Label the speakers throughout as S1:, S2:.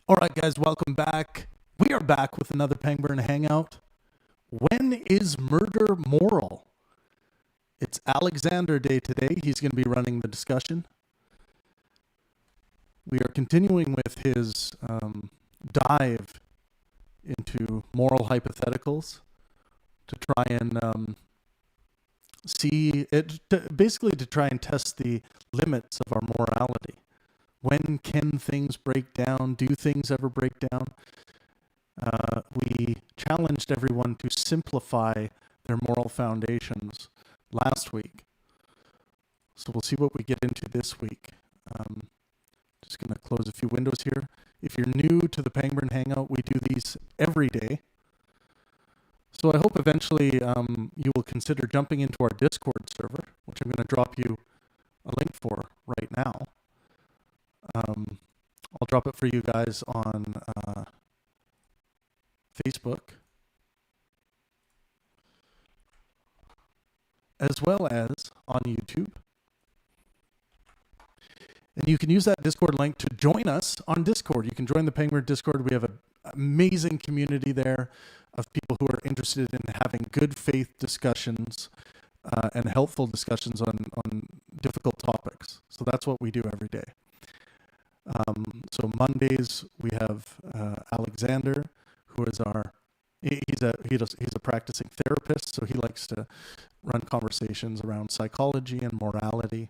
S1: All right, guys, welcome back. We are back with another Pangburn Hangout. When is murder moral? It's Alexander Day today. He's going to be running the discussion. We are continuing with his dive into moral hypotheticals to try and see it, basically to try and test the limits of our morality. When can things break down? Do things ever break down? We challenged everyone to simplify their moral foundations last week. So we'll see what we get into this week. Just going to close a few windows here. If you're new to the Pangburn Hangout, we do these every day. So I hope eventually you will consider jumping into our Discord server, which I'm going to drop you a link for right now. I'll drop it for you guys on Facebook, as well as on YouTube. And you can use that Discord link to join us on Discord. You can join the Pangburn Discord. We have an amazing community there of people who are interested in having good faith discussions and helpful discussions on difficult topics. So that's what we do every day. So Mondays we have Alexander, who is he's a practicing therapist, so he likes to run conversations around psychology and morality.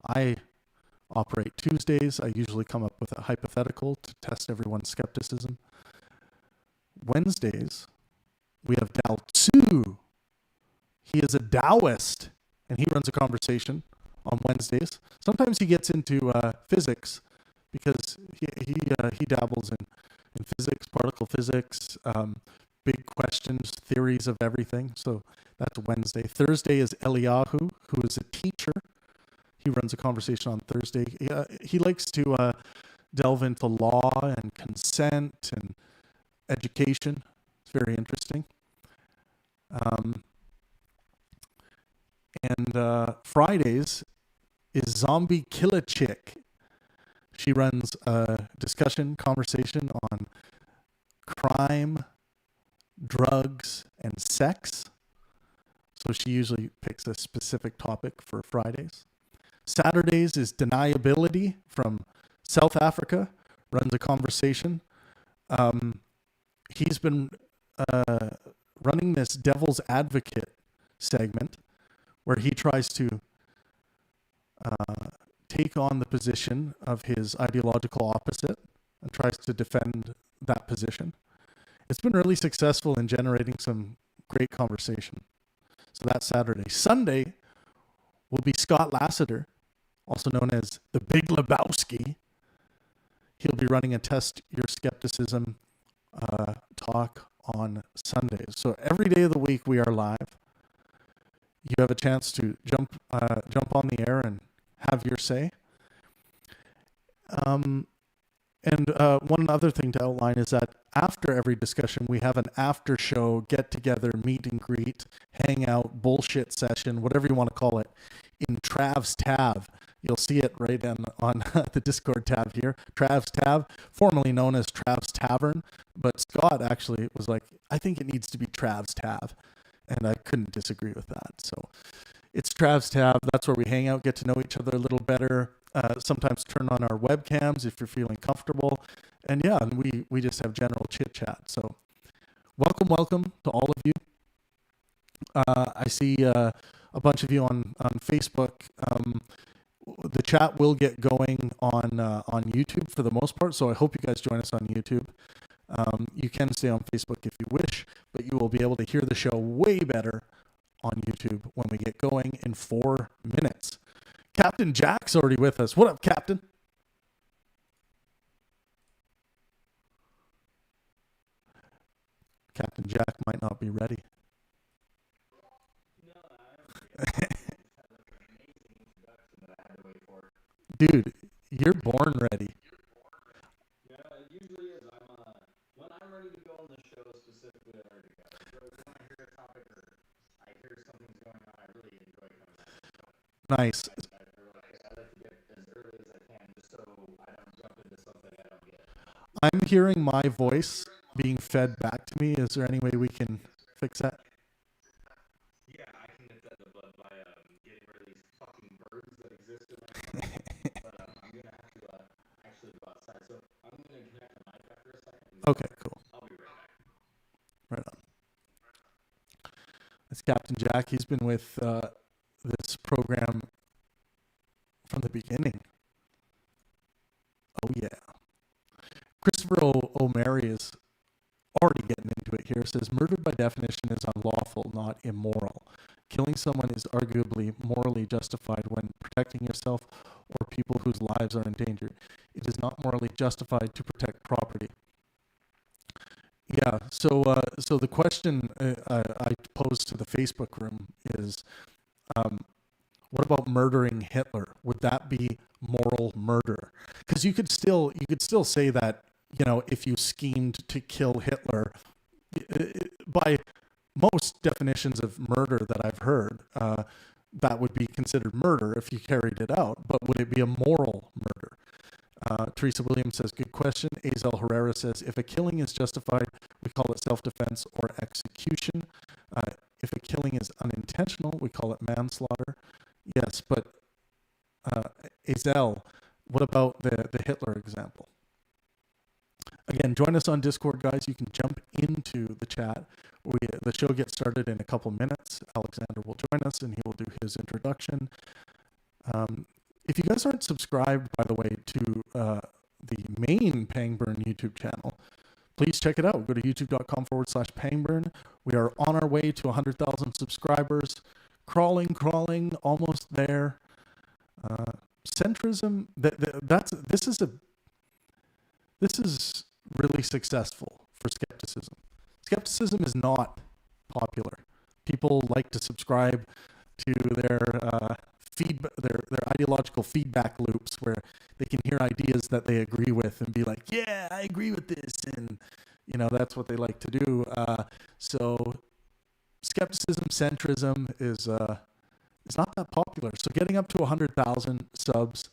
S1: I operate Tuesdays. I usually come up with a hypothetical to test everyone's skepticism. Wednesdays, we have Dao Tzu. He is a Taoist, and he runs a conversation on Wednesdays. Sometimes he gets into physics because he dabbles in physics, particle physics, big questions, theories of everything. So that's Wednesday. Thursday is Eliyahu, who is a teacher. He runs a conversation on Thursday. He likes to delve into law and consent and education. It's very interesting. And Fridays is Zombie Killer Chick. She runs a discussion, conversation on crime, drugs, and sex. So she usually picks a specific topic for Fridays. Saturdays is Deniability from South Africa, runs a conversation. He's been running this Devil's Advocate segment where he tries to take on the position of his ideological opposite and tries to defend that position. It's been really successful in generating some great conversation. So that's Saturday. Sunday will be Scott Lasseter, also known as the Big Lebowski. He'll be running a Test Your Skepticism talk on Sundays. So every day of the week we are live. You have a chance to jump on the air and have your say. And one other thing to outline is that after every discussion, we have an after show, get together, meet and greet, hangout, bullshit session, whatever you want to call it, in Trav's tab. You'll see it right on the Discord tab here. Trav's tab, formerly known as Trav's Tavern. But Scott actually was like, I think it needs to be Trav's tab. And I couldn't disagree with that. So it's Trav's tab. That's where we hang out, get to know each other a little better. Sometimes turn on our webcams if you're feeling comfortable. And yeah, we just have general chit chat. So welcome to all of you. I see a bunch of you on Facebook. The chat will get going on YouTube for the most part. So I hope you guys join us on YouTube. You can stay on Facebook if you wish, but you will be able to hear the show way better on YouTube when we get going in 4 minutes. Captain Jack's already with us. What up, Captain? Captain Jack might not be ready. Dude, you're born ready.
S2: Yeah, it usually is. When I'm ready to go on the show, specifically, I'm ready to go. So when I hear a topic or I hear something's going on, I really enjoy coming on the show.
S1: Nice.
S2: I like to get as early as I can, just so I don't jump into something
S1: I'm hearing my voice being fed back to me. Is there any way we can fix that?
S2: Yeah, I can get that by getting rid of these fucking birds that exist in my house. But I'm gonna have to actually go outside. So I'm gonna connect the mic after a second.
S1: Okay, cool.
S2: I'll be right back.
S1: Right on. It's Captain Jack. He's been with this program from the beginning. Oh, yeah. Christopher O'Mary is already getting into it here. It says, murder by definition is unlawful, not immoral. Killing someone is arguably morally justified when protecting yourself or people whose lives are in danger. It is not morally justified to protect property. Yeah, so the question I posed to the Facebook room is, what about murdering Hitler? Would that be moral murder? Because you could still say that, you know, if you schemed to kill Hitler, by most definitions of murder that I've heard, that would be considered murder if you carried it out. But would it be a moral murder? Teresa Williams says, good question. Azel Herrera says, if a killing is justified, we call it self-defense or execution. If a killing is unintentional, we call it manslaughter. Yes, but Azel, what about the Hitler example? Again, join us on Discord, guys. You can jump into the chat. The show gets started in a couple minutes. Alexander will join us, and he will do his introduction. If you guys aren't subscribed, by the way, to the main Pangburn YouTube channel, please check it out. Go to youtube.com/Pangburn. We are on our way to 100,000 subscribers. Crawling, almost there. Centrism, this is really successful for skepticism. Skepticism is not popular. People like to subscribe to their their ideological feedback loops where they can hear ideas that they agree with and be like, yeah, I agree with this, and you know, that's what they like to do. So skepticism, centrism is not that popular. So getting up to 100,000 subs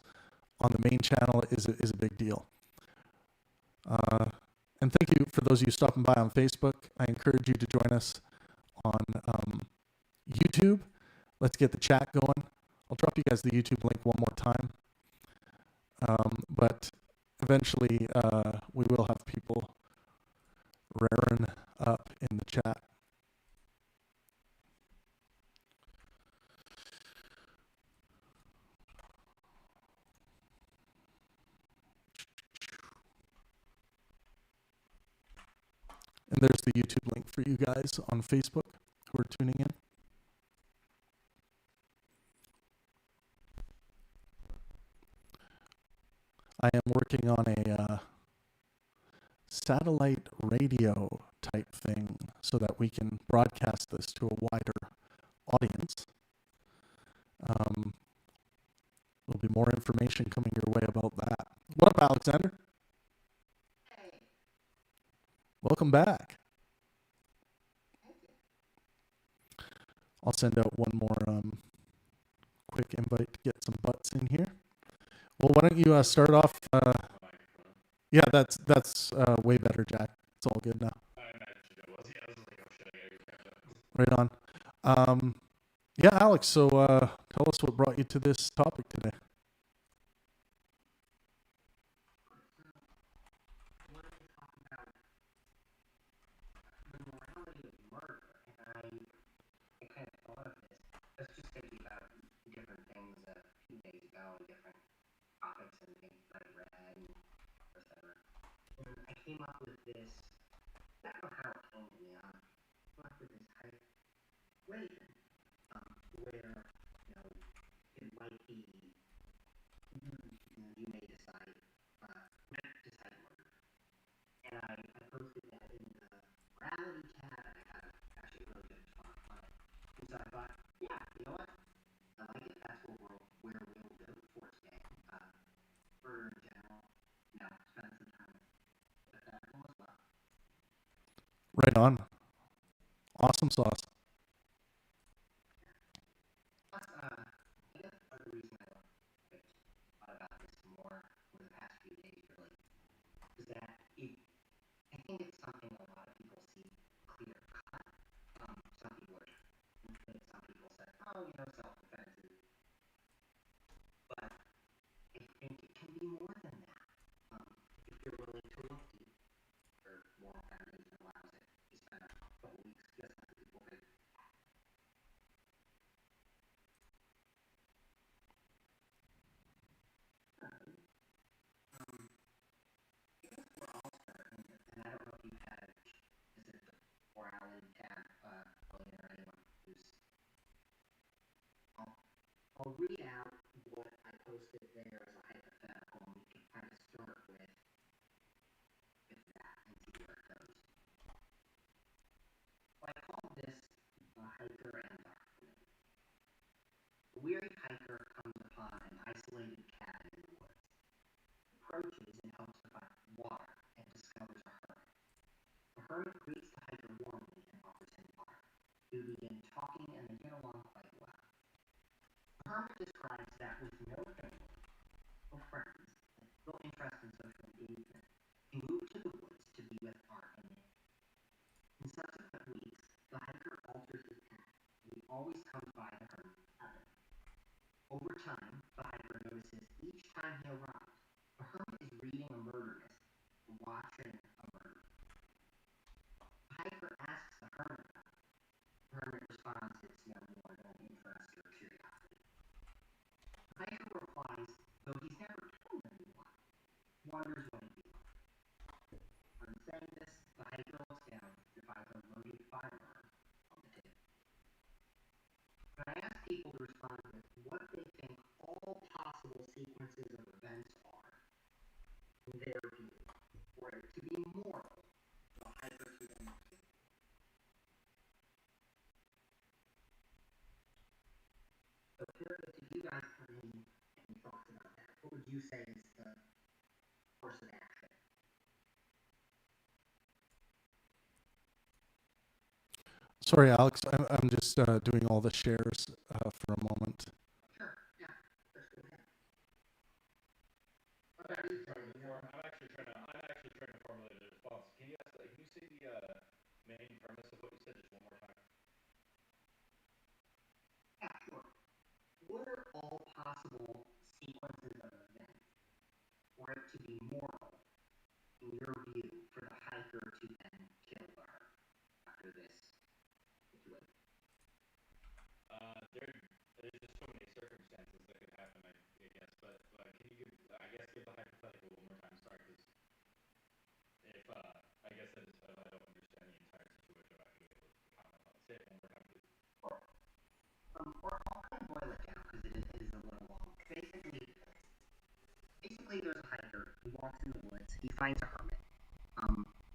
S1: on the main channel is a big deal. And thank you for those of you stopping by on Facebook. I encourage you to join us on YouTube. Let's get the chat going. I'll drop you guys the YouTube link one more time. But eventually we will have people raring up in the chat. And there's the YouTube link for you guys on Facebook who are tuning in. I am working on a satellite radio type thing so that we can broadcast this to a wider audience. There'll be more information coming your way about that. What up, Alexander?
S3: Hey.
S1: Welcome back.
S3: Thank you.
S1: I'll send out one more quick invite to get some butts in here. Well, why don't you start off? Yeah, that's way better, Jack. It's all good now.
S2: I imagined it was. Yeah, I was like, oh shit, I gotta go catch up.
S1: Right on. Yeah, Alex, so tell us what brought you to this topic today.
S3: What are we talking about? The morality of murder, and I kind of thought of this. I was just thinking about different things a few days ago and different topics and things that I read and etc. And I came up with this. I don't know how it came to me. I came up with this equation where it might be you may decide murder. And I posted that in the morality chat, and I had actually a really good response on it. And so I thought, yeah, you know what? I like it. That's what we'll go for today. Murder in general. Spend some time with that as well.
S1: Right on. Awesome sauce.
S3: Plus, I guess part of the reason I thought about this more over the past few days, really, is that if I'll read out what I posted there as a hypothetical, and we can kind of start with that and see where it goes. Well, I call this the hiker and the hermit. A weary hiker comes upon an isolated cabin in the woods, approaches in hopes to find water, and discovers a hermit. The hermit greets the hiker warmly and offers him water. They begin talking and they get along quite well. The hermit describes that with no family or friends, and little interest in social engagement, he moved to the woods to be with art and nature. In subsequent weeks, the hiker alters his path, and he always comes by the hermit's cabin. Over time, the hiker notices each time he arrives, the hermit is reading a murder mystery, or watching a murder. The hiker asks the hermit about it. The hermit responds it's no more than an interest or curiosity. The hiker replies, though he's never told anyone, wonders what it'd be like. On saying this, the hiker looks down and finds a loaded firearm on the table. When I ask people to respond with what they think all possible sequences of events are, in their view, for it to be moral, the hiker to them too. So curious if you guys have any thoughts about that. What would you say is the course of action?
S1: Sorry, Alex. I'm just doing all the shares for a moment.
S3: Sure, yeah, let's go ahead.
S2: I'm actually trying to formulate a response. Can you say the main premise of what you said just one more time?
S3: Yeah, sure. What are all possible sequences of events for it to be moral, in your view, for the hiker to then kill her after this situation?
S2: There's just so many circumstances that could happen, I guess. But can you give the hypothetical one more time? Sorry, because if I guess I don't understand the entire situation, I'm not going to be able to comment on it. Say it one more time, please.
S3: Or I'll kind of boil it down because it is a little long. Basically, there's a hiker. He walks in the woods. He finds a hermit.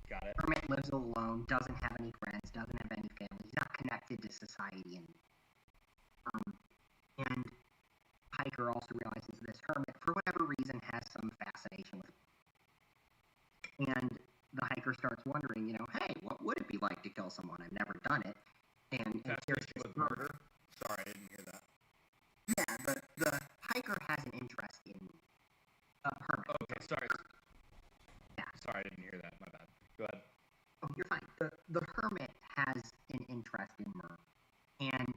S2: Got it.
S3: Hermit lives alone, doesn't have any friends, doesn't have any family. He's not connected to society, and hiker also realizes this hermit, for whatever reason, has some fascination with him. And the hiker starts wondering, hey, what would it be like to kill someone? I've never done it. And here's this murder.
S2: Sorry, I didn't hear that.
S3: Yeah, but the hiker has an interest in a hermit.
S2: Okay, sorry.
S3: Yeah.
S2: Sorry, I didn't hear that. My bad. Go ahead.
S3: Oh, you're fine. The hermit has an interest in murder. And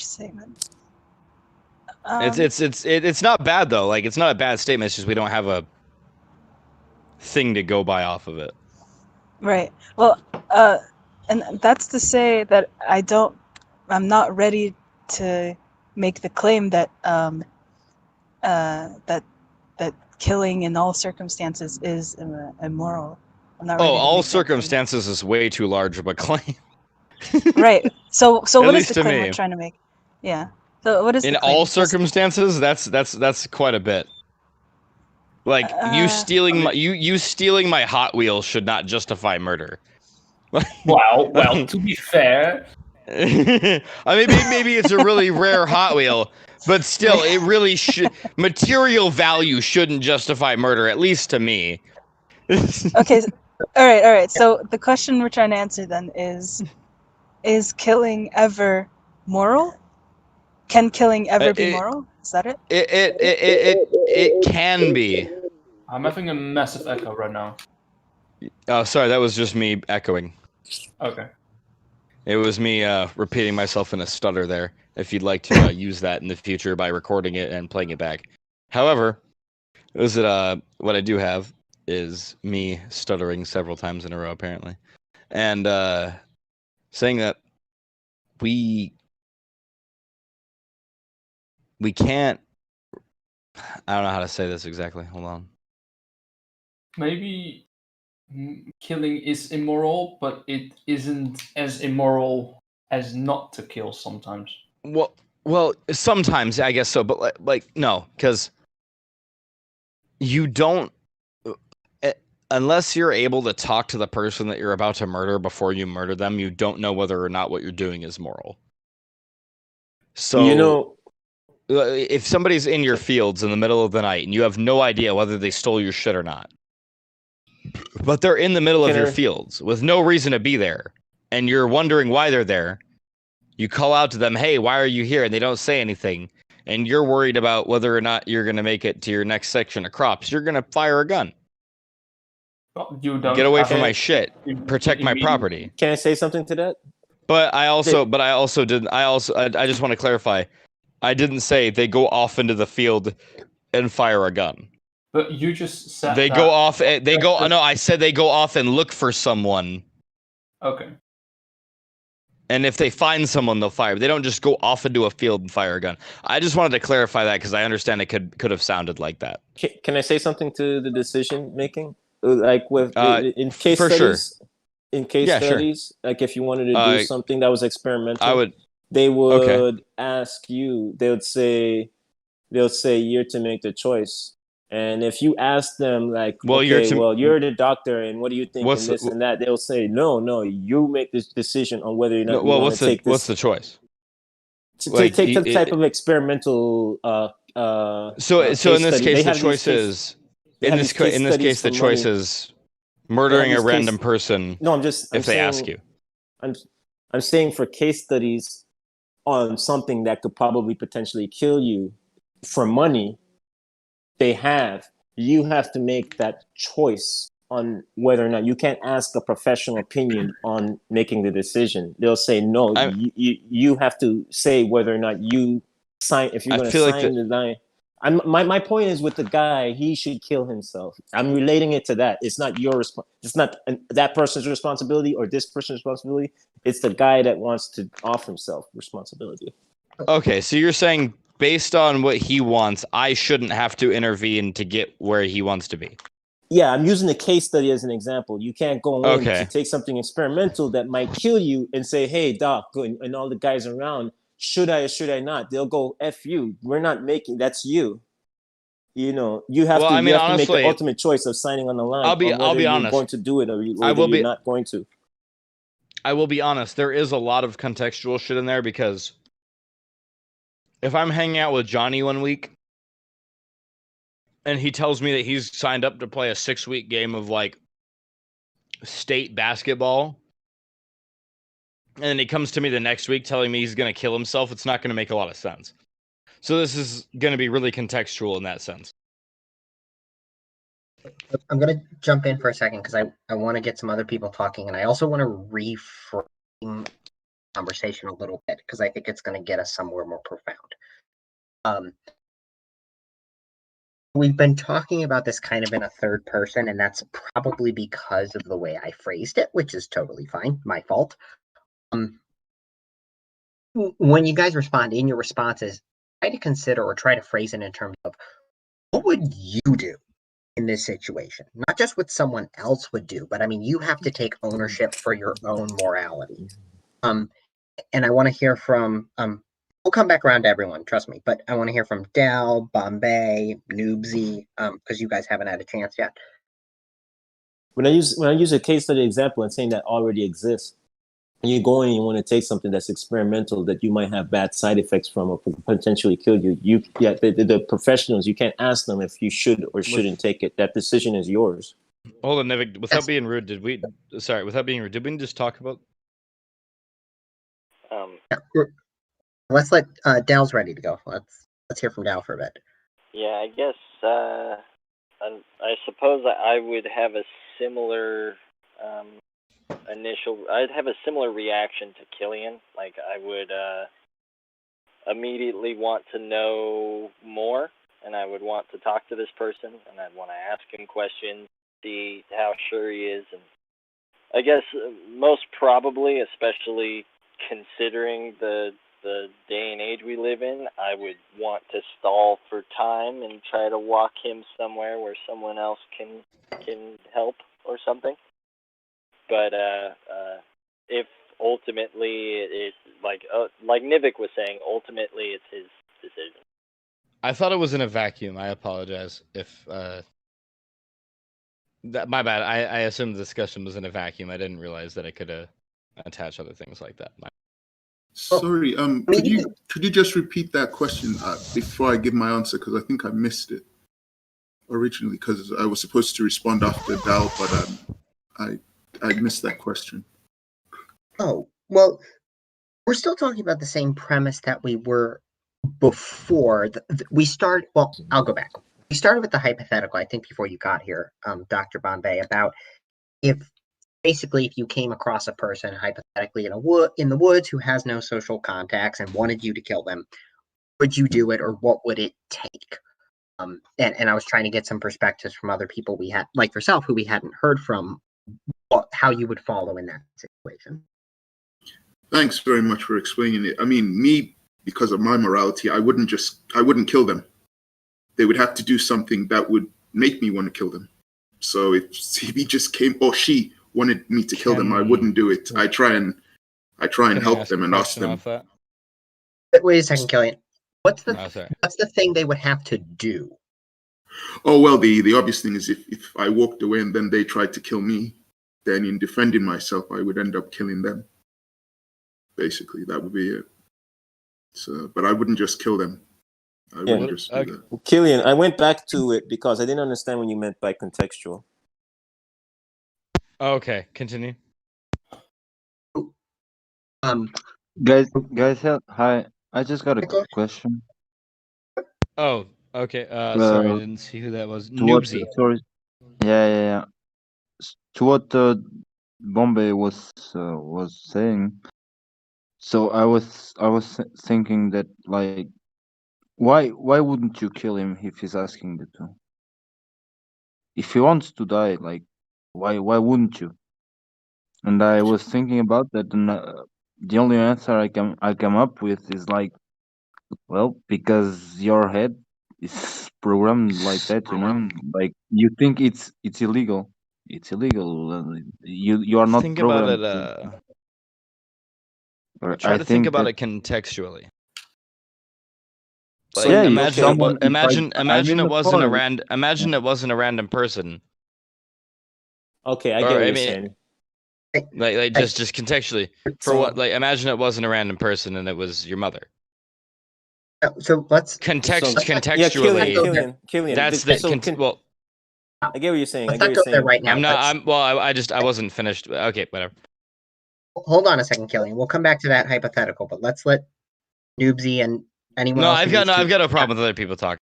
S4: statement.
S5: It's not bad though. Like, it's not a bad statement. It's just we don't have a thing to go by off of it.
S4: Right. Well, and that's to say that I'm not ready to make the claim that that killing in all circumstances is immoral. I'm not ready to
S5: All
S4: make that claim.
S5: circumstances is way too large of a claim.
S4: Right. So
S5: At
S4: what is
S5: least
S4: the
S5: to
S4: claim
S5: me.
S4: we're trying to make? Yeah. So what is
S5: In
S4: the claim?
S5: all circumstances, that's quite a bit. Like, you stealing my Hot Wheels should not justify murder.
S6: Well, to be fair,
S5: I mean, maybe it's a really rare Hot Wheel, but still, it really should. Material value shouldn't justify murder, at least to me.
S4: Okay. All right. So the question we're trying to answer then is killing ever moral? Can killing ever be moral? Is that it?
S5: It can be.
S6: I'm having a massive echo right now.
S5: Oh, sorry, that was just me echoing.
S6: Okay.
S5: It was me repeating myself in a stutter there. If you'd like to use that in the future by recording it and playing it back. However, what I do have is me stuttering several times in a row, apparently, and saying that we can't. I don't know how to say this exactly. Hold on.
S6: Maybe killing is immoral, but it isn't as immoral as not to kill sometimes.
S5: Well, sometimes I guess so, but like no, because you don't, unless you're able to talk to the person that you're about to murder before you murder them, you don't know whether or not what you're doing is moral. So, if somebody's in your fields in the middle of the night and you have no idea whether they stole your shit or not, but they're in the middle of your fields with no reason to be there, and you're wondering why they're there, you call out to them, "Hey, why are you here?" And they don't say anything, and you're worried about whether or not you're going to make it to your next section of crops. You're going to fire a gun.
S6: Well, you don't
S5: get away from my shit. Protect my property.
S7: Can I say something to that?
S5: But I just want to clarify. I didn't say they go off into the field and fire a gun.
S6: But you just said
S5: they go off. No, I said they go off and look for someone.
S6: Okay.
S5: And if they find someone, they'll fire. They don't just go off into a field and fire a gun. I just wanted to clarify that because I understand it could have sounded like that.
S7: Can I say something to the decision making? Like with in case studies,
S5: sure.
S7: In case studies,
S5: sure.
S7: Like if you wanted to do something that was experimental, they would ask you. They'll say you're to make the choice. And if you ask them, like, you're the doctor, and what do you think, and this and that, they'll say, no, you make this decision on whether or not you want to take this.
S5: What's the choice?
S7: To take some type of experimental.
S5: So in this case, the choice is in this case the choice is murdering a random person.
S7: No,
S5: if they ask you.
S7: I'm saying for case studies on something that could probably potentially kill you for money. You have to make that choice on whether or not you can't ask a professional opinion on making the decision. They'll say no. You have to say whether or not you sign. If you're going to sign the line, my point is with the guy. He should kill himself. I'm relating it to that. It's not your It's not that person's responsibility or this person's responsibility. It's the guy that wants to off himself responsibility.
S5: Okay, so you're saying, based on what he wants, I shouldn't have to intervene to get where he wants to be.
S7: Yeah, I'm using the case study as an example. You can't go in to take something experimental that might kill you and say, "Hey, doc," and all the guys around, should I or should I not? They'll go, "F you. We're not making. That's you." You know, you have to make the ultimate choice of signing on the line.
S5: I'll be honest.
S7: You're going to do it or you're not going to.
S5: I will be honest. There is a lot of contextual shit in there because if I'm hanging out with Johnny one week and he tells me that he's signed up to play a 6-week game of like state basketball, and then he comes to me the next week telling me he's going to kill himself, it's not going to make a lot of sense. So this is going to be really contextual in that sense.
S3: I'm going to jump in for a second because I want to get some other people talking, and I also want to reframe conversation a little bit because I think it's going to get us somewhere more profound. We've been talking about this kind of in a third person, and that's probably because of the way I phrased it, which is totally fine, my fault. When you guys respond in your responses, try to consider or try to phrase it in terms of what would you do in this situation? Not just what someone else would do, but I mean, you have to take ownership for your own morality. And I want to hear from, we'll come back around to everyone, trust me, but I want to hear from Dal, Bombay, Noobsy, because you guys haven't had a chance yet.
S7: When I use a case study example and saying that already exists, and you go and you want to take something that's experimental that you might have bad side effects from or potentially kill you, the professionals, you can't ask them if you should or shouldn't take it. That decision is yours.
S5: Hold on, Nevik, without being rude, did we just talk about?
S3: Let's let Dal's ready to go. Let's hear from Dal for a bit.
S8: Yeah, I guess I suppose I would have a similar I'd have a similar reaction to Killian. Like, I would immediately want to know more, and I would want to talk to this person, and I'd want to ask him questions, see how sure he is, and I guess most probably, especially considering the day and age we live in, I would want to stall for time and try to walk him somewhere where someone else can help or something. But if ultimately it's like Nivik was saying, ultimately it's his decision.
S5: I thought it was in a vacuum. I apologize if my bad. I assumed the discussion was in a vacuum. I didn't realize that I could attach other things like that.
S9: Sorry, could you just repeat that question before I give my answer, because I think I missed it originally, because I was supposed to respond after Dal, but I missed that question.
S3: Oh, well, we're still talking about the same premise that we were before. Well, I'll go back. We started with the hypothetical, I think, before you got here, Dr. Bombay, about if you came across a person, hypothetically, in the woods who has no social contacts and wanted you to kill them, would you do it, or what would it take? And I was trying to get some perspectives from other people we had, like yourself, who we hadn't heard from, how you would follow in that situation.
S9: Thanks very much for explaining it. I mean, me, because of my morality, I wouldn't kill them. They would have to do something that would make me want to kill them. So if he just came, or she wanted me to kill them, I wouldn't do it. I try and help them and ask them.
S3: Wait a second, Killian. What's the thing they would have to do?
S9: Oh, well, the obvious thing is if I walked away and then they tried to kill me, then in defending myself, I would end up killing them. Basically, that would be it. So, but I wouldn't just kill them. I wouldn't just do that.
S7: Killian, I went back to it because I didn't understand what you meant by contextual.
S5: Okay, continue.
S10: Guys, hi. I just got a question.
S5: Oh, okay. Sorry, I didn't see who that was. Noobsy.
S10: Yeah. To what Bombay was saying. So I was thinking that, like, why wouldn't you kill him if he's asking you to? If he wants to die, like, why wouldn't you? And I was thinking about that, and the only answer I come up with is like, well, because your head is programmed like that, you know, like you think it's illegal. It's illegal. You are not
S5: think
S10: programmed.
S5: About it. Try to think about it contextually. Like,
S10: yeah,
S5: imagine it wasn't a random person.
S7: Okay, I get what you're saying.
S5: Like just contextually, for what? Like, imagine it wasn't a random person and it was your mother.
S3: So let's
S5: contextually.
S7: Killian.
S5: That's well.
S7: I get what you're saying.
S3: Let's not go there right now.
S5: I wasn't finished. Okay, whatever.
S3: Hold on a second, Killian. We'll come back to that hypothetical, but let's let Noobsy and anyone else.
S5: I've got no problem with other people talking.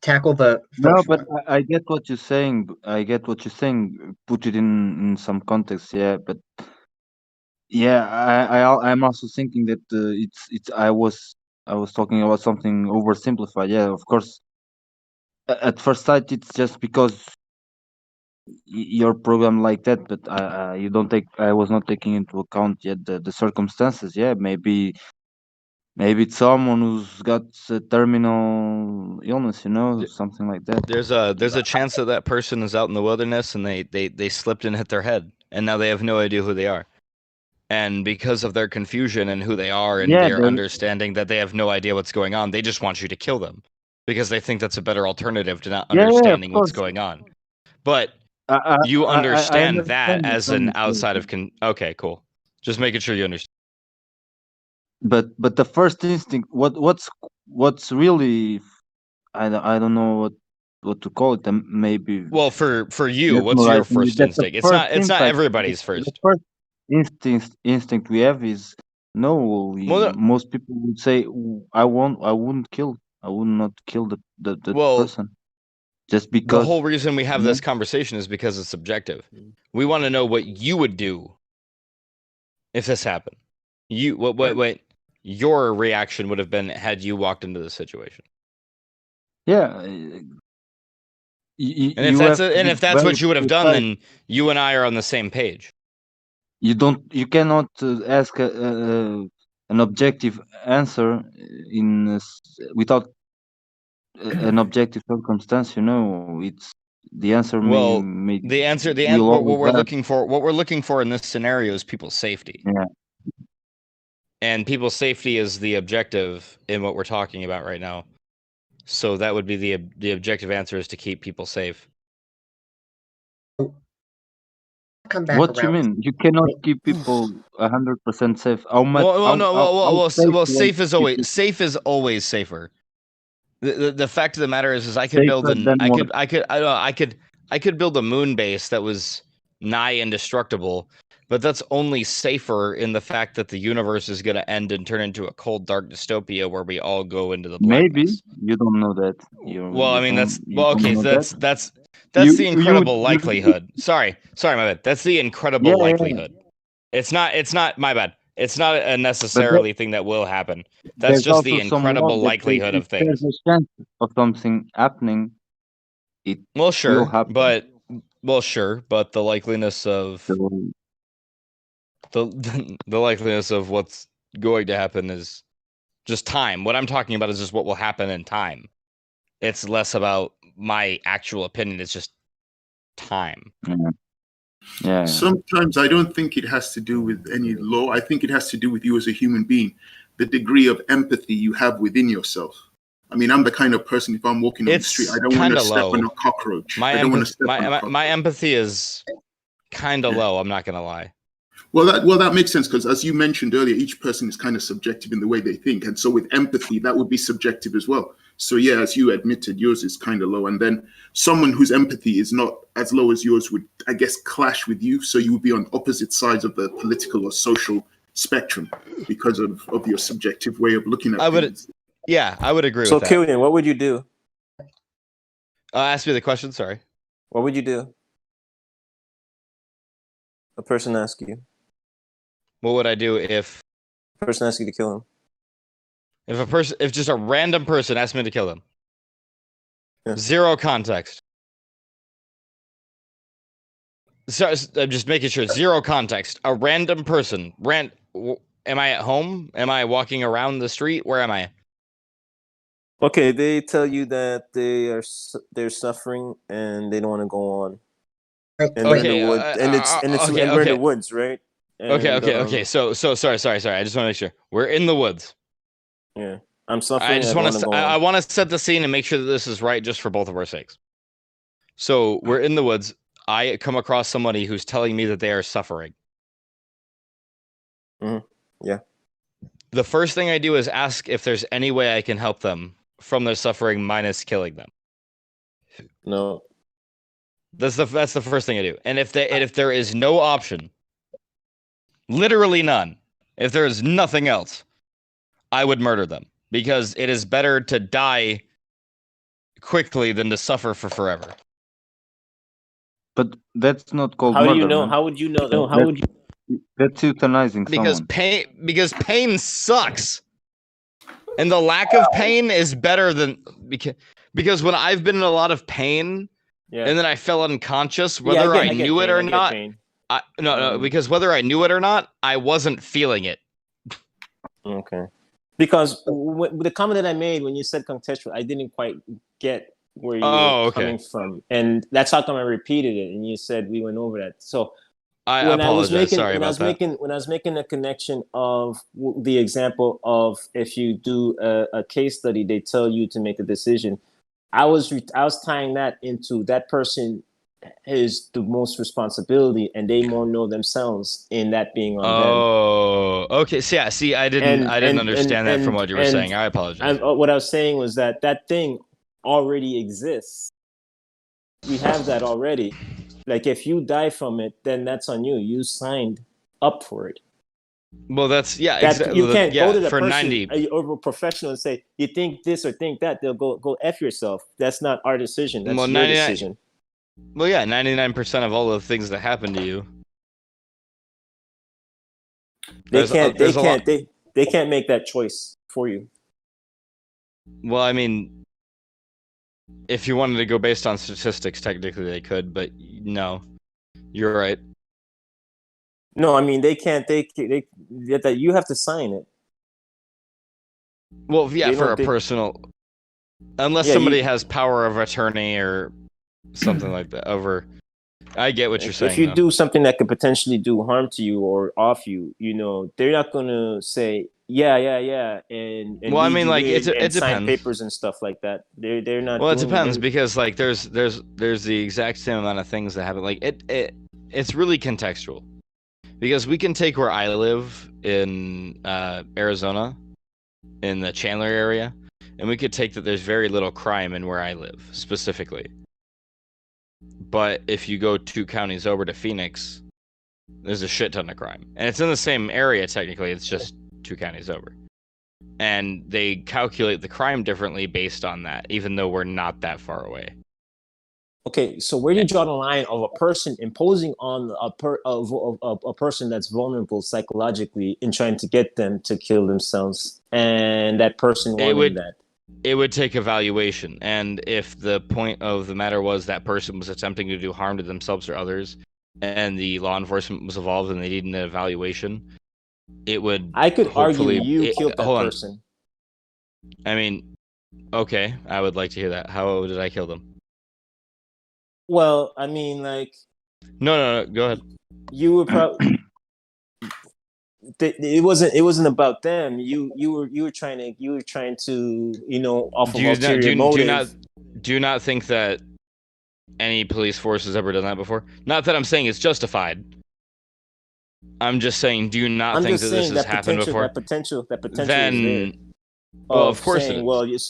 S3: Tackle the
S10: no, but I get what you're saying. Put it in some context, yeah. But Yeah, I'm also thinking that it's I was talking about something oversimplified. Yeah, of course. At first sight, it's just because your program like that, but you don't take. I was not taking into account yet the circumstances. Yeah, maybe it's someone who's got a terminal illness, something like that.
S5: There's a chance that that person is out in the wilderness and they slipped and hit their head, and now they have no idea who they are. And because of their confusion and who they are and
S10: Yeah,
S5: their understanding that they have no idea what's going on, they just want you to kill them because they think that's a better alternative to not
S10: yeah, of
S5: understanding what's
S10: course.
S5: going on. But
S10: I
S5: you understand
S10: understand
S5: that
S10: the
S5: as an
S10: premise,
S5: outside of okay, cool. Just making sure you understand.
S10: but the first instinct, what's really, I don't know what to call it. Maybe
S5: Well, for you, what's your
S10: mesmerizing you,
S5: first
S10: that the
S5: instinct?
S10: first
S5: It's not
S10: insight,
S5: everybody's
S10: the
S5: first.
S10: first instinct we have is no.
S5: Well,
S10: Most people would say, I would not kill the
S5: well,
S10: person just
S5: the
S10: because.
S5: whole reason we have
S10: you know?
S5: this conversation is because it's subjective. We want to know what you would do if this happened. What your reaction would have been had you walked into this situation.
S10: Yeah.
S5: And if that's what you would have done, then you and I are on the same page.
S10: You cannot ask an objective answer without an objective circumstance. It's the answer
S5: Well,
S10: may
S5: the answer
S10: will
S5: what we're
S10: always
S5: looking for in this scenario is people's safety.
S10: Yeah.
S5: And people's safety is the objective in what we're talking about right now. So that would be the objective answer is to keep people safe.
S3: Come back
S10: What you
S3: around.
S10: mean? You cannot keep people 100% safe.
S5: Safe is always safer. The fact of the matter is I could build I could build a moon base that was nigh indestructible, but that's only safer in the fact that the universe is going to end and turn into a cold, dark dystopia where we all go into the blackness.
S10: Maybe you don't know that.
S5: That's the incredible likelihood. Sorry, my bad. That's the incredible likelihood. It's not my bad. It's not a necessarily thing that will happen. That's just the incredible likelihood of things.
S10: There's a chance of something happening.
S5: Well, sure, but the likeliness of the likeliness of what's going to happen is just time. What I'm talking about is just what will happen in time. It's less about my actual opinion. It's just time.
S10: Yeah.
S9: Sometimes I don't think it has to do with any law. I think it has to do with you as a human being, the degree of empathy you have within yourself. I mean, I'm the kind of person, if I'm walking on the street, I don't want to step on a cockroach.
S5: My empathy is kind of low. I'm not going to lie.
S9: Well, that makes sense because, as you mentioned earlier, each person is kind of subjective in the way they think, and so with empathy, that would be subjective as well. So yeah, as you admitted, yours is kind of low, and then someone whose empathy is not as low as yours would, I guess, clash with you. So you would be on opposite sides of the political or social spectrum because of your subjective way of looking at things.
S5: Yeah, I would agree with that.
S7: So, Killian, what would you do?
S5: Ask me the question. Sorry.
S7: What would you do? A person asks you.
S5: What would I do if
S7: a person asks you to kill him?
S5: If just a random person asked me to kill them. Yeah. Zero context. So I'm just making sure. Zero context. A random person. Am I at home? Am I walking around the street? Where am I?
S7: Okay, they tell you that they're suffering and they don't want to go on. And they're in the woods, and we're in the woods, right? And,
S5: okay. So sorry. I just want to make sure we're in the woods.
S7: Yeah, I'm suffering.
S5: I want to set the scene and make sure that this is right, just for both of our sakes. So we're in the woods. I come across somebody who's telling me that they are suffering.
S7: Mm-hmm. Yeah.
S5: The first thing I do is ask if there's any way I can help them from their suffering minus killing them.
S7: No.
S5: That's the first thing I do. And if there is no option, literally none, if there is nothing else, I would murder them, because it is better to die quickly than to suffer for forever.
S10: But that's not called
S7: murder.
S10: How do you know?
S7: Man. How would you know that?
S10: That's euthanizing
S5: because
S10: someone.
S5: pain sucks, and the lack of pain is better than because when I've been in a lot of pain and then I fell unconscious, whether I knew it or not. Because whether I knew it or not, I wasn't feeling it.
S7: Okay. Because the comment that I made when you said contextual, I didn't quite get where you were coming from, and that's how come I repeated it. And you said we went over that. So
S5: I apologize. Sorry about that.
S7: When I was making the connection of the example of if you do a case study, they tell you to make a decision. I was tying that into that person is the most responsibility, and they more know themselves in that being on them.
S5: Oh, okay. So, yeah. See, I didn't understand that from what you were saying. I apologize.
S7: What I was saying was that thing already exists. We have that already. Like if you die from it, then that's on you. You signed up for it.
S5: Well, that's exactly.
S7: You can't go to the
S5: for
S7: person
S5: 90
S7: or a professional and say you think this or think that. They'll go F yourself. That's not our decision. That's your decision.
S5: Well, yeah, 99% of all the things that happen to you.
S7: They can't make that choice for you.
S5: Well, I mean, if you wanted to go based on statistics, technically they could, but no, you're right.
S7: No, I mean they can't. That you have to sign it.
S5: Well, yeah, for a personal, unless somebody has power of attorney or something like that over. I get what you're saying.
S7: If you do something that could potentially do harm to you or off you, they're not gonna say yeah, and
S5: well, I mean, like it
S7: sign
S5: depends.
S7: Papers and stuff like that. They're not.
S5: Well, it depends because like there's the exact same amount of things that happen. Like it's really contextual because we can take where I live in Arizona, in the Chandler area, and we could take that there's very little crime in where I live specifically. But if you go 2 counties over to Phoenix, there's a shit ton of crime. And it's in the same area, technically. It's just 2 counties over. And they calculate the crime differently based on that, even though we're not that far away.
S7: Okay, so where do you draw the line of a person imposing on a person that's vulnerable psychologically and trying to get them to kill themselves, and that person wanting that?
S5: It would take evaluation, and if the point of the matter was that person was attempting to do harm to themselves or others, and the law enforcement was involved and they needed an evaluation, it would.
S7: I could argue you killed that person.
S5: I mean, okay, I would like to hear that. How did I kill them?
S7: Well, I mean, like.
S5: No, go ahead.
S7: You were probably. It wasn't about them. You were trying to off of ulterior motive.
S5: Do you not think that any police force has ever done that before? Not that I'm saying it's justified. I'm just saying, do you not think that this has happened before?
S7: That potential
S5: then,
S7: is there.
S5: Well, of course it is.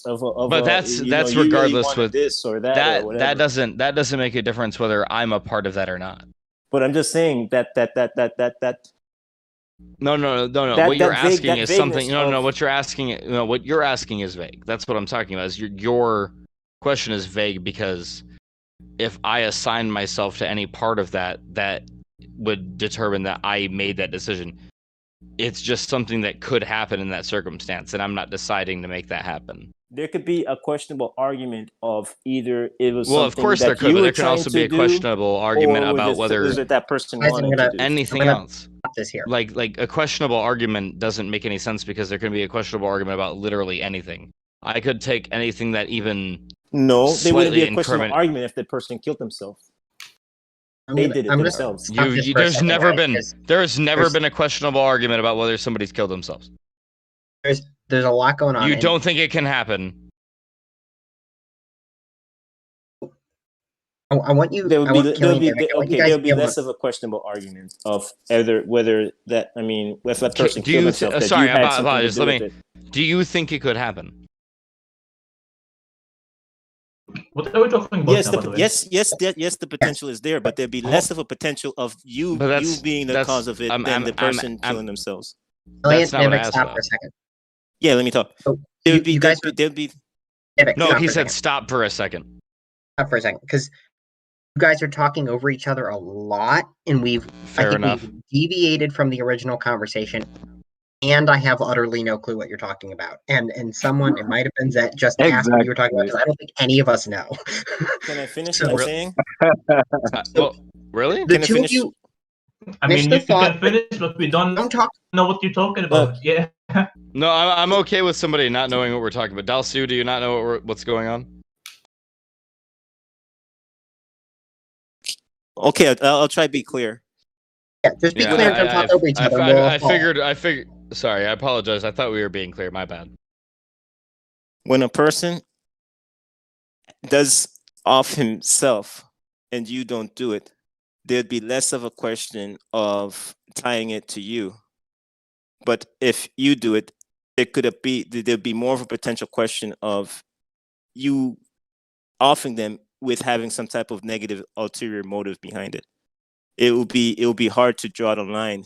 S7: Well,
S5: but that's regardless
S7: really
S5: with
S7: this or that. Or
S5: that doesn't make a difference whether I'm a part of that or not.
S7: But I'm just saying that.
S5: No. What you're asking is something. No. What you're asking. No, what you're asking is vague. That's what I'm talking about. Is your question is vague because if I assign myself to any part of that would determine that I made that decision. It's just something that could happen in that circumstance, and I'm not deciding to make that happen.
S7: There could be a questionable argument of either it was.
S5: Well, of course there could, but there can also be a questionable argument about whether
S7: that person wanted to do
S5: anything else.
S11: This here.
S5: Like a questionable argument doesn't make any sense because there can be a questionable argument about literally anything. I could take anything that even
S7: they wouldn't be a questionable argument if the person killed themselves. They did it themselves.
S5: There's never been a questionable argument about whether somebody's killed themselves.
S11: There's a lot going on.
S5: You don't think it can happen?
S11: I want you.
S7: There would be less of a questionable argument of whether that. I mean, if that person killed himself.
S5: Sorry, apologies. Do you think it could happen?
S12: What are we talking about?
S7: Yes, the potential is there, but there'd be less of a potential of you being the cause of it than the person killing themselves.
S11: That's not what I asked about. For a second.
S7: Yeah, let me talk.
S11: So
S7: there'd be.
S5: No, he said stop for a second.
S11: Stop for a second, because you guys are talking over each other a lot, and we've deviated from the original conversation. And I have utterly no clue what you're talking about. And someone, it might have been Zet, just asked what you were talking about, because I don't think any of us know.
S7: Can I finish my saying?
S5: Well, really?
S11: The two of you.
S12: I mean, you can finish, but we don't know what you're talking about. Yeah.
S5: No, I'm okay with somebody not knowing what we're talking about. Dalsu, do you not know what's going on?
S7: Okay, I'll try to be clear.
S11: Yeah, just be clear. Don't talk over each other.
S5: I figured. Sorry, I apologize. I thought we were being clear. My bad.
S7: When a person does off himself and you don't do it, there'd be less of a question of tying it to you. But if you do it, there'd be more of a potential question of you offing them with having some type of negative ulterior motive behind it. It will be hard to draw the line.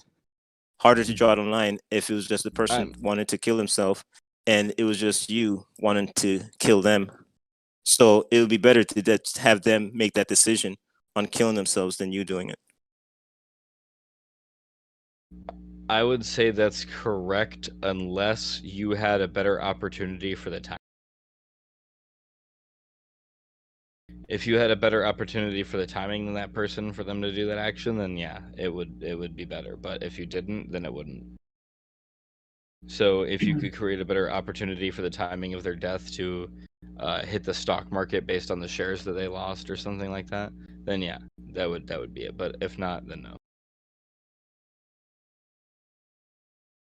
S7: Harder to draw the line if it was just the person wanted to kill himself and it was just you wanting to kill them. So it would be better to have them make that decision on killing themselves than you doing it.
S5: I would say that's correct unless you had a better opportunity for the time. If you had a better opportunity for the timing than that person for them to do that action, then yeah, it would be better. But if you didn't, then it wouldn't. So if you could create a better opportunity for the timing of their death to hit the stock market based on the shares that they lost or something like that, then yeah, that would be it. But if not, then no.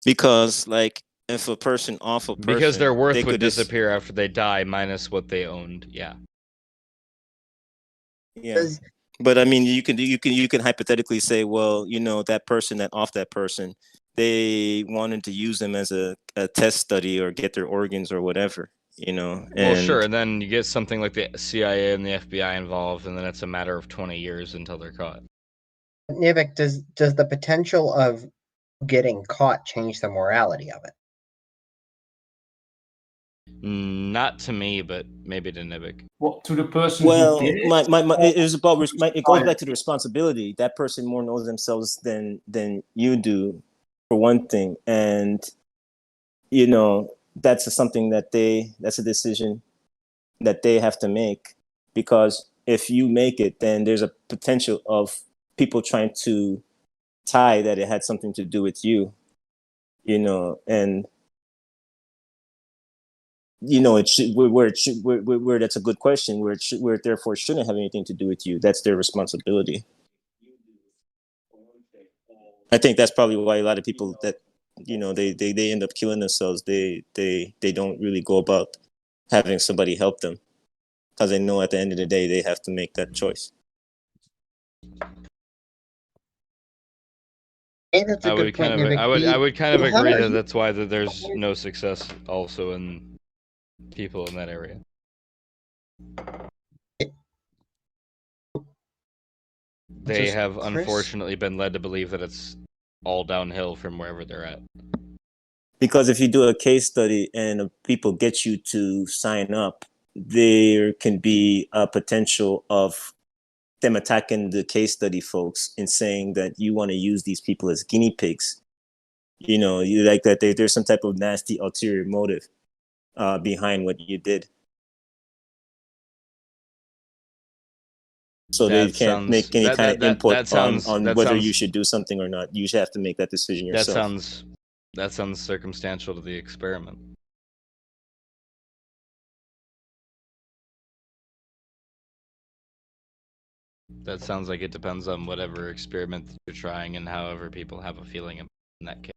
S7: Because like if a person off a person,
S5: because their worth would disappear after they die minus what they owned. Yeah.
S7: Yeah. But I mean, you can hypothetically say, well, you know, that person that off that person, they wanted to use them as a test study or get their organs or whatever, you know.
S5: Well, sure, and then you get something like the CIA and the FBI involved, and then it's a matter of 20 years until they're caught.
S11: Nivik, does the potential of getting caught change the morality of it?
S5: Not to me, but maybe to Nivik.
S6: What, to the person
S7: well,
S6: who did it?
S7: it is about it goes back to the responsibility. That person more knows themselves than you do, for one thing, and you know that's a decision that they have to make, because if you make it, then there's a potential of people trying to tie that it had something to do with you, you know, and you know it should where that's a good question where it therefore shouldn't have anything to do with you. That's their responsibility. I think that's probably why a lot of people that you know they end up killing themselves. They don't really go about having somebody help them because they know at the end of the day they have to make that choice.
S5: I would kind of agree that that's why there's no success also in people in that area. They have unfortunately been led to believe that it's all downhill from wherever they're at.
S7: Because if you do a case study and people get you to sign up, there can be a potential of them attacking the case study folks and saying that you want to use these people as guinea pigs. You know, you like that there's some type of nasty ulterior motive behind what you did. So they can't make any kind of input on whether you should do something or not. You should have to make that decision yourself.
S5: That sounds circumstantial to the experiment. That sounds like it depends on whatever experiment that you're trying and however people have a feeling in that case.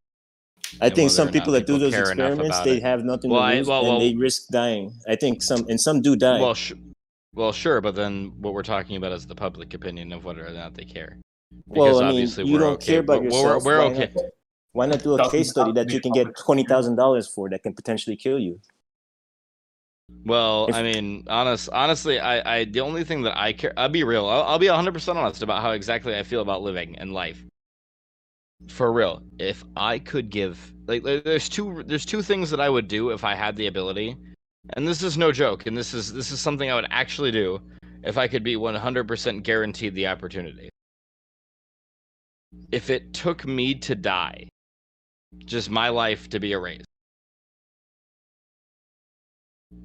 S7: I think some people that do those experiments, they have nothing to lose and they risk dying. I think some do die.
S5: Well, sure, but then what we're talking about is the public opinion of whether or not they care.
S7: Because well, I mean, you don't care about yourself.
S5: We're okay.
S7: Why not do a case study that you can get $20,000 for that can potentially kill you?
S5: Well, I mean, honestly, I the only thing that I care, I'll be real. I'll be 100% honest about how exactly I feel about living and life. For real, if I could give, like, there's two things that I would do if I had the ability, and this is no joke, and this is something I would actually do, if I could be 100% guaranteed the opportunity. If it took me to die, just my life to be erased.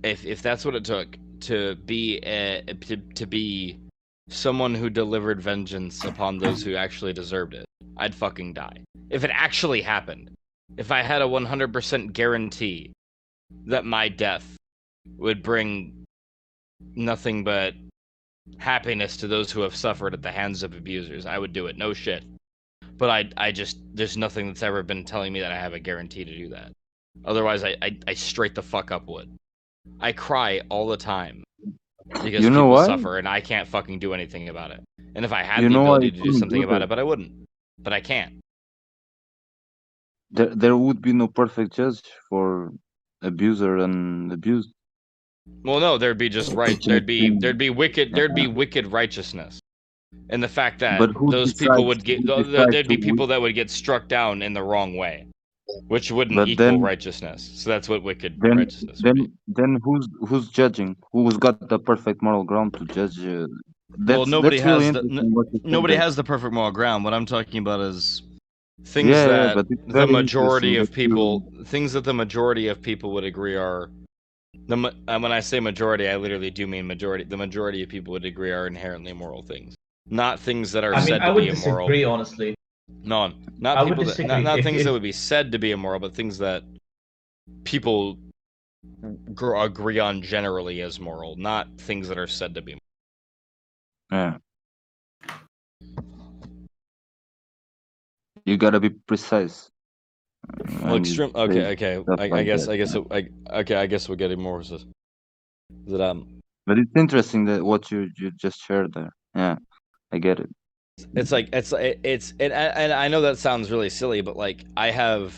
S5: If that's what it took to be to be someone who delivered vengeance upon those who actually deserved it, I'd fucking die. If it actually happened, if I had a 100% guarantee that my death would bring nothing but happiness to those who have suffered at the hands of abusers, I would do it. No shit. But I just, there's nothing that's ever been telling me that I have a guarantee to do that. Otherwise, I straight the fuck up would. I cry all the time because people suffer and I can't fucking do anything about it. And if I had the ability to do something about it, but I wouldn't. But I can't.
S10: There would be no perfect judge for abuser and abused.
S5: Well, no, there'd be just right. There'd be wicked righteousness. And the fact that those people would get, there'd be people that would get struck down in the wrong way, which wouldn't equal righteousness. So that's what wicked righteousness would be.
S10: Then who's judging? Who's got the perfect moral ground to judge?
S5: Well, nobody
S10: that's really
S5: has the perfect moral ground. What I'm talking about is things that the majority of people, things that the majority of people would agree are. When I say majority, I literally do mean majority. The majority of people would agree are inherently immoral things. Not things that are said to be immoral.
S12: I would disagree, honestly.
S5: No, not people not things that would be said to be immoral, but things that people agree on generally as moral, not things that are said to be
S10: moral. Yeah. You gotta be precise.
S5: Well, extreme. Okay. I guess we're getting more. Is it
S10: But it's interesting that what you just shared there. Yeah. I get it.
S5: And I know that sounds really silly, but like I have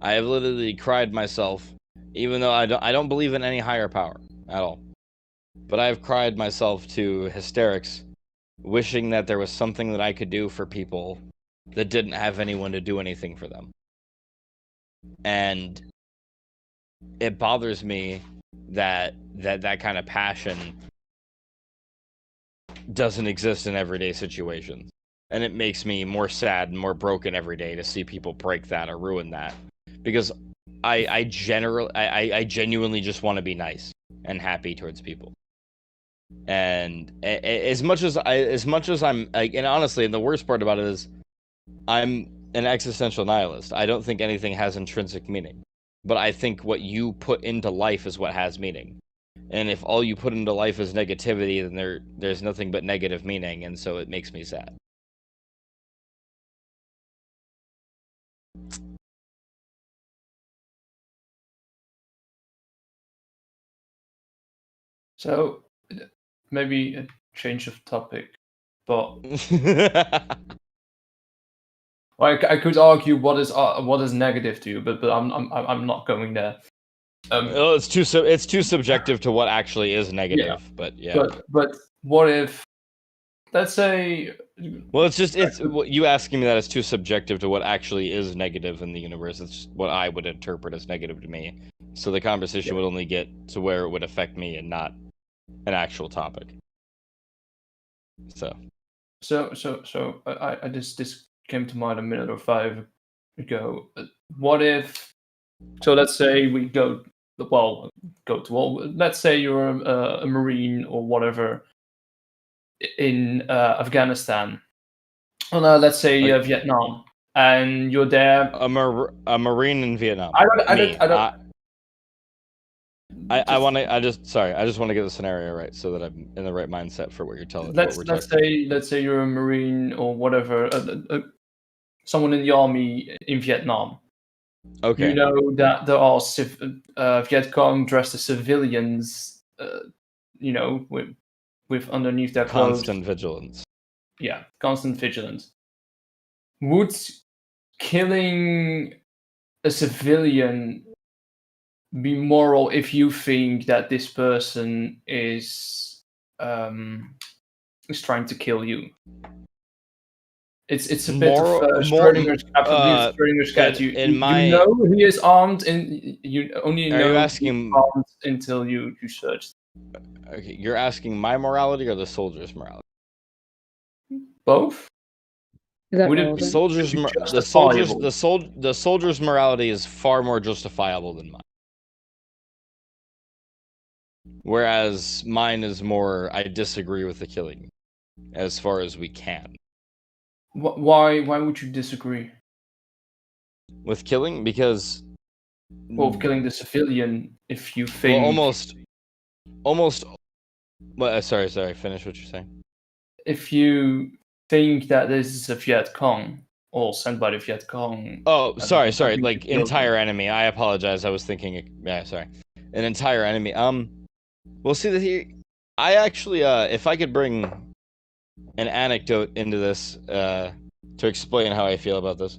S5: literally cried myself, even though I don't believe in any higher power at all. But I've cried myself to hysterics, wishing that there was something that I could do for people that didn't have anyone to do anything for them. And it bothers me that kind of passion doesn't exist in everyday situations, and it makes me more sad and more broken every day to see people break that or ruin that, because I genuinely just want to be nice and happy towards people. And as much as I'm and honestly, and the worst part about it is I'm an existential nihilist. I don't think anything has intrinsic meaning, but I think what you put into life is what has meaning. And if all you put into life is negativity, then there's nothing but negative meaning, and so it makes me sad.
S6: So, maybe a change of topic, but like I could argue what is negative to you, but I'm not going there.
S5: Well, it's too subjective to what actually is negative. Yeah. But yeah.
S6: But what if, let's say?
S5: Well, it's you asking me that is too subjective to what actually is negative in the universe. It's what I would interpret as negative to me. So the conversation would only get to where it would affect me and not an actual topic. So I this came to mind a minute or 5 ago. What if? So let's say we go to let's say you're a Marine or whatever in Afghanistan. Well, let's say Vietnam, and you're there. A Marine in Vietnam. I just want to get the scenario right so that I'm in the right mindset for what you're telling.
S6: Let's say you're a Marine or whatever, someone in the army in Vietnam.
S5: Okay.
S6: You know that there are Viet Cong dressed as civilians, with underneath their clothes.
S5: Constant vigilance.
S6: Yeah, constant vigilance. Would killing a civilian be moral if you think that this person is trying to kill you? It's a bit of Schrodinger's cat. You know he is armed, and you only know he's armed until you search.
S5: Okay, you're asking my morality or the soldiers' morality?
S6: Both.
S13: Is that
S6: Would it
S13: relevant?
S6: be
S5: The soldiers' morality is far more justifiable than mine. Whereas mine is more, I disagree with the killing, as far as we can.
S6: Why would you disagree?
S5: With killing? Because...
S6: Well, of killing the civilian, if you think...
S5: Well, almost... Well, sorry, finish what you're saying.
S6: If you think that this is a Viet Cong, or sent by the Viet Cong...
S5: Oh, sorry, like, entire enemy. I apologize, I was thinking... Yeah, sorry. An entire enemy. We'll see that here... I actually, if I could bring an anecdote into this, to explain how I feel about this.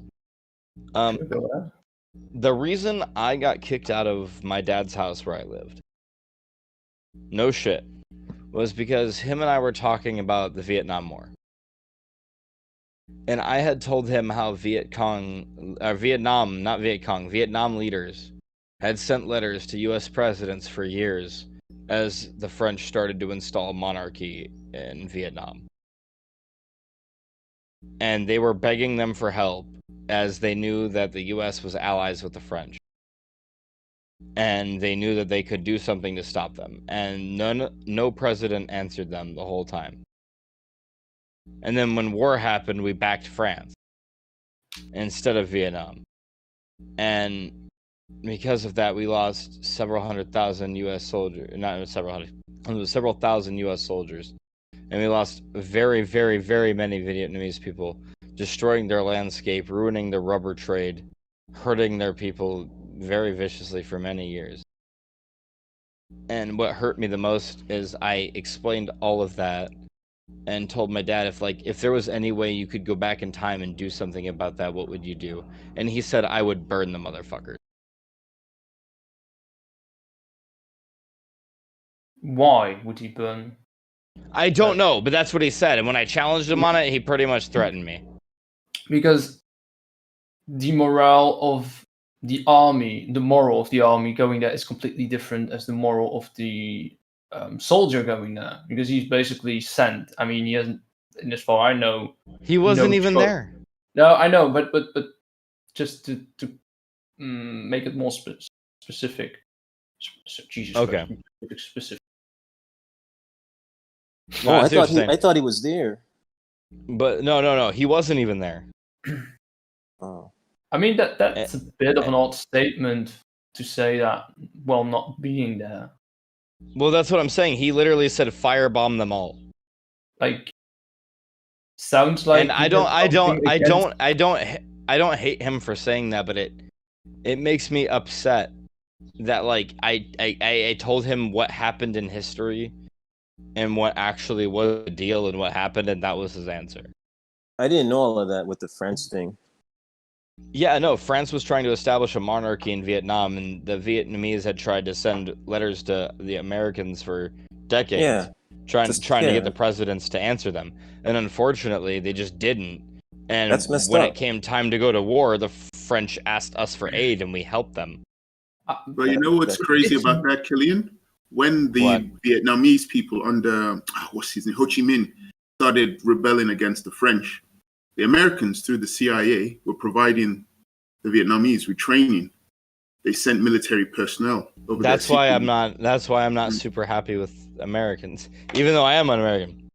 S5: The reason I got kicked out of my dad's house where I lived, no shit, was because him and I were talking about the Vietnam War. And I had told him how Vietnam leaders had sent letters to US presidents for years as the French started to install monarchy in Vietnam. And they were begging them for help, as they knew that the US was allies with the French. And they knew that they could do something to stop them. And no president answered them the whole time. And then when war happened, we backed France instead of Vietnam. And because of that, we lost several thousand US soldiers. And we lost very, very, very many Vietnamese people, destroying their landscape, ruining the rubber trade, hurting their people very viciously for many years. And what hurt me the most is I explained all of that and told my dad, if there was any way you could go back in time and do something about that, what would you do? And he said I would burn the motherfuckers.
S6: Why would he burn?
S5: I don't know, but that's what he said. And when I challenged him on it, he pretty much threatened me.
S6: Because the morale of the army, the moral of the army going there is completely different as the moral of the soldier going there. Because he's basically sent. I mean, he hasn't, and as far as I know,
S5: he wasn't even there.
S6: No, I know, but just to make it more specific. Jesus.
S5: Okay.
S6: Specific.
S7: Oh, I thought he was there.
S5: But no, he wasn't even there.
S7: Oh.
S6: I mean, that's a bit of an odd statement to say that while not being there.
S5: Well, that's what I'm saying. He literally said firebomb them all.
S6: Like, sounds like.
S5: And I don't hate him for saying that, but it makes me upset that I told him what happened in history and what actually was the deal and what happened, and that was his answer.
S7: I didn't know all of that with the French thing.
S5: Yeah, no, France was trying to establish a monarchy in Vietnam, and the Vietnamese had tried to send letters to the Americans for decades, trying to get the presidents to answer them. And unfortunately, they just didn't. And when it came time to go to war, the French asked us for aid, and we helped them.
S9: But you know what's crazy about that, Killian? When the Vietnamese people under, Ho Chi Minh, started rebelling against the French, the Americans, through the CIA, were providing the Vietnamese with training. They sent military personnel over there.
S5: That's why I'm not super happy with Americans, even though I am an American.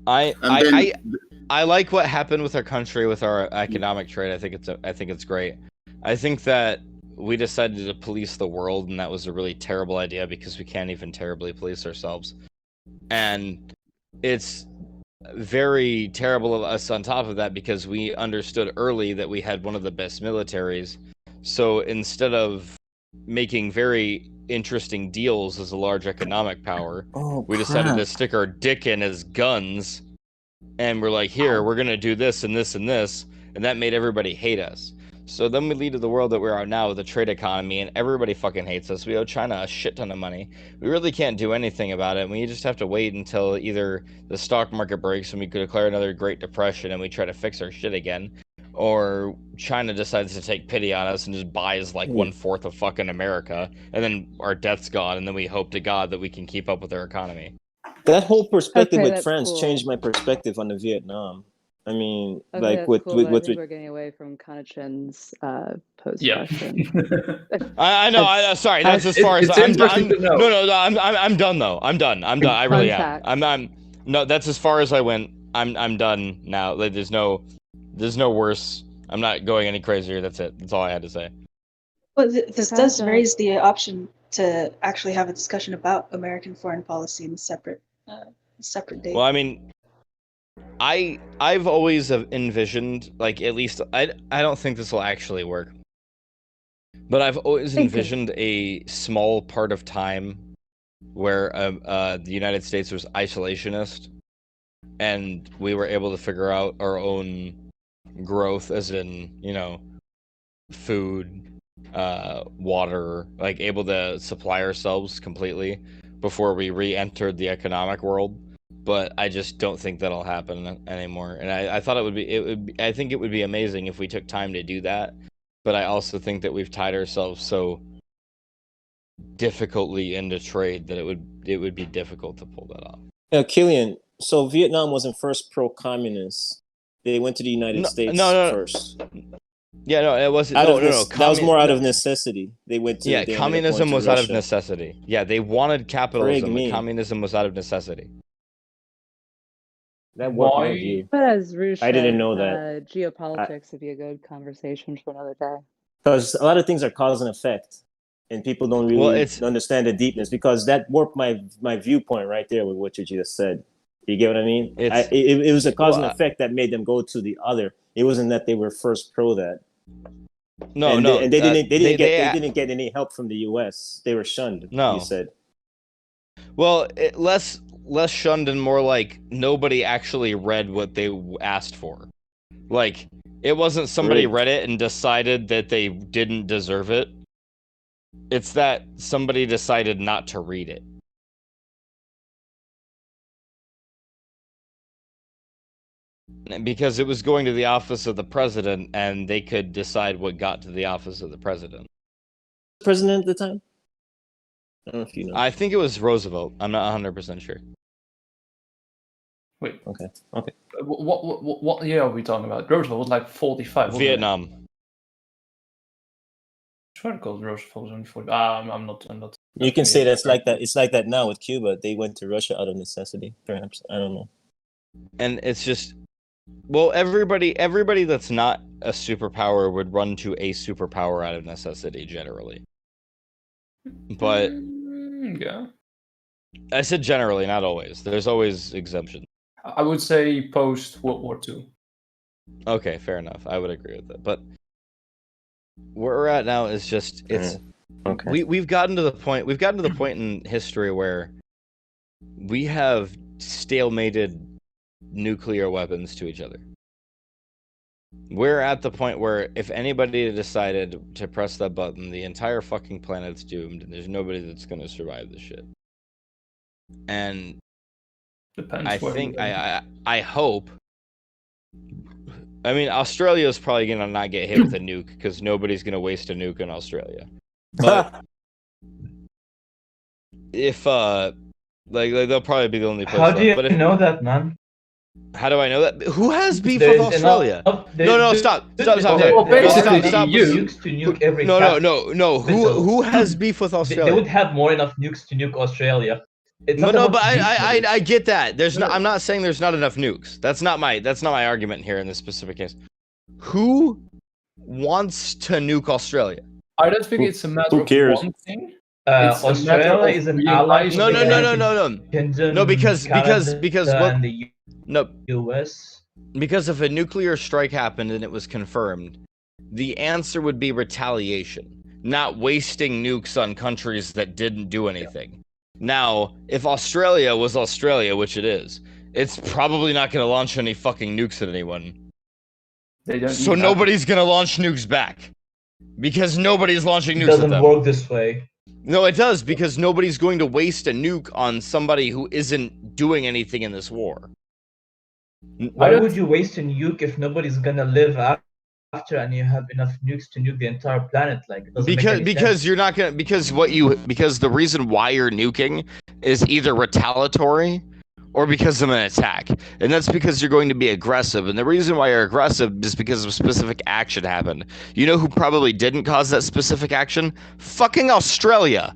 S5: I like what happened with our country with our economic trade. I think it's great. I think that we decided to police the world, and that was a really terrible idea because we can't even terribly police ourselves. And it's very terrible of us on top of that because we understood early that we had one of the best militaries. So instead of making very interesting deals as a large economic power, we decided to stick our dick in as guns, and we're like, here, we're gonna do this and this and this, and that made everybody hate us. So then we lead to the world that we are now with a trade economy, and everybody fucking hates us. We owe China a shit ton of money. We really can't do anything about it. We just have to wait until either the stock market breaks and we could declare another Great Depression and we try to fix our shit again, or China decides to take pity on us and just buys like 1/4 of fucking America, and then our debt's gone, and then we hope to God that we can keep up with their economy.
S7: That whole perspective
S13: Okay,
S7: with France
S13: cool.
S7: changed my perspective on the Vietnam. I mean,
S13: Okay,
S7: like
S13: that's
S7: with
S13: cool, but I
S7: with
S13: think we're getting away from Kanachin's post
S6: Yeah.
S13: question.
S5: I know. Sorry, that's as far as
S6: it's
S5: I'm
S6: interesting
S5: done.
S6: to know.
S5: No. I'm done though. I'm done. I really am.
S13: Contact.
S5: No, that's as far as I went. I'm done now. Like, there's no worse. I'm not going any crazier. That's it. That's all I had to say.
S4: Well, this
S13: Okay,
S4: does
S13: so-
S4: raise the option to actually have a discussion about American foreign policy in a separate date.
S5: Well, I mean, I've always envisioned, like, at least I don't think this will actually work, but I've always envisioned a small part of time where the United States was isolationist, and we were able to figure out our own growth, as in, you know, food, water, like able to supply ourselves completely before we re-entered the economic world. But I just don't think that'll happen anymore. And I thought I think it would be amazing if we took time to do that. But I also think that we've tied ourselves so difficultly into trade that it would be difficult to pull that off.
S7: Yeah, Killian. So Vietnam wasn't first pro-communist. They went to the United States first.
S5: Yeah, no, it wasn't.
S7: That was more out of necessity. They went to
S5: communism was out of
S7: Russia.
S5: necessity. Yeah, they wanted capitalism, but communism was out of necessity.
S7: That worked my view.
S13: But as Rush
S7: I didn't
S13: said,
S7: know that.
S13: Geopolitics would be a good conversation for another day.
S7: Because a lot of things are cause and effect, and people don't really understand the deepness. Because that warped my viewpoint right there with what you just said. You get what I mean? It was a cause and effect that made them go to the other. It wasn't that they were first pro that.
S5: No,
S7: They didn't get any help from the U.S. They were shunned.
S5: No,
S7: you said.
S5: Well, less shunned and more like nobody actually read what they asked for. Like, it wasn't somebody read it and decided that they didn't deserve it. It's that somebody decided not to read it. Because it was going to the office of the president, and they could decide what got to the office of the president.
S7: President at the time? I don't know if you know.
S5: I think it was Roosevelt. I'm not 100% sure.
S6: Wait.
S7: Okay.
S6: What year are we talking about? Roosevelt was like 45.
S5: Vietnam.
S6: I swear to God, Roosevelt was only 40. I'm not.
S7: You can say that's like that. It's like that now with Cuba. They went to Russia out of necessity, perhaps. I don't know.
S5: And it's just, well, everybody that's not a superpower would run to a superpower out of necessity generally. But
S6: yeah,
S5: I said generally, not always. There's always exemptions.
S6: I would say post World War II.
S5: Okay, fair enough. I would agree with that. But where we're at now is just we've gotten to the point in history where we have stalemated nuclear weapons to each other. We're at the point where if anybody decided to press that button, the entire fucking planet's doomed, and there's nobody that's going to survive this shit. And
S6: depends.
S5: I hope. I mean, Australia is probably going to not get hit with a nuke because nobody's going to waste a nuke in Australia. But if like they'll probably be the only place.
S12: How do you know that, man?
S5: How do I know that? Who has beef with Australia? Stop.
S12: Well, basically, stop. Nukes to nuke every
S5: No. Who has beef with Australia?
S12: They would have more enough nukes to nuke Australia.
S5: But I get that. I'm not saying there's not enough nukes. That's not my argument here in this specific case. Who wants to nuke Australia?
S6: I don't think it's a matter of one thing.
S12: Australia is an ally.
S5: No, because
S12: and the US.
S5: Because if a nuclear strike happened and it was confirmed, the answer would be retaliation, not wasting nukes on countries that didn't do anything. Now, if Australia was Australia, which it is, it's probably not going to launch any fucking nukes at anyone. So nobody's going to launch nukes back. Because nobody's launching nukes at them.
S12: It doesn't work this way.
S5: No, it does, because nobody's going to waste a nuke on somebody who isn't doing anything in this war.
S12: Why would you waste a nuke if nobody's gonna live after and you have enough nukes to nuke the entire planet. Like it doesn't make
S5: Because
S12: any
S5: because
S12: sense.
S5: you're not gonna because the reason why you're nuking is either retaliatory or because of an attack, and that's because you're going to be aggressive. And the reason why you're aggressive is because of specific action happened. You know who probably didn't cause that specific action? Fucking Australia.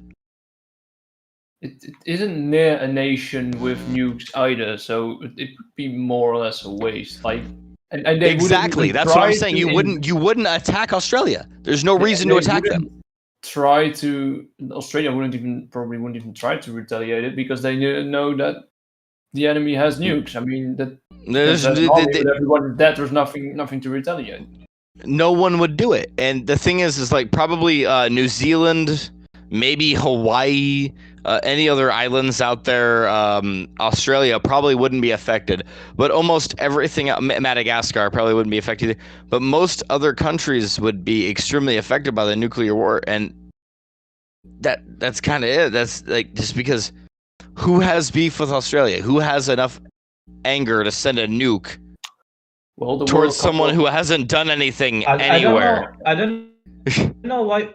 S6: It isn't near a nation with nukes either, so it would be more or less a waste. Like, and they
S5: Exactly.
S6: wouldn't even
S5: That's what I'm
S6: try
S5: saying.
S6: to
S5: You wouldn't attack Australia. There's no reason to attack them.
S6: Try to Australia probably wouldn't even try to retaliate it because they know that the enemy has nukes. I mean that there's an army with everyone dead. There's nothing to retaliate.
S5: No one would do it. And the thing is like probably New Zealand, maybe Hawaii, any other islands out there, Australia probably wouldn't be affected. But almost everything, Madagascar probably wouldn't be affected. But most other countries would be extremely affected by the nuclear war. And that's kind of it. That's like just because who has beef with Australia? Who has enough anger to send a nuke towards someone who hasn't done anything anywhere?
S12: I don't know why.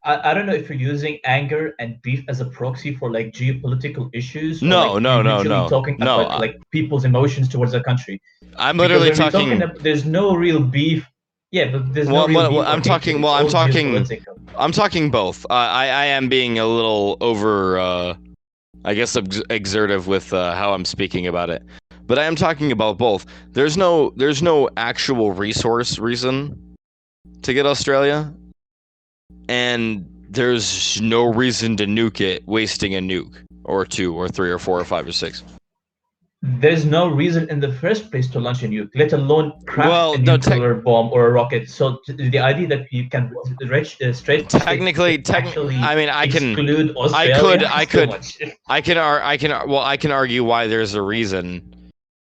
S12: I don't know if you're using anger and beef as a proxy for like geopolitical issues.
S5: No.
S12: Talking about like people's emotions towards a country.
S5: I'm literally talking.
S12: There's no real beef. Yeah, but there's no real beef.
S5: I'm talking both. I am being a little over, I guess, exertive with how I'm speaking about it. But I am talking about both. There's no actual reason to get Australia, and there's no reason to nuke it, wasting a nuke or 2 or 3 or 4 or 5 or 6.
S12: There's no reason in the first place to launch a nuke, let alone craft a nuclear bomb or a rocket. So the idea that you can
S5: technically, I mean, I can argue why there's a reason.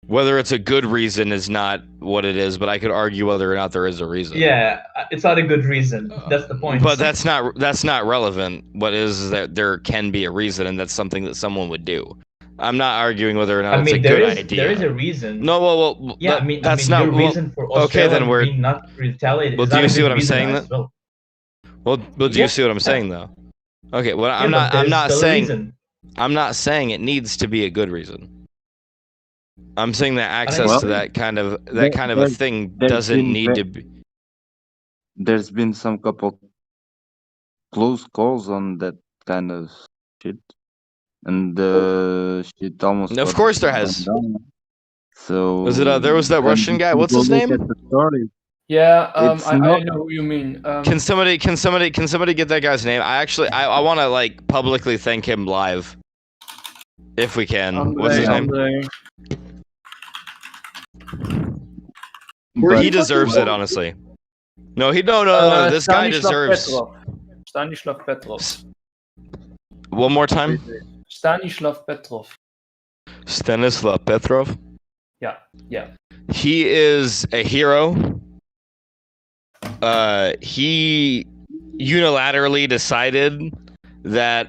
S5: Whether it's a good reason is not what it is, but I could argue whether or not there is a reason.
S12: Yeah, it's not a good reason. That's the point.
S5: But that's not relevant. What is that there can be a reason, and that's something that someone would do. I'm not arguing whether or not it's a good idea.
S12: There is a reason.
S5: No, well,
S12: yeah,
S5: that's
S12: not
S5: not
S12: the reason for Australia
S5: okay. Then we're
S12: not retaliated.
S5: Well, do you see what I'm saying? Well, do you see what I'm saying though? Okay, well, I'm not saying it needs to be a good reason. I'm saying that access to that kind of a thing doesn't need to be.
S10: There's been some couple close calls on that kind of shit, and shit almost.
S5: Of course, there has.
S10: So
S5: was it? There was that Russian guy. What's his name?
S6: Yeah, I know who you mean.
S5: Can somebody get that guy's name? I want to like publicly thank him live, if we can. What's his name? He deserves it, honestly. No. This guy deserves.
S6: Stanislav Petrov.
S5: One more time.
S6: Stanislav Petrov.
S5: Stanislav Petrov.
S6: Yeah.
S5: He is a hero. He unilaterally decided that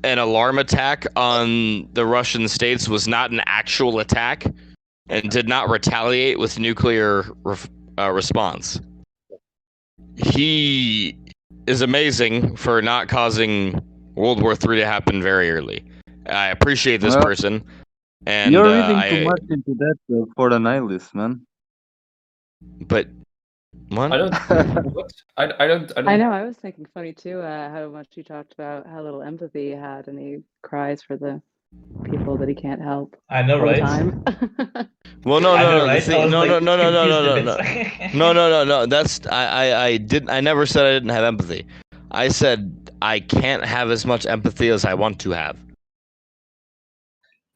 S5: an alarm attack on the Russian states was not an actual attack, and did not retaliate with nuclear response. He is amazing for not causing World War III to happen very early. I appreciate this person. And
S10: you're reading too much into that for the nihilist, man.
S5: But what?
S6: I don't.
S13: I know. I was thinking funny too. How much he talked about how little empathy he had, and he cries for the people that he can't help.
S12: I know, right?
S5: Well, no. That's I never said I didn't have empathy. I said I can't have as much empathy as I want to have.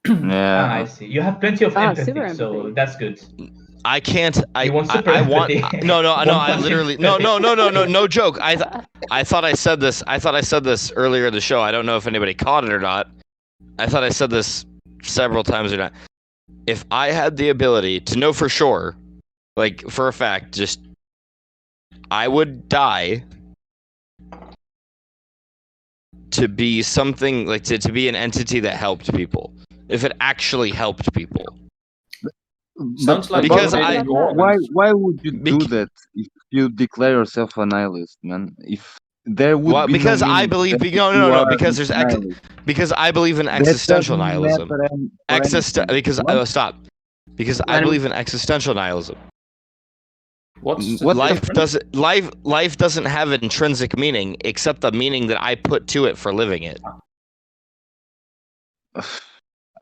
S10: Yeah.
S12: I see. You have plenty of empathy, so that's good.
S5: I can't. I want. No.
S12: I
S5: I literally. No joke. I thought I said this. I thought I said this earlier in the show. I don't know if anybody caught it or not. I thought I said this several times or not. If I had the ability to know for sure, like for a fact, just I would die to be something like to be an entity that helped people. If it actually helped people.
S6: Sounds like
S5: because
S10: why would you do that if you declare yourself a nihilist, man? If there would be
S5: because
S10: no
S5: I
S10: meaning,
S5: believe
S10: no,
S5: because there's because I believe in
S10: that
S5: existential
S10: doesn't
S5: nihilism.
S10: matter
S5: Because stop. Because I believe in existential nihilism. Life doesn't have intrinsic meaning except the meaning that I put to it for living it.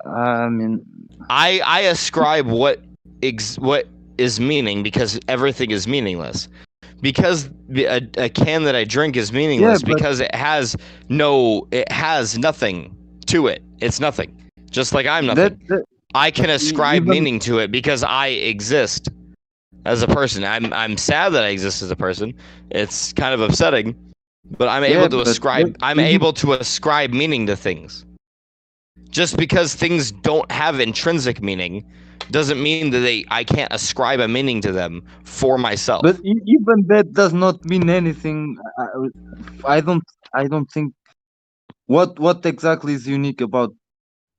S10: I mean,
S5: I ascribe what is meaning because everything is meaningless. Because a can that I drink is meaningless because it has nothing to it. It's nothing. Just like I'm nothing. I can ascribe meaning to it because I exist as a person. I'm sad that I exist as a person. It's kind of upsetting, but I'm able to ascribe meaning to things. Just because things don't have intrinsic meaning doesn't mean that I can't ascribe a meaning to them for myself.
S10: But even that does not mean anything. I don't think. What exactly is unique about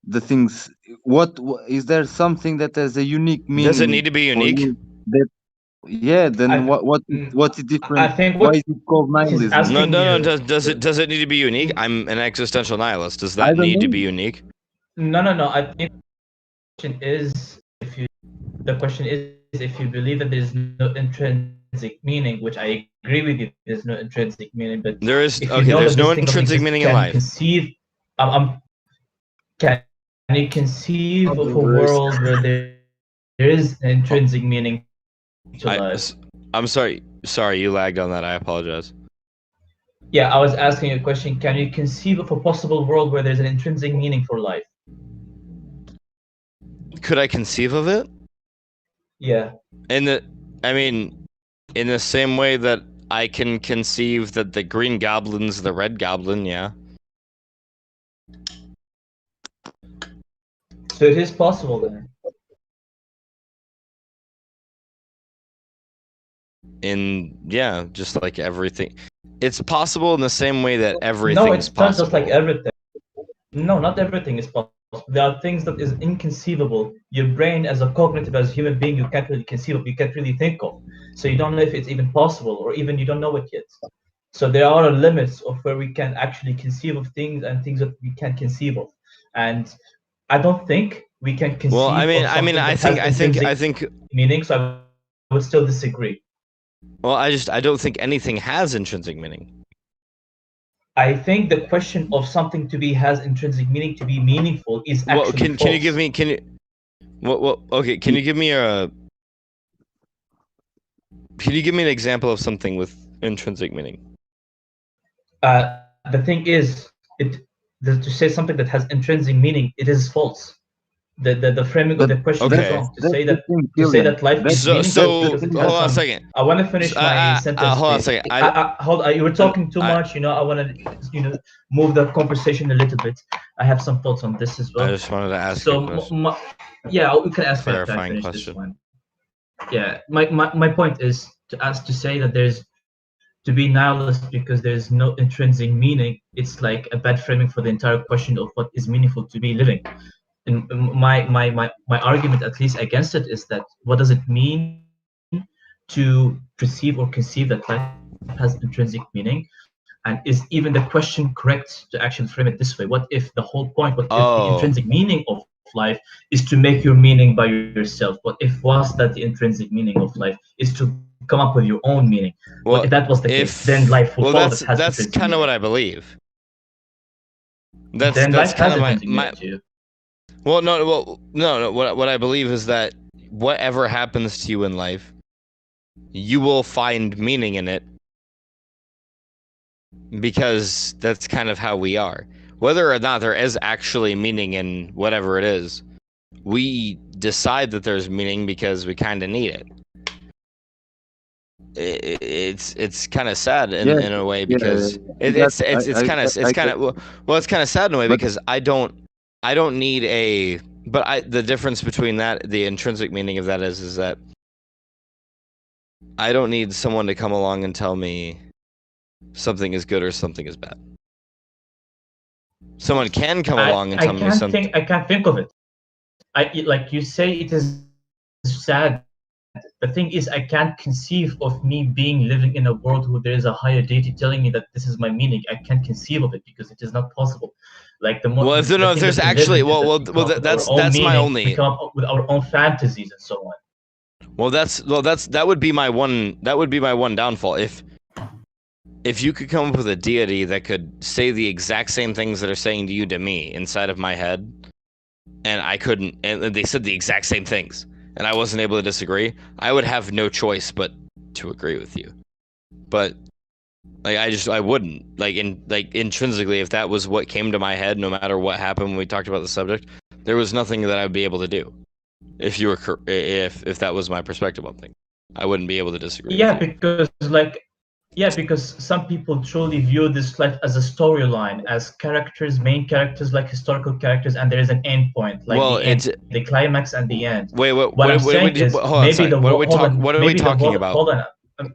S10: the things? What is there something that has a unique meaning?
S5: Does it need to be unique?
S10: Then what's different?
S12: I think
S10: why is it called nihilism?
S5: No. Does it need to be unique? I'm an existential nihilist. Does that need to be unique?
S12: No. I think the question is if you believe that there's no intrinsic meaning, which I agree with you, there's no intrinsic meaning, but
S5: there is. Okay, there's no intrinsic meaning in life.
S12: Can you conceive of a world where there is an intrinsic meaning to life?
S5: I'm sorry, you lagged on that. I apologize.
S12: Yeah, I was asking a question. Can you conceive of a possible world where there's an intrinsic meaning for life?
S5: Could I conceive of it?
S12: Yeah.
S5: In the same way that I can conceive that the Green Goblin's the Red Goblin, yeah.
S12: So it is possible then.
S5: Just like everything. It's possible in the same way that everything is possible.
S12: No, it's not just like everything. No, not everything is possible. There are things that is inconceivable. Your brain, as a cognitive, as a human being, you can't really conceive of, you can't really think of. So you don't know if it's even possible, or even you don't know it yet. So there are limits of where we can actually conceive of things and things that we can't conceive of. And I don't think we can conceive of something
S5: I think
S12: meaning, so I would still disagree.
S5: Well, I don't think anything has intrinsic meaning.
S12: I think the question of something to be has intrinsic meaning to be meaningful is actually false.
S5: Can you give me can you give me an example of something with intrinsic meaning?
S12: The thing is, to say something that has intrinsic meaning, it is false. The framing of the question is wrong. To say that life is meaningful.
S5: Hold on a second.
S12: I want to finish my sentence.
S5: Hold on a second.
S12: Hold on. You were talking too much. I want to move the conversation a little bit. I have some thoughts on this as well.
S5: I just wanted to ask you a question.
S12: You can ask
S5: clarifying question.
S12: Yeah, my point is to say that there's to be nihilist because there's no intrinsic meaning. It's like a bad framing for the entire question of what is meaningful to be living. And my argument, at least against it, is that what does it mean to perceive or conceive that life has intrinsic meaning? And is even the question correct to actually frame it this way? What if the whole point, what if the intrinsic meaning of life is to make your meaning by yourself? What if was that the intrinsic meaning of life is to come up with your own meaning? Well, if that was the case, then life would follow that has
S5: that's kind of what I believe. That's kind of my Well, no. What I believe is that whatever happens to you in life, you will find meaning in it because that's kind of how we are. Whether or not there is actually meaning in whatever it is, we decide that there's meaning because we kind of need it. It's kind of sad in a way because it's kind of sad in a way because I don't need the difference between that, the intrinsic meaning of that is that I don't need someone to come along and tell me something is good or something is bad. Someone can come along and tell me something.
S12: I can't think of it. Like you say, it is sad. The thing is, I can't conceive of me living in a world where there is a higher deity telling me that this is my meaning. I can't conceive of it because it is not possible. Like the more.
S5: Well, if there's actually that's my only.
S12: We come up with our own fantasies and so on.
S5: That would be my one downfall. If you could come up with a deity that could say the exact same things that are saying to you to me inside of my head, and I couldn't, and they said the exact same things, and I wasn't able to disagree, I would have no choice but to agree with you. But I wouldn't intrinsically, if that was what came to my head, no matter what happened when we talked about the subject, there was nothing that I would be able to do. If that was my perspective on things, I wouldn't be able to disagree.
S12: Because some people truly view this life as a storyline, as main characters, like historical characters, and there is an end point, like the climax and the end.
S5: What are we talking about?
S12: Hold on,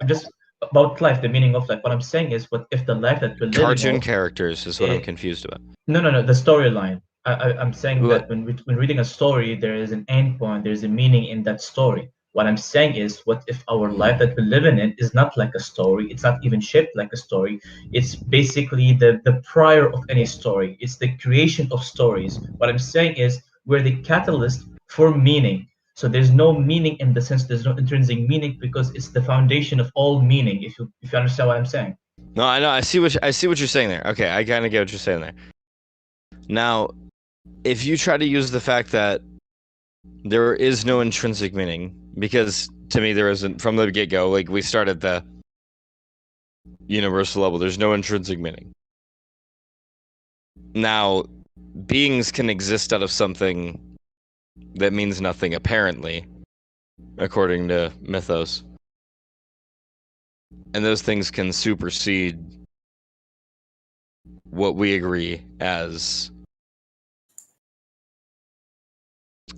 S12: just about life, the meaning of life. What I'm saying is, what if the life that we're living?
S5: Cartoon characters is what I'm confused about.
S12: No, the storyline. I'm saying that when reading a story, there is an end point, there is a meaning in that story. What I'm saying is, what if our life that we're living in is not like a story? It's not even shaped like a story. It's basically the prior of any story. It's the creation of stories. What I'm saying is, we're the catalyst for meaning. So there's no meaning in the sense, there's no intrinsic meaning, because it's the foundation of all meaning. If you understand what I'm saying.
S5: No, I know. I see what you're saying there. Okay, I kind of get what you're saying there. Now, if you try to use the fact that there is no intrinsic meaning, because to me there isn't from the get-go, like we start at the universal level, there's no intrinsic meaning. Now, beings can exist out of something that means nothing, apparently, according to mythos. And those things can supersede what we agree as...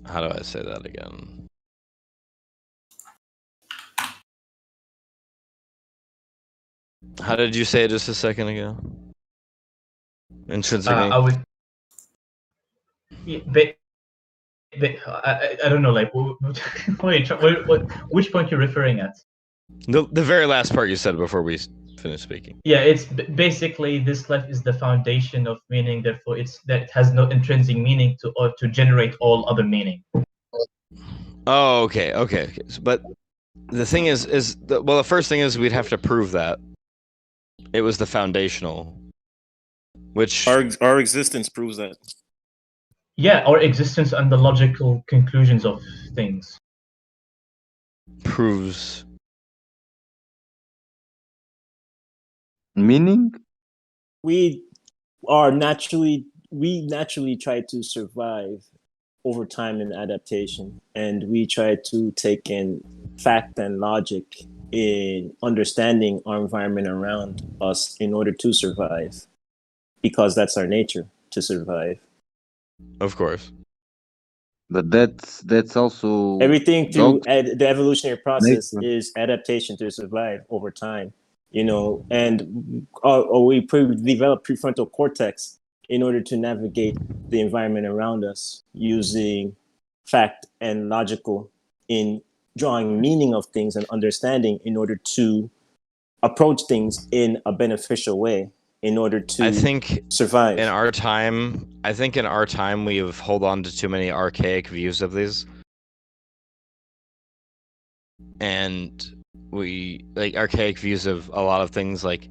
S5: How do I say that again? How did you say it just a second ago? Intrinsic meaning?
S12: I don't know, like, which point you're referring at?
S5: The very last part you said before we finished speaking.
S12: Yeah, it's basically this life is the foundation of meaning. Therefore, it has no intrinsic meaning to generate all other meaning.
S5: Oh, okay. But the thing is the first thing is we'd have to prove that it was the foundational, which
S7: our existence proves that.
S12: Yeah, our existence and the logical conclusions of things
S5: proves
S10: meaning.
S7: We naturally try to survive over time in adaptation, and we try to take in fact and logic in understanding our environment around us in order to survive, because that's our nature, to survive.
S5: Of course.
S10: But that's also
S7: everything through the evolutionary process is adaptation to survive over time, and we develop prefrontal cortex in order to navigate the environment around us using fact and logical in drawing meaning of things and understanding in order to approach things in a beneficial way in order to survive.
S5: In our time, we have held on to too many archaic views of these. And we archaic views of a lot of things, like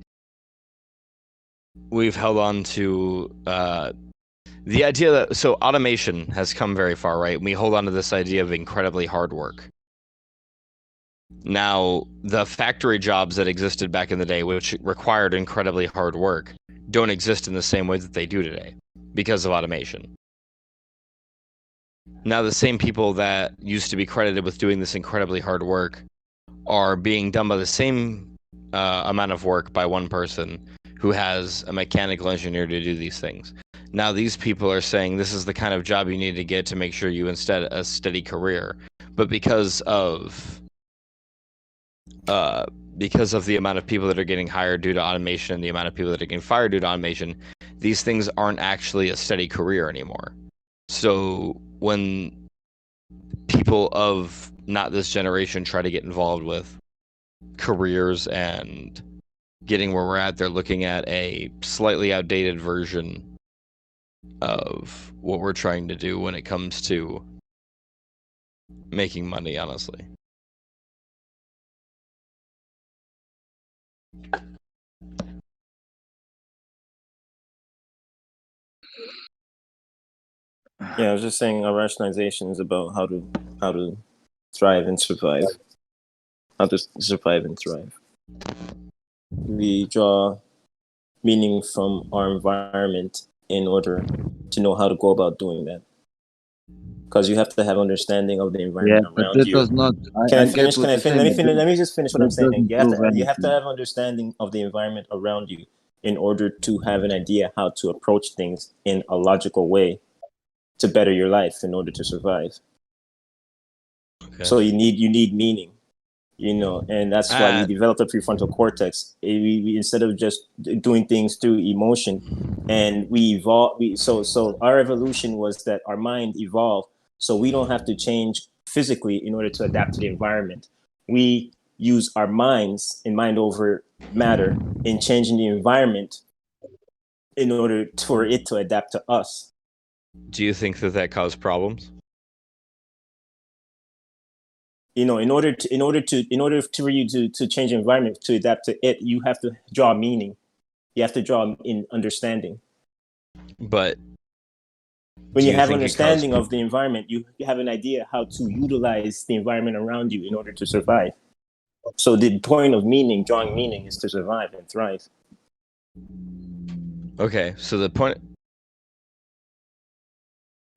S5: we've held on to the idea that automation has come very far, right? We hold on to this idea of incredibly hard work. Now, the factory jobs that existed back in the day, which required incredibly hard work, don't exist in the same way that they do today because of automation. Now, the same people that used to be credited with doing this incredibly hard work are being done by the same amount of work by one person who has a mechanical engineer to do these things. Now, these people are saying this is the kind of job you need to get to make sure you instead a steady career. But because of the amount of people that are getting hired due to automation and the amount of people that are getting fired due to automation, these things aren't actually a steady career anymore. So when people of not this generation, try to get involved with careers and getting where we're at. They're looking at a slightly outdated version of what we're trying to do when it comes to making money, honestly.
S7: Yeah, I was just saying, our rationalization is about how to thrive and survive. How to survive and thrive. We draw meaning from our environment in order to know how to go about doing that. Because you have to have understanding of the environment
S10: but
S7: around
S10: that
S7: you.
S10: does not.
S7: Can I
S10: get
S7: finish?
S10: what
S7: Can I
S10: you're
S7: finish?
S10: saying,
S7: Let me just finish what I'm
S10: that
S7: saying.
S10: doesn't
S7: You have
S10: prove
S7: to
S10: anything.
S7: have understanding of the environment around you in order to have an idea how to approach things in a logical way to better your life in order to survive.
S5: Okay.
S7: So you need meaning, and that's why we developed a prefrontal cortex. We instead of just doing things through emotion, and we evolve. So our evolution was that our mind evolved, so we don't have to change physically in order to adapt to the environment. We use our minds and mind over matter in changing the environment in order for it to adapt to us.
S5: Do you think that caused problems?
S7: In order for you to change the environment to adapt to it, you have to draw meaning. You have to draw in understanding.
S5: But
S7: when you have understanding of the environment, you have an idea how to utilize the environment around you in order to survive. So the point of meaning, drawing meaning, is to survive and thrive.
S5: Okay, so the point.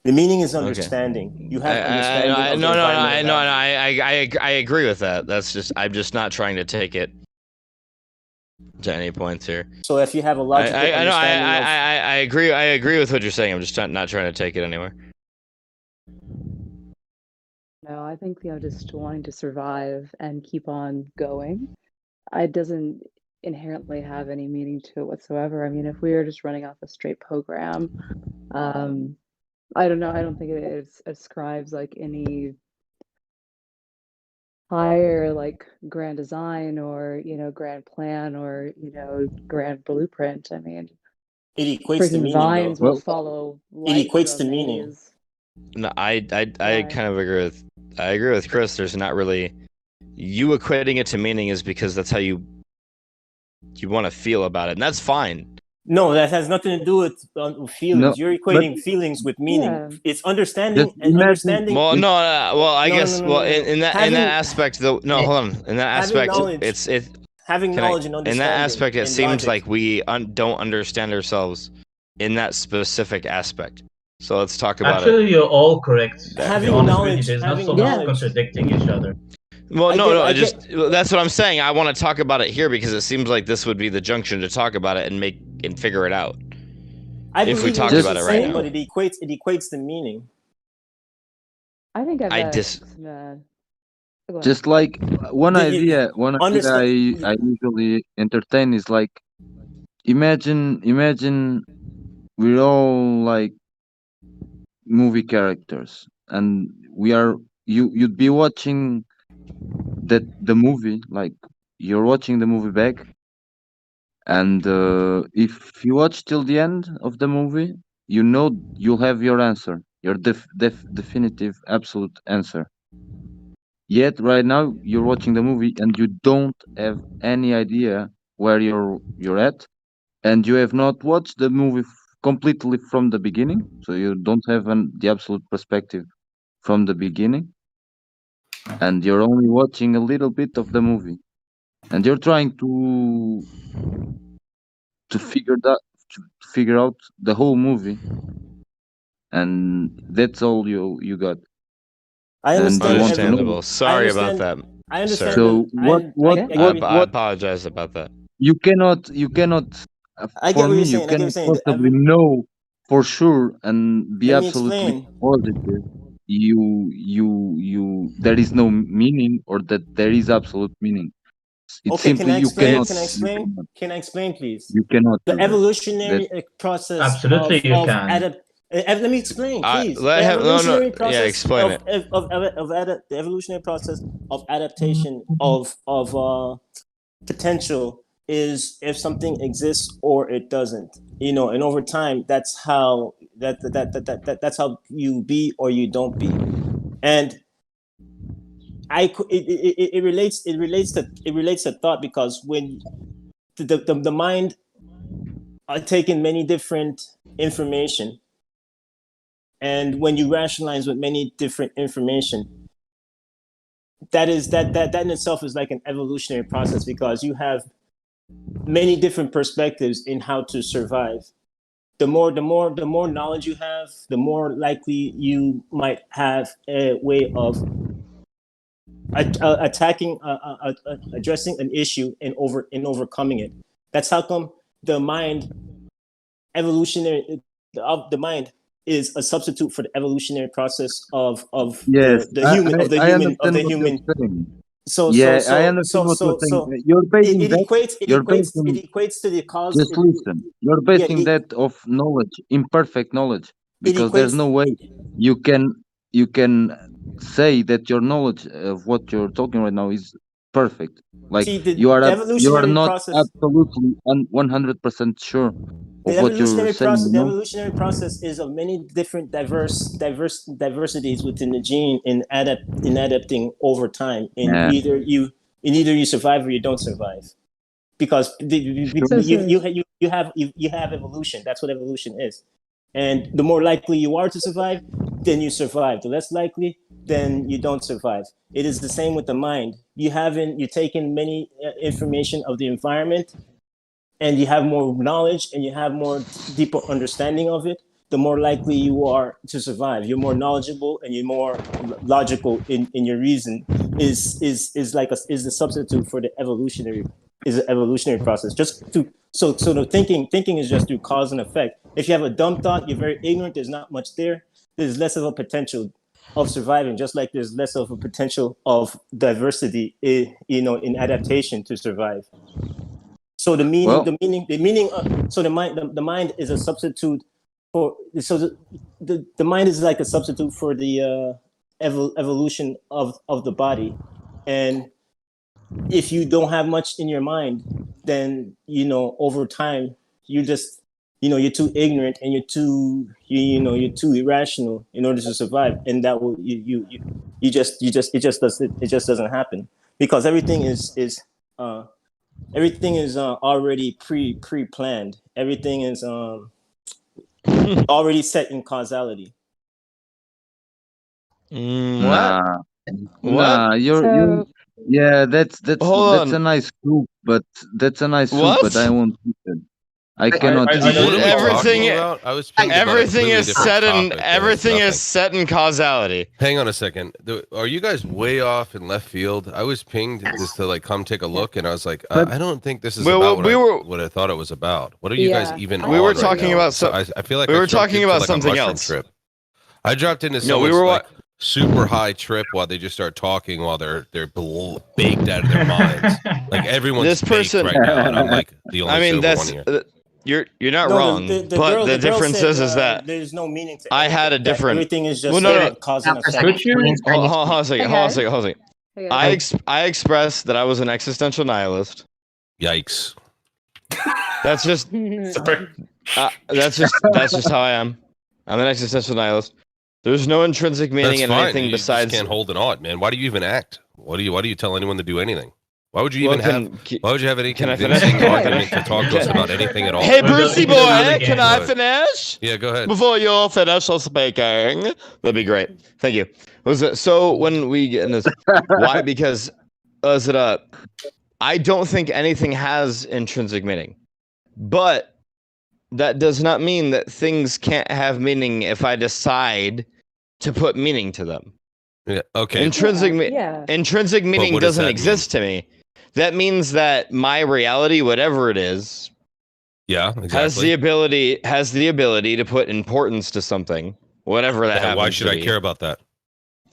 S7: The meaning is understanding. You have understanding of the environment around you.
S5: I agree with that. I'm just not trying to take it to any points here.
S7: So if you have a logical understanding
S5: I agree with what you're saying. I'm just not trying to take it anywhere.
S13: No, I think just wanting to survive and keep on going, it doesn't inherently have any meaning to it whatsoever. I mean, if we were just running off a straight program, I don't know. I don't think it ascribes any higher grand design or grand plan or grand blueprint. I mean,
S7: it equates to meaning.
S13: Vines will follow.
S7: It equates to meaning.
S5: No, I kind of agree with Chris. There's not really you equating it to meaning is because that's how you want to feel about it, and that's fine.
S7: No, that has nothing to do with feelings. No, you're equating feelings with meaning. Yeah. It's understanding and understanding.
S5: Well, no. Well, I guess. In that aspect, though. No, hold on. In that aspect,
S7: having knowledge and understanding.
S5: In that aspect, it seems
S7: logic.
S5: like we don't understand ourselves in that specific aspect. So let's talk about
S12: it. Actually, you're all correct.
S7: Having knowledge,
S12: there's not so much contradicting each other.
S5: Well, that's what I'm saying. I want to talk about it here because it seems like this would be the junction to talk about it and figure it out. If we talk about it right now,
S7: but it equates the meaning.
S13: I think
S10: just like one idea I usually entertain is like, imagine we're all like movie characters, and you'd be watching the movie, like you're watching the movie back, and if you watch till the end of the movie, you'll have your answer, your definitive absolute answer. Yet right now you're watching the movie and you don't have any idea where you're at, and you have not watched the movie completely from the beginning, so you don't have the absolute perspective from the beginning, and you're only watching a little bit of the movie, and you're trying to figure out the whole movie, and that's all you got.
S7: I understand.
S5: Understandable. Sorry about that.
S7: I understand.
S10: So
S5: I apologize about that.
S10: You cannot. For me, you cannot possibly know for sure and be absolutely positive. There is no meaning, or that there is absolute meaning. It's simply
S7: can I explain?
S10: You cannot.
S7: Can I explain, please?
S10: You cannot.
S7: The evolutionary process.
S12: Absolutely, you can.
S7: Let me explain, please.
S5: Let
S7: The
S5: him.
S7: evolutionary
S5: No.
S7: process
S5: Yeah, explain it.
S7: the evolutionary process of adaptation of potential is if something exists or it doesn't. And over time, that's how that's how you be or you don't be. And it relates to thought, because when the mind are taking many different information, and when you rationalize with many different information, that in itself is like an evolutionary process, because you have many different perspectives in how to survive. The more knowledge you have, the more likely you might have a way of attacking, addressing an issue and overcoming it. That's how come the mind the mind is a substitute for the evolutionary process of
S10: Yes, I
S7: the
S10: understand what
S7: human.
S10: you're saying.
S7: So
S10: I understand what you're saying. You're basing
S7: it equates to the cause.
S10: Just listen. You're basing that of knowledge, imperfect knowledge, because there's no way you can say that your knowledge of what you're talking right now is perfect. Like you are not absolutely 100% sure of what you're saying.
S7: The evolutionary process is of many different diversities within the gene in adapting over time. Either you survive or you don't survive, because you have evolution. That's what evolution is. And the more likely you are to survive, then you survive. The less likely, then you don't survive. It is the same with the mind. You take in many information of the environment, and you have more knowledge and you have more deeper understanding of it, the more likely you are to survive. You're more knowledgeable and you're more logical in your reason. Is the substitute for the evolutionary process. So the thinking is just through cause and effect. If you have a dumb thought, you're very ignorant. There's not much there. There's less of a potential of surviving, just like there's less of a potential of diversity, in adaptation to survive. So the mind is a substitute for. So the mind is like a substitute for the evolution of the body, and if you don't have much in your mind, then over time you just you're too ignorant and you're too irrational in order to survive, and that will it just doesn't happen, because everything is already pre-planned. Everything is already set in causality.
S10: Nah,
S5: What?
S10: you're yeah. That's a nice group, but that's a nice soup, but I won't eat it. I cannot eat it.
S5: Everything is set in causality.
S14: Hang on a second. Are you guys way off in left field? I was pinged just to come take a look, and I was like, I don't think this is about what I thought it was about. What are you guys even?
S5: We were talking about
S14: I feel like
S5: we were talking about something else.
S14: Trip. I dropped into someone's super high trip while they just start talking while they're baked out of their minds. Like everyone's
S5: this person
S14: baked right now, and I'm like the only sober one here.
S5: You're not wrong, but the difference is that
S7: there's no meaning to
S5: I had a different.
S7: Everything is just cause and effect.
S5: Hold on a second. I expressed that I was an existential nihilist.
S14: Yikes!
S5: That's just that's just how I am. I'm an existential nihilist. There's no intrinsic meaning in anything besides.
S14: You just can't hold it on, man. Why do you even act? Why do you tell anyone to do anything? Why would you even why would you have any convincing argument to talk to us about anything at all?
S5: Hey, Brucey boy, can I finish?
S14: Yeah, go ahead.
S5: Before you finish speaking, that'd be great. Thank you. So when we get in this, why? Because I don't think anything has intrinsic meaning, but that does not mean that things can't have meaning if I decide to put meaning to them.
S14: Yeah. Okay.
S5: Intrinsic meaning doesn't exist to me. That means that my reality, whatever it is,
S14: exactly.
S5: has the ability to put importance to something, whatever that happens.
S14: Why should I care about that?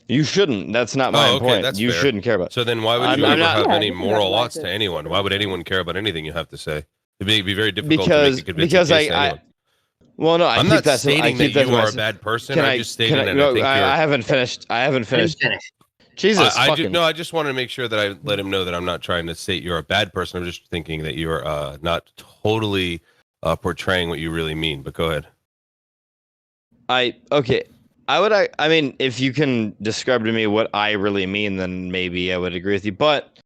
S5: You shouldn't. That's not my point.
S14: That's
S5: you
S14: fair.
S5: Shouldn't care about.
S14: So then, why would you ever have any moral oughts to anyone? Why would anyone care about anything you have to say? It'd be very difficult to make a convincing case to anyone.
S5: Well, no,
S14: I'm not stating that you are a bad person. I'm just stating that I think you're.
S5: I haven't finished. Jesus,
S14: I just want to make sure that I let him know that I'm not trying to state you're a bad person. I'm just thinking that you're not totally portraying what you really mean. But go ahead.
S5: I mean, if you can describe to me what I really mean, then maybe I would agree with you. But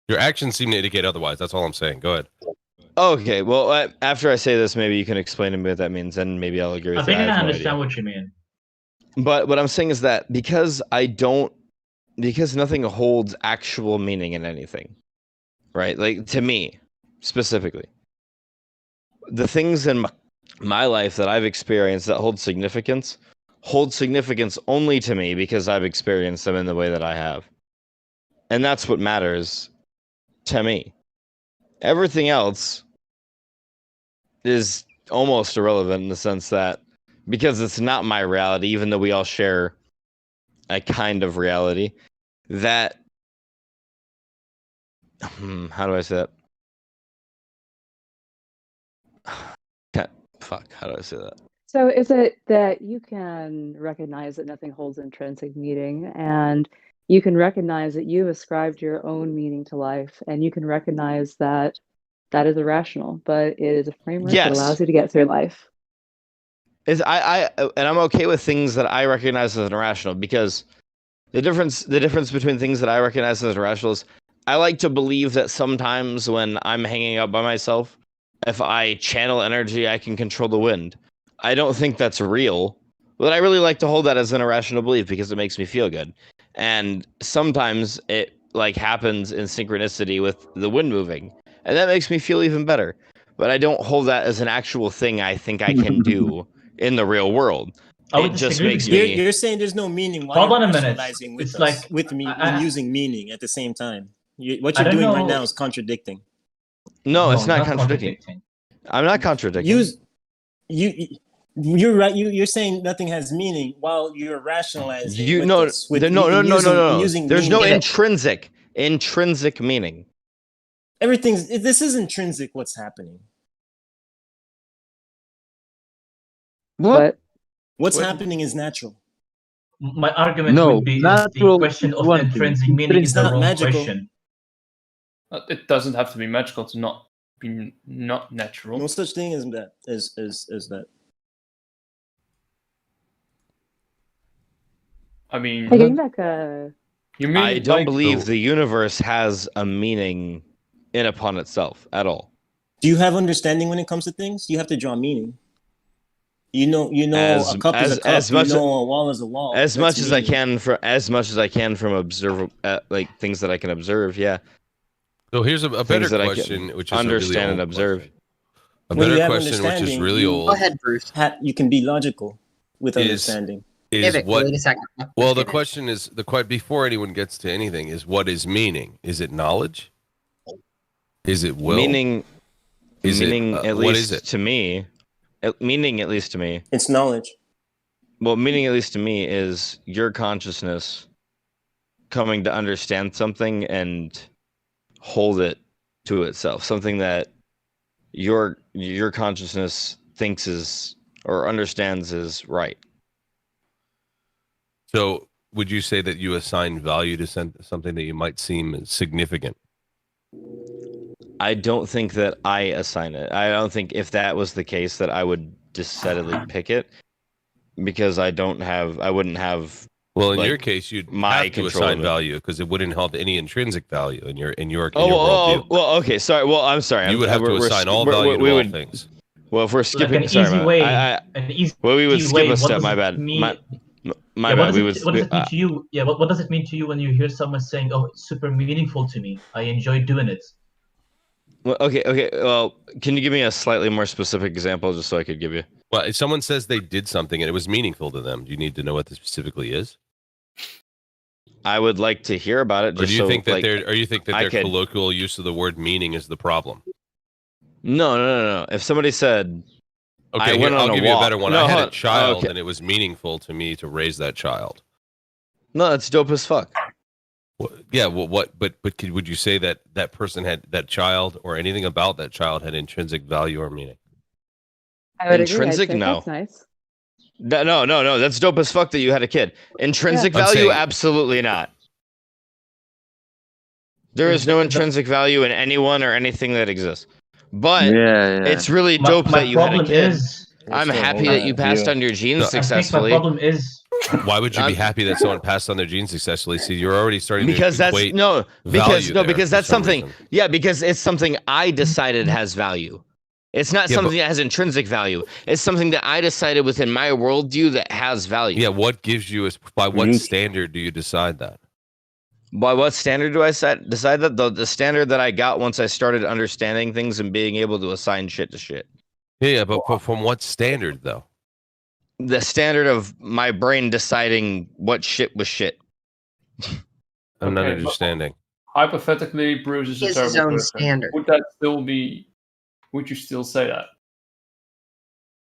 S14: your actions seem to indicate otherwise. That's all I'm saying. Go ahead.
S5: Okay, well, after I say this, maybe you can explain to me what that means, and maybe I'll agree with you.
S12: I think I understand what you mean.
S5: But what I'm saying is that because nothing holds actual meaning in anything, right? Like, to me, specifically. The things in my life that I've experienced that hold significance only to me because I've experienced them in the way that I have. And that's what matters to me. Everything else is almost irrelevant in the sense that because it's not my reality, even though we all share a kind of reality, that how do I say that? How do I say that?
S13: So is it that you can recognize that nothing holds intrinsic meaning, and you can recognize that you've ascribed your own meaning to life, and you can recognize that that is irrational, but it is a framework that allows you to get through life?
S5: And I'm okay with things that I recognize as irrational, because the difference between things that I recognize as irrational is I like to believe that sometimes when I'm hanging out by myself, if I channel energy, I can control the wind. I don't think that's real, but I really like to hold that as an irrational belief because it makes me feel good. And sometimes it happens in synchronicity with the wind moving, and that makes me feel even better. But I don't hold that as an actual thing I think I can do in the real world. It just makes me.
S7: You're saying there's no meaning. Why
S12: Hold on a minute.
S7: rationalizing with
S12: It's
S7: us,
S12: like
S7: with me using meaning at the same time. What you're doing right now is contradicting.
S5: No, it's not contradicting. I'm not contradicting.
S7: You're right. You're saying nothing has meaning while you're rationalizing.
S5: No. There's no intrinsic meaning.
S7: This is intrinsic. What's happening?
S13: What?
S7: What's happening is natural.
S12: My argument would be the question of intrinsic meaning is the wrong question.
S6: It doesn't have to be magical to not be not natural.
S7: No such thing as that. As that.
S6: I mean,
S13: getting back
S5: I don't believe the universe has a meaning in upon itself at all.
S7: Do you have understanding when it comes to things? You have to draw meaning. You know, a cup is a cup. A wall is a wall.
S5: As much as I can from things that I can observe. Yeah.
S14: So here's a better question, which is
S5: understand and observe.
S14: A better question, which is really old.
S11: Go ahead, Bruce.
S7: You can be logical with understanding.
S11: Wait a second.
S14: Well, the question is before anyone gets to anything is what is meaning? Is it knowledge? Is it will?
S5: Meaning, at least to me. Meaning, at least to me,
S7: it's knowledge.
S5: Well, meaning, at least to me, is your consciousness coming to understand something and hold it to itself. Something that your consciousness thinks is or understands is right.
S14: So, would you say that you assign value to something that you might seem significant?
S5: I don't think that I assign it. I don't think if that was the case that I would decidedly pick it, because I wouldn't have.
S14: Well, in your case, you'd have to assign value because it wouldn't have any intrinsic value in your worldview.
S5: Well, okay, sorry. Well, I'm sorry.
S14: You would have to assign all value to all things.
S5: Well, if we're skipping,
S12: we
S5: would skip a step. My bad. My bad.
S12: What does it mean to you? Yeah, what does it mean to you when you hear someone saying, "Oh, it's super meaningful to me. I enjoy doing it."
S5: Well, okay. Well, can you give me a slightly more specific example, just so I could give you?
S14: Well, if someone says they did something and it was meaningful to them, do you need to know what this specifically is?
S5: I would like to hear about it.
S14: Or do you think that their colloquial use of the word meaning is the problem?
S5: No. If somebody said,
S14: "Okay, I'll give you a better one. I had a child, and it was meaningful to me to raise that child."
S5: No, that's dope as fuck.
S14: Yeah, well, would you say that that person had that child or anything about that child had intrinsic value or meaning?
S13: I would
S5: Intrinsic,
S13: agree.
S5: no.
S13: That's nice.
S5: No. That's dope as fuck that you had a kid. Intrinsic value, absolutely not. There is no intrinsic value in anyone or anything that exists. But it's really dope that you had a kid. I'm happy that you passed on your genes successfully.
S12: I think my problem is.
S14: Why would you be happy that someone passed on their genes successfully? See, you're already starting
S5: because
S14: to equate
S5: because that's something. Reason. Yeah, because it's something I decided has value. It's not something that has intrinsic value. It's something that I decided within my worldview that has value.
S14: Yeah, what gives you by what standard do you decide that?
S5: By what standard do I decide that? The standard that I got once I started understanding things and being able to assign shit to shit.
S14: Yeah, but from what standard though?
S5: The standard of my brain deciding what shit was shit.
S14: I'm not understanding.
S6: Hypothetically, Bruce is a terrible person. Standard. Would that still be? Would you still say that?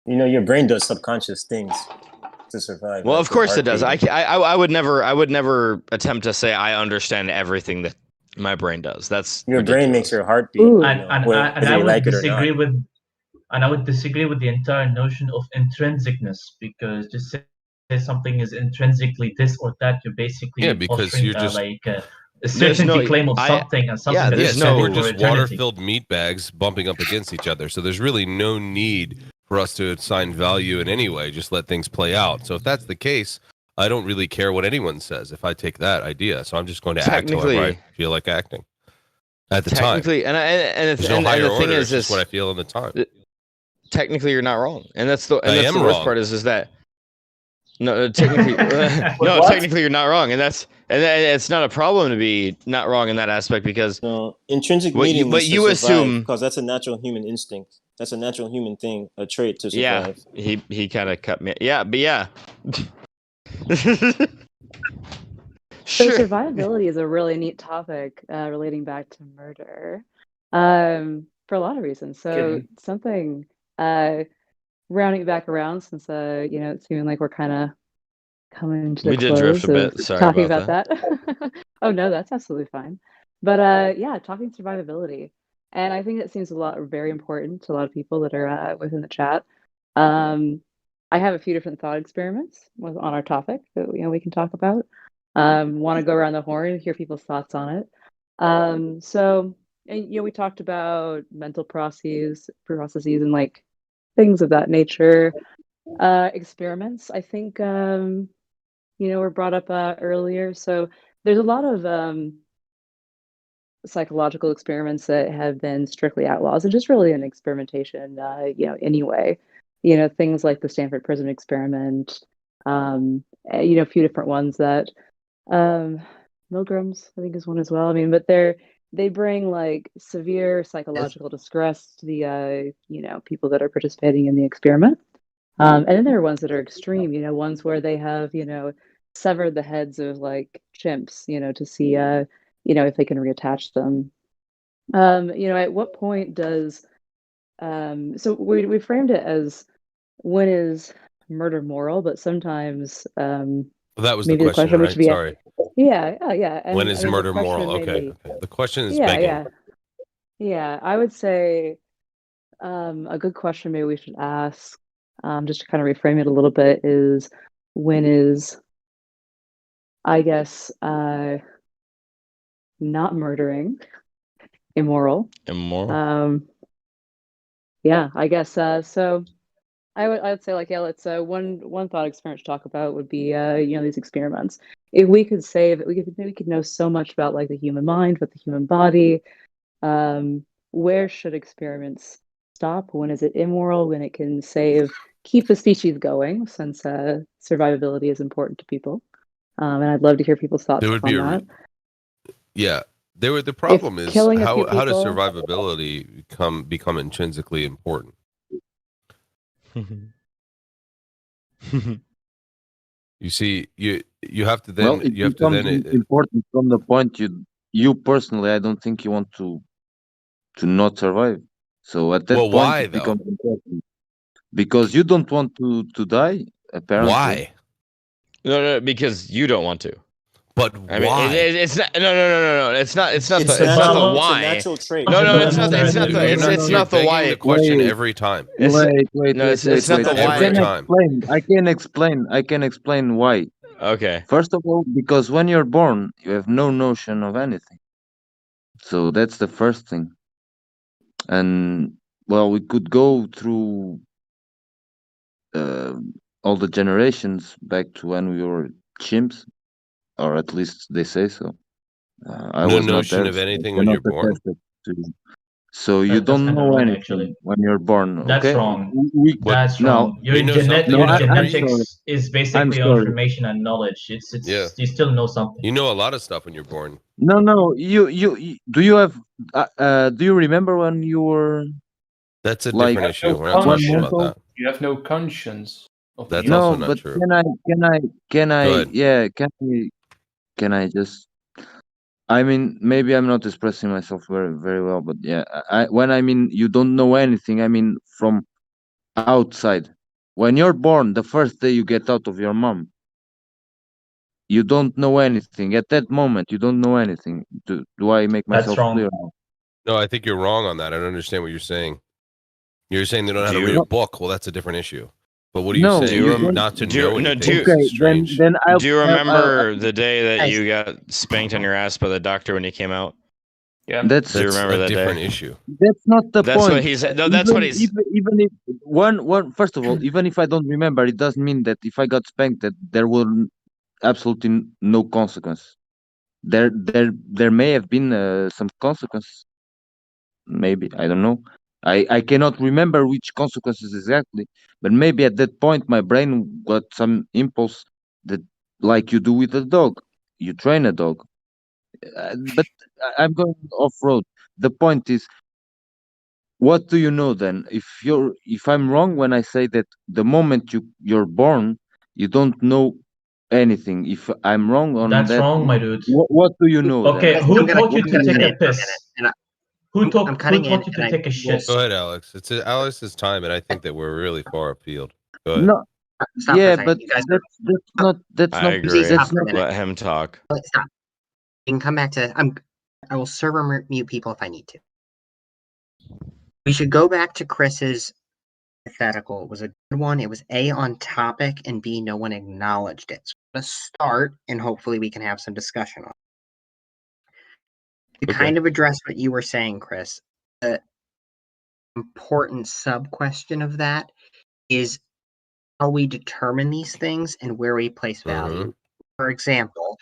S7: You know, your brain does subconscious things to survive.
S5: Well, of course it does. I would never attempt to say I understand everything that my brain does. That's
S7: your
S5: ridiculous.
S7: Brain makes your heart beat.
S12: And I would disagree with. And I would disagree with the entire notion of intrinsicness, because just say something is intrinsically this or that, you're basically
S14: because you're just
S12: a certainty claim of something and something that is
S14: we're just water-filled meat bags bumping up against each other. So there's really no need for us to assign value in any way. Just let things play out. So if that's the case, I don't really care what anyone says if I take that idea. So I'm just going to act however I feel like acting at the time.
S5: And
S14: there's no higher order. It's just what I feel in the time.
S5: Technically, you're not wrong, and that's the worst part is that technically technically you're not wrong, and it's not a problem to be not wrong in that aspect because
S7: intrinsic meaning. But you assume because that's a natural human instinct. That's a natural human thing, a trait to survive.
S5: Yeah, he kind of cut me. Yeah, but yeah.
S13: So survivability is a really neat topic relating back to murder, for a lot of reasons. So something. Rounding it back around, since it's seeming like we're kind of coming to the close
S5: did drift a bit. Sorry
S13: talking
S5: about
S13: that. Oh no, that's absolutely fine. But talking survivability, and I think it seems very important to a lot of people that are within the chat. I have a few different thought experiments on our topic that we can talk about. Want to go around the horn and hear people's thoughts on it. We talked about mental processes and like things of that nature. Experiments, I think, were brought up earlier. So there's a lot of psychological experiments that have been strictly outlaws, and just really an experimentation, anyway. Things like the Stanford Prison Experiment, a few different ones that Milgram's, I think, is one as well. I mean, but they bring like severe psychological distress to the people that are participating in the experiment, and then there are ones that are extreme, ones where they have severed the heads of like chimps, to see if they can reattach them. At what point does so we framed it as when is murder moral, but sometimes
S14: that was the question, right? Sorry.
S13: Yeah. And,
S14: when is murder moral? Okay. The question is begging.
S13: Yeah. I would say a good question maybe we should ask, just to kind of reframe it a little bit, is when is, I guess, not murdering immoral? Yeah, I guess so. I would say let's one thought experiment to talk about would be these experiments. If we could say that we could know so much about like the human mind, with the human body, where should experiments stop? When is it immoral? When it can keep the species going, since survivability is important to people. And I'd love to hear people's thoughts on that.
S14: Yeah. The problem is how does survivability become intrinsically important? You see, you have to then
S10: important from the point you personally, I don't think you want to not survive. So at that point,
S14: why,
S10: it becomes important because you don't want to die. Apparently,
S14: why?
S5: No, because you don't want to.
S14: But
S5: I mean,
S14: why?
S5: it's not. No. It's not. It's not
S7: It's
S5: the. It's not the
S7: natural. It's a
S5: why.
S7: natural trait.
S5: No. It's not. It's not
S14: Dude,
S5: the. It's
S14: you're
S5: not the
S14: begging
S5: why.
S14: the question
S10: Wait,
S14: every time.
S5: It's
S10: wait.
S5: it's not the
S14: Every
S10: I can
S5: why.
S14: time.
S10: explain. I can explain why.
S5: Okay.
S10: First of all, because when you're born, you have no notion of anything. So that's the first thing. And well, we could go through uh, all the generations back to when we were chimps, or at least they say so. I
S14: No
S10: was not
S14: notion
S10: there,
S14: of
S10: so I
S14: anything when
S10: cannot
S14: you're born.
S10: attest it to you. So you
S12: That's
S10: don't
S12: kind of
S10: know
S12: wrong,
S10: anything
S12: actually.
S10: when you're born.
S12: That's
S10: Okay,
S12: wrong.
S10: we
S12: That's
S10: no,
S12: wrong.
S14: You know something
S10: no.
S12: Your
S14: at
S10: I'm
S14: 3.
S10: sorry.
S12: genetics is
S10: I'm
S12: basically on
S10: sorry.
S12: information and knowledge. It's
S14: Yeah.
S12: you still know something.
S14: You know a lot of stuff when you're born.
S10: No. Do you have? Do you remember when you were
S14: That's a
S10: like
S14: different issue.
S6: No
S14: We're not talking
S10: conscience?
S14: about that.
S6: You have no conscience. Of
S14: That's
S6: your
S14: also
S10: No,
S14: not
S10: but
S14: true.
S10: can I?
S14: Go ahead.
S10: Yeah, can I just? I mean, maybe I'm not expressing myself very well, but yeah, when I mean you don't know anything, I mean from outside. When you're born, the first day you get out of your mom, you don't know anything. At that moment, you don't know anything. Do I make
S12: That's
S10: myself
S12: wrong.
S10: clear?
S14: No, I think you're wrong on that. I don't understand what you're saying. You're saying they don't know how
S5: Do
S14: to read
S5: you
S14: a book. Well, that's a different issue. But what are you
S10: No,
S14: saying?
S10: you
S14: That
S10: don't.
S14: not to
S5: Do you,
S14: know
S5: no.
S14: anything
S10: Okay,
S14: is strange.
S10: then
S5: Do you
S10: I'll
S5: remember the day that
S11: Guys.
S5: you got spanked on your ass by the doctor when he came out?
S6: Yeah.
S5: Do you
S10: that's
S5: remember
S14: a
S5: that
S14: different
S5: day?
S14: issue.
S10: that's not the
S5: That's
S10: point.
S5: what he's. No, that's what he's.
S10: Even if one first of all, even if I don't remember, it doesn't mean that if I got spanked that there will absolutely no consequence. There may have been some consequence. Maybe I don't know. I cannot remember which consequences exactly, but maybe at that point my brain got some impulse that, like you do with a dog, you train a dog. But I'm going off road. The point is, what do you know then? If I'm wrong when I say that the moment you're born, you don't know anything. If I'm wrong on
S12: That's
S10: that,
S12: wrong, my dude.
S10: what do you know
S12: Okay,
S10: then?
S12: who
S11: I'm gonna
S12: taught you
S11: I'm
S12: to
S11: gonna
S12: take
S11: cut
S12: a
S11: in for a
S12: piss?
S11: minute, and
S12: Who
S11: I'm
S12: taught
S11: cutting
S12: you
S11: in,
S12: to
S11: and I
S12: take a
S11: will
S12: shit?
S14: Go ahead, Alex. It's Alex's time, and I think that we're really far afield. Go ahead.
S10: No,
S11: stop for a
S10: yeah,
S11: second.
S10: but
S11: You guys
S10: that's
S5: I
S10: not
S5: agree.
S11: stop for a
S5: Let
S11: minute.
S5: him talk.
S11: Stop. You can come back to. I will server mute people if I need to. We should go back to Chris's hypothetical. It was a good one. It was A, on topic, and B, no one acknowledged it. So let's start, and hopefully we can have some discussion on it. To
S5: Okay.
S11: kind of address what you were saying, Chris, the important sub-question of that is how we determine these things and where we place value. For example,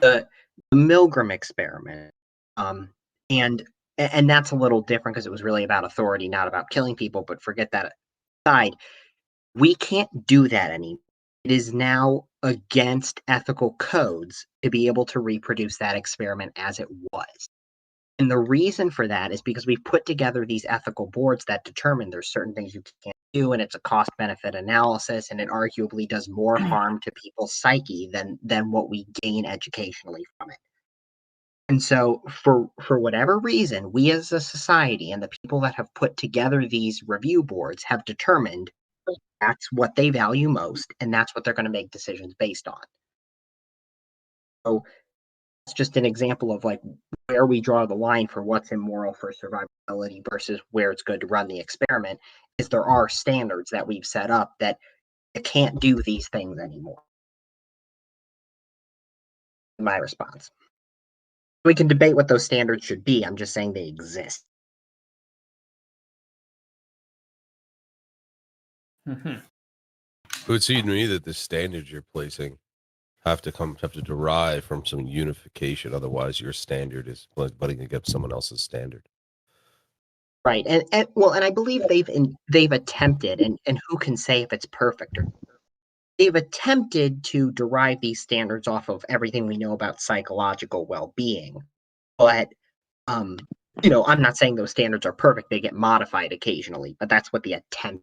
S11: the Milgram experiment, and that's a little different because it was really about authority, not about killing people. But forget that aside, we can't do that anymore. It is now against ethical codes to be able to reproduce that experiment as it was. And the reason for that is because we've put together these ethical boards that determine there's certain things you can't do, and it's a cost-benefit analysis, and it arguably does more harm to people's psyche than what we gain educationally from it. And so for whatever reason, we as a society and the people that have put together these review boards have determined that's what they value most, and that's what they're going to make decisions based on. So that's just an example of like where we draw the line for what's immoral for survivability versus where it's good to run the experiment, is there are standards that we've set up that you can't do these things anymore. My response. We can debate what those standards should be. I'm just saying they exist.
S14: It would seem to me that the standards you're placing have to derive from some unification. Otherwise, your standard is butting against someone else's standard.
S11: Right, and I believe they've attempted, and who can say if it's perfect or they've attempted to derive these standards off of everything we know about psychological well-being, but I'm not saying those standards are perfect. They get modified occasionally, but that's what the attempt.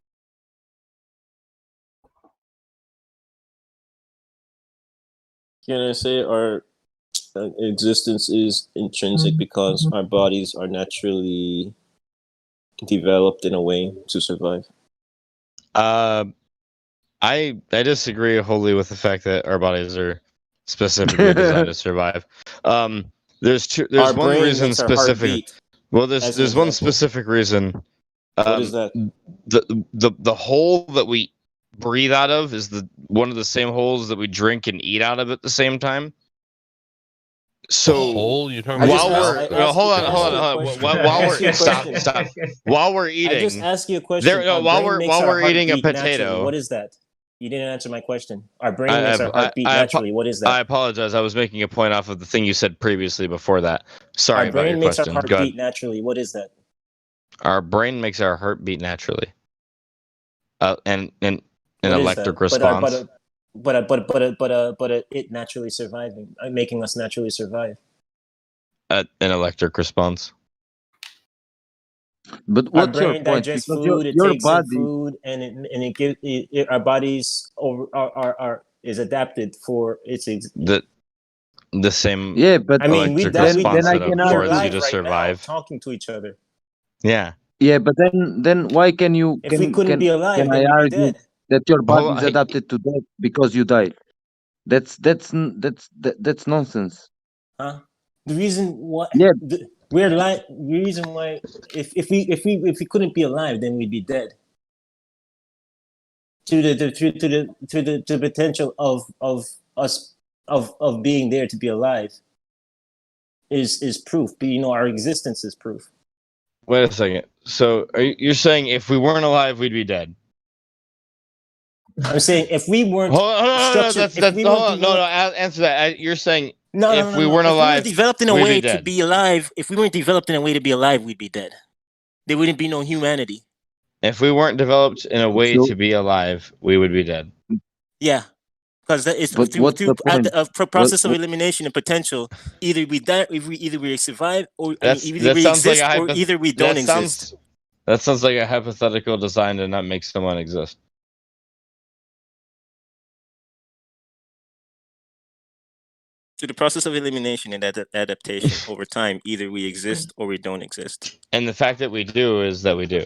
S7: Can I say our existence is intrinsic because our bodies are naturally developed in a way to survive?
S5: I disagree wholly with the fact that our bodies are specifically designed to survive. There's
S7: Our
S5: one
S7: brain
S5: reason
S7: makes our heart
S5: specific.
S7: beat.
S5: Well,
S7: as an
S5: there's one
S7: example.
S5: specific reason.
S7: What is that?
S5: The hole that we breathe out of is one of the same holes that we drink and eat out of at the same time. So
S14: hole you're talking
S7: I
S14: about?
S7: just
S5: while
S7: asked-
S5: we're
S7: I asked-
S5: hold
S7: I
S5: on,
S7: asked
S5: hold
S7: you a
S5: on.
S7: question.
S5: While
S7: I asked you
S5: we're
S7: a
S5: stop,
S7: question.
S5: stop. While we're
S7: I
S5: eating,
S7: just asked you a question. Our
S5: while
S7: brain makes
S5: we're
S7: our heart
S5: eating a
S7: beat naturally.
S5: potato.
S7: What is that? You didn't answer my question. Our brain makes our heart beat naturally. What is
S5: I
S7: that?
S5: apologize. I was making a point off of the thing you said previously before that. Sorry
S7: Our
S5: about your
S7: brain makes our
S5: question.
S7: heart
S5: Go ahead.
S7: beat naturally. What is that?
S5: Our brain makes our heart beat naturally. And an
S7: What is
S5: electric
S7: that?
S5: response.
S7: But it naturally surviving, making us naturally survive.
S5: An electric response.
S10: But
S7: Our
S10: what's your
S7: brain
S10: point?
S7: digests
S10: Because
S7: food. It
S10: your
S7: takes in
S10: body,
S7: food, and it gives our bodies is adapted for its.
S5: The same.
S10: yeah, but
S7: I mean,
S5: electric
S10: then
S5: response
S10: I
S5: that
S10: can
S7: we are
S5: affords
S10: argue.
S5: you
S7: live
S5: to
S7: right now,
S5: survive.
S7: talking to each other.
S5: Yeah.
S10: Yeah, but then why can you
S7: If we couldn't be alive,
S10: can
S7: then
S10: I
S7: we'd be
S10: argue
S7: dead.
S10: that your body
S5: Hold
S10: is
S5: on.
S10: adapted to death because you died? That's nonsense.
S7: Huh? The reason why
S10: Yeah,
S7: we're alive. The reason why if we couldn't be alive, then we'd be dead. To the potential of us of being there to be alive is proof. But our existence is proof.
S5: Wait a second. So you're saying if we weren't alive, we'd be dead?
S7: I'm saying if we weren't
S5: Hold on,
S7: structured,
S5: answer that. You're saying
S7: no,
S5: if we weren't
S7: if we were
S5: alive,
S7: developed in a
S5: we'd
S7: way
S5: be
S7: to
S5: dead.
S7: be alive, if we weren't developed in a way to be alive, we'd be dead. There wouldn't be no humanity.
S5: If we weren't developed in a way
S10: So-
S5: to be alive, we would be dead.
S7: Yeah, because that is
S10: But
S7: through
S10: what's the point?
S7: a process of elimination and potential. Either we die, either we survive, or either
S5: That
S7: we
S5: sounds like
S7: exist,
S5: a
S7: or either we don't exist.
S5: That sounds like a hypothetical designed to not make someone exist.
S7: Through the process of elimination and adaptation over time, either we exist or we don't exist.
S5: And the fact that we do is that we do.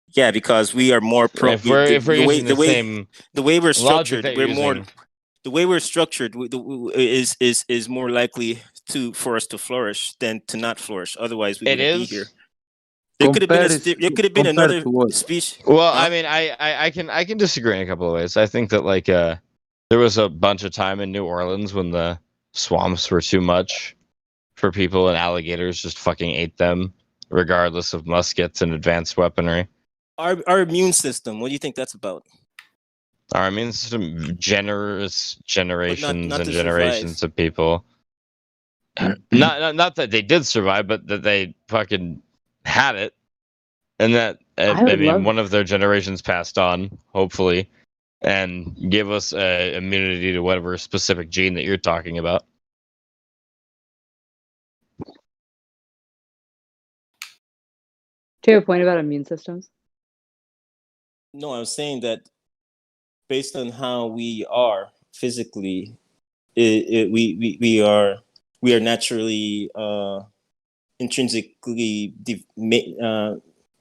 S7: Yeah, because we are more
S5: If we're using the same
S7: way we're
S5: logic
S7: structured,
S5: that
S7: we're
S5: you're
S7: more
S5: using.
S7: the way we're structured is more likely for us to flourish than to not flourish. Otherwise, we wouldn't be here. There could have been another species.
S5: Well, I mean, I can disagree in a couple of ways. I think that like there was a bunch of time in New Orleans when the swamps were too much for people, and alligators just fucking ate them, regardless of muskets and advanced weaponry.
S7: Our immune system. What do you think that's about?
S5: Our immune system, generations
S7: not
S5: and
S7: to
S5: generations
S7: survive.
S5: of people. not that they did survive, but that they fucking had it, and that I mean, one of their generations passed on, hopefully, and give us immunity to whatever specific gene that you're talking about.
S13: Do you have a point about immune systems?
S7: No, I was saying that based on how we are physically, we are naturally intrinsically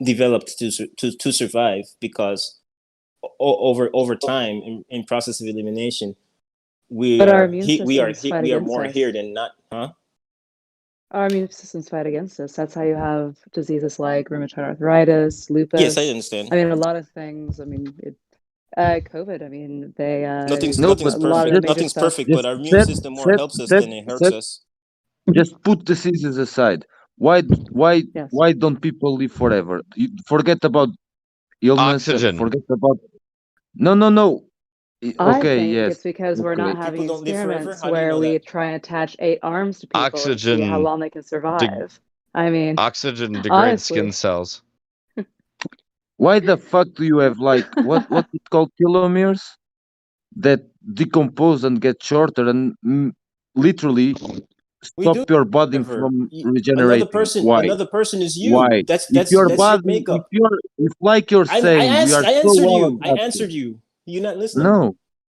S7: developed to survive, because over time in process of elimination, we are more here than not, huh?
S13: Our immune systems fight against us. That's how you have diseases like rheumatoid arthritis, lupus.
S7: Yes, I understand.
S13: I mean, a lot of things. I mean, COVID. I mean, they.
S7: Nothing's
S13: a lot of the major
S7: Nothing's
S13: stuff.
S7: perfect, but our immune system more helps us than it hurts us.
S10: Just put diseases aside. Why don't people live forever? You forget about illness.
S5: Oxygen.
S10: Forget about. No.
S13: I
S10: Okay,
S13: think
S10: yes.
S13: it's because we're not having
S7: People don't live forever?
S13: experiments
S7: How do you
S13: where
S7: know
S13: we
S7: that?
S13: try and attach 8 arms to people and see how
S5: Oxygen
S13: long they can survive. I mean,
S5: Oxygen degrades
S13: honestly.
S5: skin cells.
S10: Why the fuck do you have like what's it called, telomeres that decompose and get shorter and literally stop your body from regenerating? Why?
S7: Another person is you.
S10: Why?
S7: That's
S10: your
S7: your
S10: body,
S7: makeup.
S10: if like you're saying, we are
S7: I
S10: so
S7: answered
S10: well
S7: you. I
S10: adapted.
S7: answered you. You're not listening.
S10: No.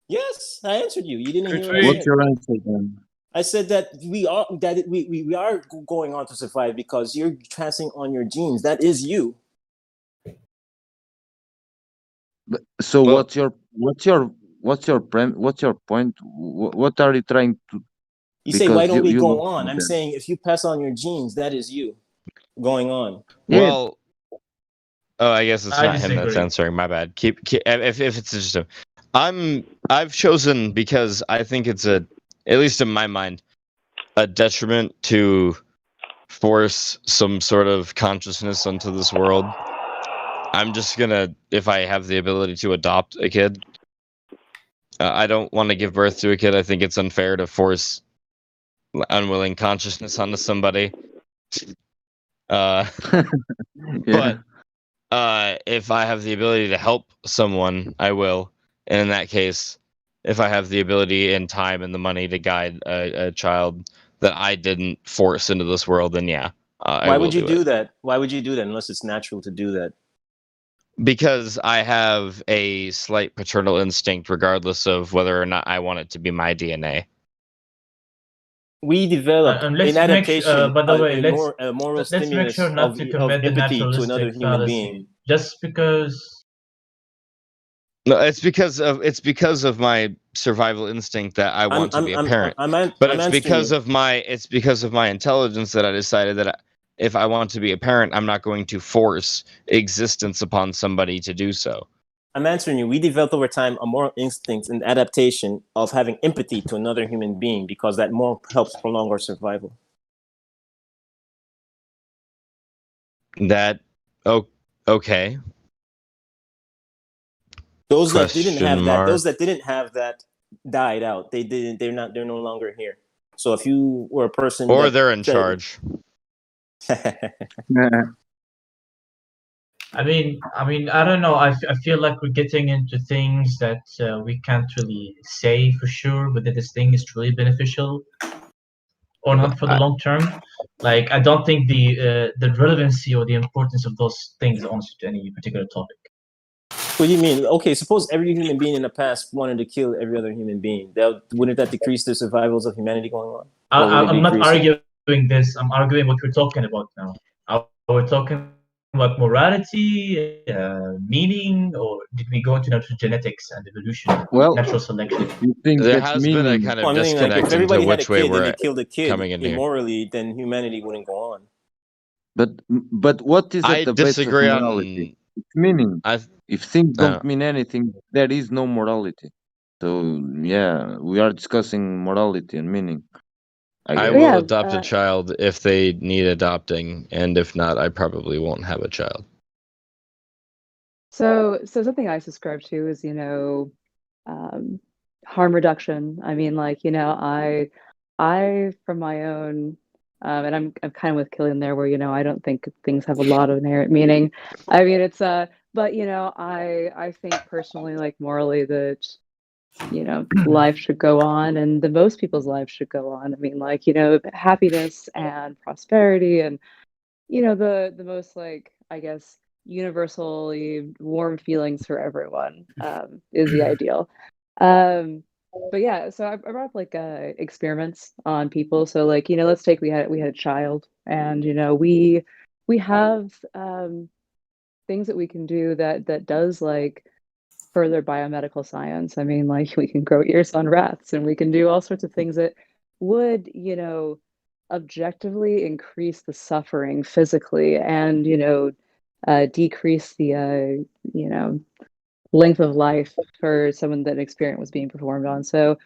S7: Yes, I answered you. You didn't hear what I
S10: What's
S7: said.
S10: your answer then?
S7: I said that we are going on to survive because you're passing on your genes. That is you.
S10: So what's your what's your point? What are you trying to?
S7: You say, why don't we
S10: you
S7: go
S10: lost
S7: on?
S10: me
S7: I'm
S10: there.
S7: saying if you pass on your genes, that is you going on.
S5: Well, oh, I guess it's
S12: I
S5: not him that's
S12: disagree.
S5: answering. My bad. Keep if it's just him. I've chosen because I think it's at least in my mind, a detriment to force some sort of consciousness onto this world. I'm just gonna, if I have the ability to adopt a kid, I don't want to give birth to a kid. I think it's unfair to force unwilling consciousness onto somebody.
S10: Yeah.
S5: But if I have the ability to help someone, I will. And in that case, if I have the ability and time and the money to guide a child that I didn't force into this world, then yeah, I
S7: Why
S5: will
S7: would you do
S5: it.
S7: that? Why would you do that unless it's natural to do that?
S5: Because I have a slight paternal instinct, regardless of whether or not I want it to be my DNA.
S7: We develop
S12: And
S7: an
S12: let's make
S7: adaptation,
S12: by the way,
S7: a moral
S12: let's make sure
S7: stimulus
S12: not to
S7: of
S12: commit the
S7: empathy to another
S12: naturalistic
S7: human being.
S12: fallacy. Just because
S5: No, it's because of my survival instinct that I want to be a parent. But it's because of my intelligence that I decided that if I want to be a parent, I'm not going to force existence upon somebody to do so.
S7: I'm answering you. We developed over time a moral instinct and adaptation of having empathy to another human being because that more helps prolong our survival.
S5: That okay.
S7: Those that didn't have that died out. They're no longer here. So if you were a person
S5: or
S7: that
S5: they're in charge.
S12: I mean, I don't know. I feel like we're getting into things that we can't really say for sure whether this thing is truly beneficial or not for the long term. Like, I don't think the relevancy or the importance of those things answer to any particular topic.
S7: What do you mean? Okay, suppose every human being in the past wanted to kill every other human being. Wouldn't that decrease the survivals of humanity going on?
S12: I'm not arguing this. I'm arguing what we're talking about now. We're talking about morality, meaning, or did we go into natural genetics and evolution, natural selection?
S10: You think
S5: There
S10: that
S5: has
S10: meaning...
S5: been a kind of
S7: Well, I mean,
S5: disconnect
S7: like, if everybody
S5: into
S7: had a
S5: which way
S7: kid and
S5: we're
S7: they killed a kid
S5: coming in here.
S7: immorally, then humanity wouldn't go on.
S10: But what is
S5: I
S10: at the base of
S5: disagree
S10: morality? It's meaning. If things don't mean anything, there is no morality. So yeah, we are discussing morality and meaning.
S5: I will adopt a child if they need adopting, and if not, I probably won't have a child.
S13: So something I subscribe to is, harm reduction. I mean, like, I from my own, and I'm kind of with Killian there, where I don't think things have a lot of inherent meaning. I mean, it's but I think personally, like morally, that life should go on, and the most people's lives should go on. I mean, like happiness and prosperity, and the most, like, I guess, universally warm feelings for everyone is the ideal. But yeah, so I brought up like experiments on people. So like, let's take we had a child, and we have things that we can do that does like further biomedical science. I mean, like we can grow ears on rats, and we can do all sorts of things that would, objectively increase the suffering physically, and decrease the length of life for someone that an experiment was being performed on. So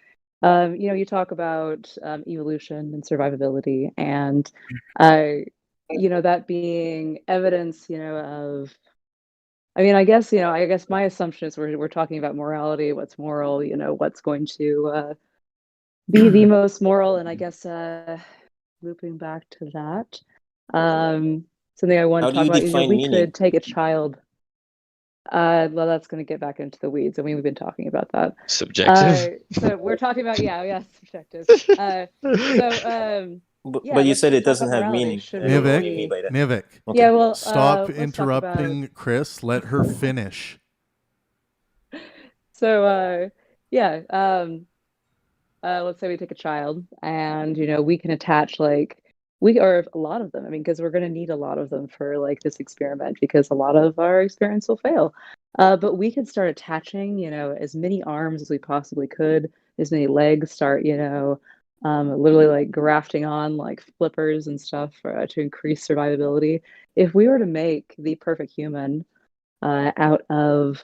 S13: you talk about evolution and survivability, and that being evidence of, I mean, I guess my assumption is we're talking about morality, what's moral, what's going to be the most moral. And I guess looping back to that, something I want
S7: How
S13: to
S7: do
S13: talk
S7: you
S13: about,
S7: define
S13: we
S7: meaning?
S13: could take a child. Well, that's going to get back into the weeds. I mean, we've been talking about that.
S5: Subjective.
S13: So we're talking about, yeah, subjective.
S7: But you said it doesn't have meaning. I don't know what you mean by that.
S1: Nivik,
S7: Okay.
S13: Yeah, well,
S1: stop
S13: let's
S1: interrupting Chris. Let her finish.
S13: So, let's say we take a child, and we can attach or a lot of them. I mean, because we're going to need a lot of them for like this experiment, because a lot of our experiments will fail. But we could start attaching, as many arms as we possibly could, as many legs, start, literally like grafting on like flippers and stuff to increase survivability. If we were to make the perfect human out of,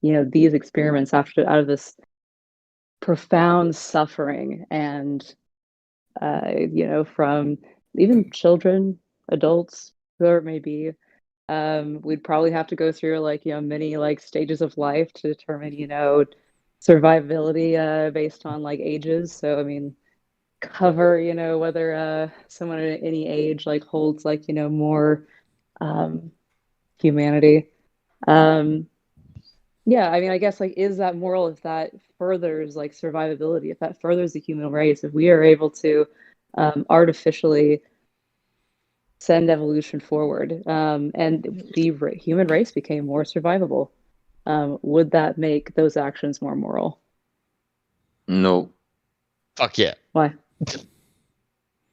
S13: these experiments out of this profound suffering and, from even children, adults, whoever it may be, we'd probably have to go through like, many like stages of life to determine, survivability based on like ages. So, I mean, cover, whether someone at any age like holds like, more humanity. Yeah, I mean, I guess like, is that moral if that furthers like survivability, if that furthers the human race, if we are able to artificially send evolution forward, and the human race became more survivable, would that make those actions more moral?
S10: No.
S5: Fuck yeah.
S13: Why?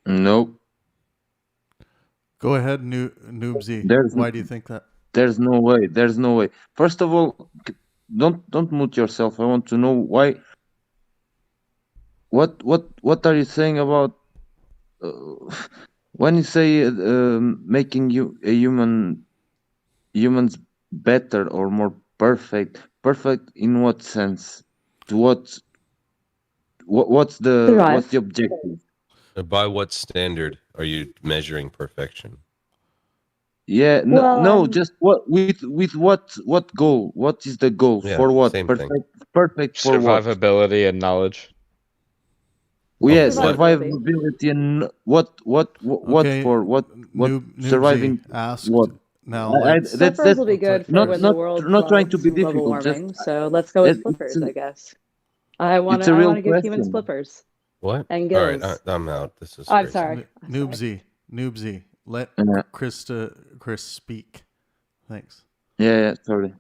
S10: No.
S1: Go ahead, Noobsy. Why do you think that?
S10: There's no way. There's no way. First of all, don't mute yourself. I want to know why. What are you saying about when you say making humans better or more perfect? Perfect in what sense? To what's the objective?
S14: By what standard are you measuring perfection?
S10: Yeah, no, just with what goal? What is the goal?
S14: Yeah,
S10: For what?
S14: same thing.
S10: Perfect for what?
S5: Survivability and knowledge.
S10: Yes, survivability and what
S1: Okay,
S10: for what
S1: Noobsy
S10: surviving
S1: asked.
S10: what?
S1: Now,
S13: Flippers will be good for when the world
S10: not trying to be
S13: global
S10: difficult.
S13: warming. So let's go with flippers, I guess. I want
S10: it's a real
S13: to give humans
S10: question.
S13: flippers.
S14: What?
S13: And
S14: All
S13: gills.
S14: right, I'm out. This is.
S13: I'm
S14: crazy.
S13: sorry.
S1: Noobsy, let Chris speak. Thanks.
S10: Yeah, sorry.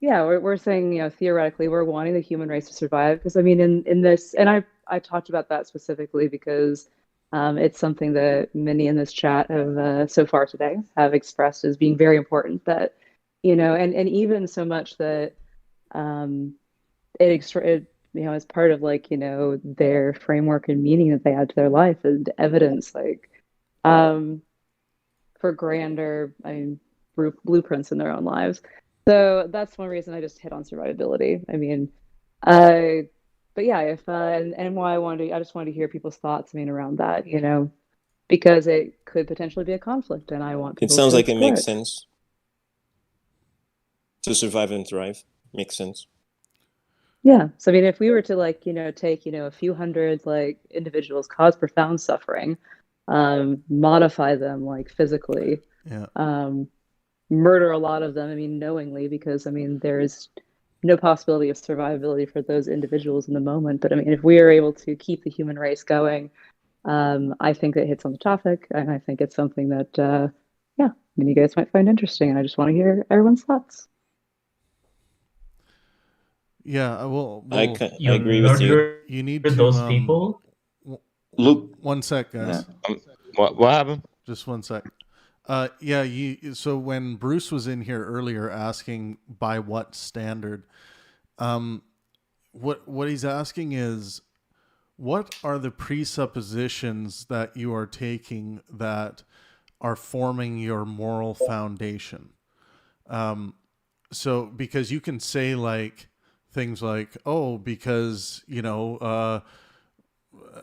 S13: Yeah, we're saying, theoretically, we're wanting the human race to survive because, I mean, in this, and I talked about that specifically because it's something that many in this chat have so far today have expressed as being very important. That, and even so much that it as part of like their framework and meaning that they add to their life and evidence like for grander, I mean, blueprints in their own lives. So that's one reason I just hit on survivability. I mean, but yeah, if and why I just wanted to hear people's thoughts. I mean, around that, because it could potentially be a conflict, and I want people.
S7: It sounds
S13: to
S7: like it
S13: explore
S7: makes sense to survive and thrive. Makes sense.
S13: Yeah. So I mean, if we were to like, take, a few hundred like individuals, cause profound suffering, modify them like physically, murder a lot of them, I mean, knowingly, because I mean, there's no possibility of survivability for those individuals in the moment. But I mean, if we are able to keep the human race going, I think that hits on the topic, and I think it's something that, I mean, you guys might find interesting, and I just want to hear everyone's thoughts.
S1: Yeah,
S7: I agree with you.
S1: You need to
S12: those people.
S10: Look,
S1: one sec, guys.
S5: What happened?
S1: Just one sec. So when Bruce was in here earlier asking by what standard, what he's asking is, what are the presuppositions that you are taking that are forming your moral foundation? So because you can say like things like, oh, because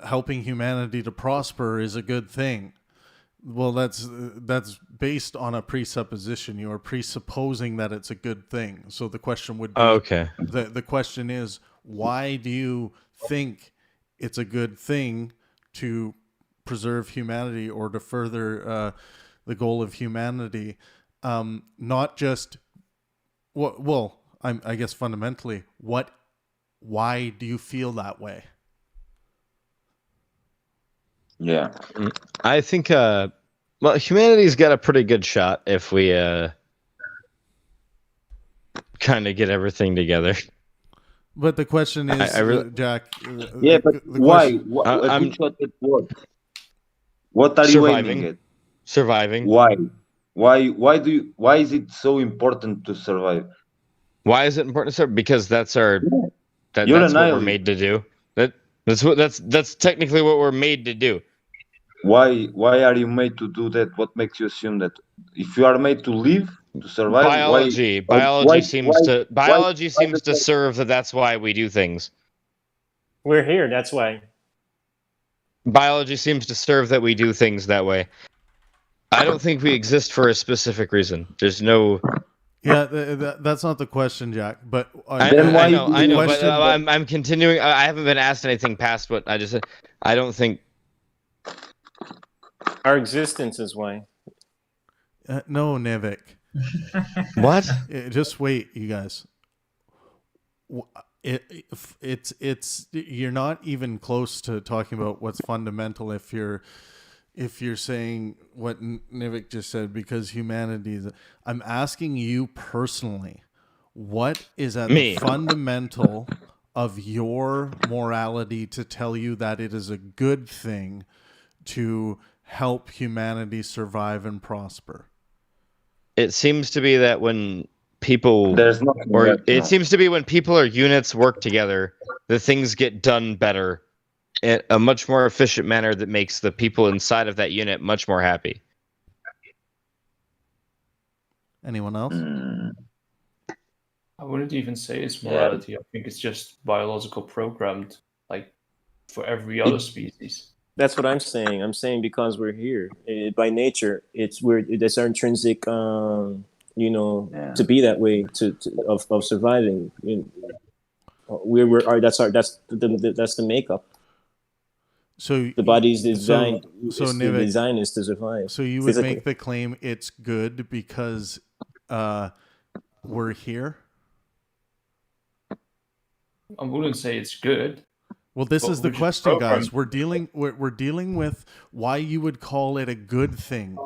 S1: helping humanity to prosper is a good thing. Well, that's based on a presupposition. You are presupposing that it's a good thing. So the question would be,
S5: okay.
S1: The question is, why do you think it's a good thing to preserve humanity or to further the goal of humanity? Not just I guess fundamentally, why do you feel that way?
S10: Yeah.
S5: I think humanity's got a pretty good shot if we kind of get everything together.
S1: But the question is, Jack.
S10: But why? A good shot at what? What are you aiming at?
S5: Surviving.
S10: Why? Why is it so important to survive?
S5: Why is it important to serve? Because that's our that's
S10: You're
S5: what
S10: an
S5: we're
S10: nihilist.
S5: made to do. That's technically what we're made to do.
S10: Why are you made to do that? What makes you assume that if you are made to live, to survive,
S5: Biology seems to serve that's why we do things.
S7: We're here. That's why.
S5: Biology seems to serve that we do things that way. I don't think we exist for a specific reason. There's no.
S1: Yeah, that's not the question, Jack. But
S5: I know, but I'm continuing. I haven't been asked anything past what I just said. I don't think
S7: our existence is why.
S1: No, Nevik.
S5: What?
S1: Just wait, you guys. It's you're not even close to talking about what's fundamental if you're saying what Nivik just said, because humanity is. I'm asking you personally, what is at the fundamental of your morality to tell you that it is a good thing to help humanity survive and prosper?
S5: It seems to be that when people seems to be when people or units work together, the things get done better in a much more efficient manner that makes the people inside of that unit much more happy.
S1: Anyone else?
S6: I wouldn't even say it's morality. I think it's just biological programmed, like for every other species.
S7: That's what I'm saying. I'm saying because we're here by nature, it's our intrinsic, to be that way of surviving. That's the makeup.
S1: So
S7: the body's designed.
S1: The
S7: design is to survive.
S1: So you would make the claim it's good because we're here.
S6: I wouldn't say it's good.
S1: Well, this is the question, guys. We're dealing with why you would call it a good thing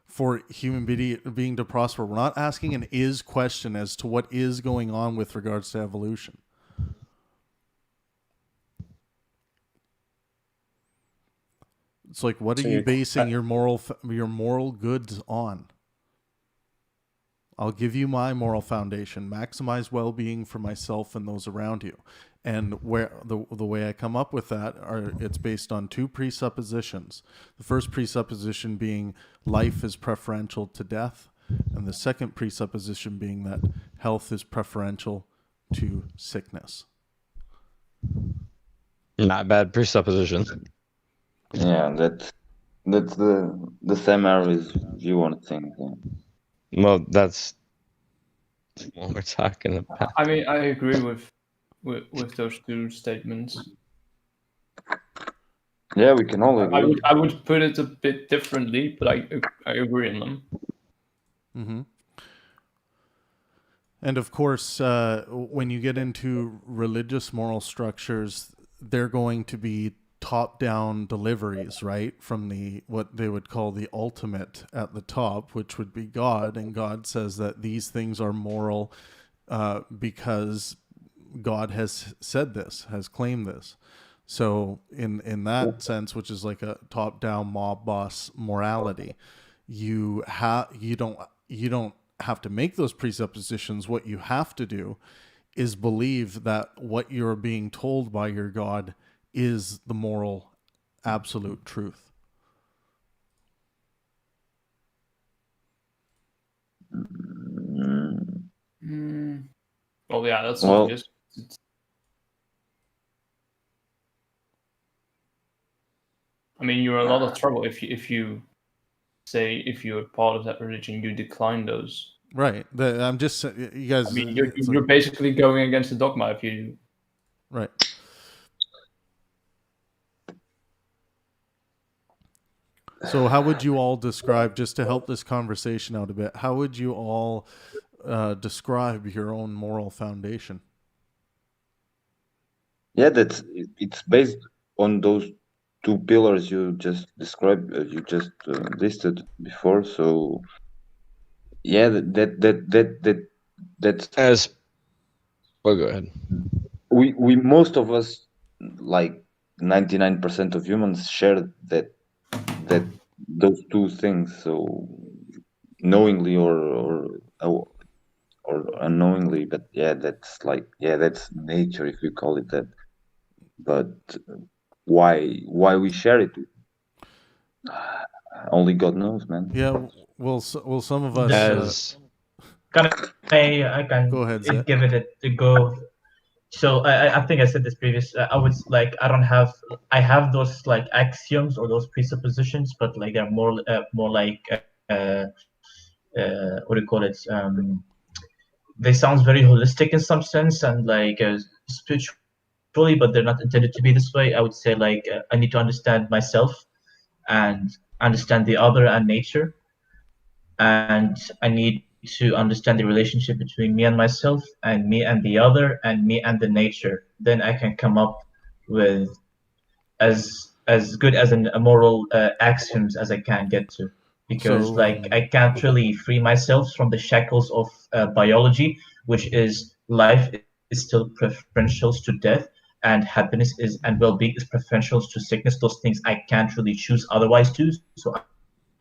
S1: for human being to prosper. We're not asking an is question as to what is going on with regards to evolution. It's like, what are you basing your moral goods on? I'll give you my moral foundation: maximize well-being for myself and those around you. And where the way I come up with that it's based on two presuppositions. The first presupposition being life is preferential to death, and the second presupposition being that health is preferential to sickness.
S5: Not bad presupposition.
S10: Yeah, that's the same areas view on things. Yeah.
S5: Well, that's what we're talking about.
S6: I mean, I agree with those two statements.
S10: Yeah, we can all agree.
S6: I would put it a bit differently, but I agree on them.
S1: Mm-hmm. And of course, when you get into religious moral structures, they're going to be top-down deliveries, right? From what they would call the ultimate at the top, which would be God. And God says that these things are moral because God has said this, has claimed this. So in that sense, which is like a top-down mob boss morality, you don't have to make those presuppositions. What you have to do is believe that what you're being told by your God is the moral absolute truth.
S6: Well, yeah, that's obvious. I mean, you're in a lot of trouble if you say if you're part of that religion, you decline those.
S1: Right. I'm just you guys.
S6: I mean, you're basically going against the dogma if you.
S1: Right. So how would you all describe, just to help this conversation out a bit, how would you all describe your own moral foundation?
S10: Yeah, it's based on those two pillars you just described, you just listed before. So yeah, that's
S5: as. Well, go ahead.
S10: We most of us, like 99% of humans, share that those two things. So knowingly or unknowingly, but yeah, that's like, yeah, that's nature if you call it that. But why we share it? Only God knows, man.
S1: Yeah, well, some of us.
S5: As
S12: I can
S1: Go ahead, Zed.
S12: give it a go. So I think I said this previous. I would like I have those like axioms or those presuppositions, but like they're more like what do you call it? They sound very holistic in some sense and like spiritually, but they're not intended to be this way. I would say like I need to understand myself and understand the other and nature, and I need to understand the relationship between me and myself and me and the other and me and the nature. Then I can come up with as good as a moral axioms as I can get to, because like I can't really free myself from the shackles of biology, which is life is still preferential to death, and happiness is and well-being is preferential to sickness. Those things I can't really choose otherwise to, so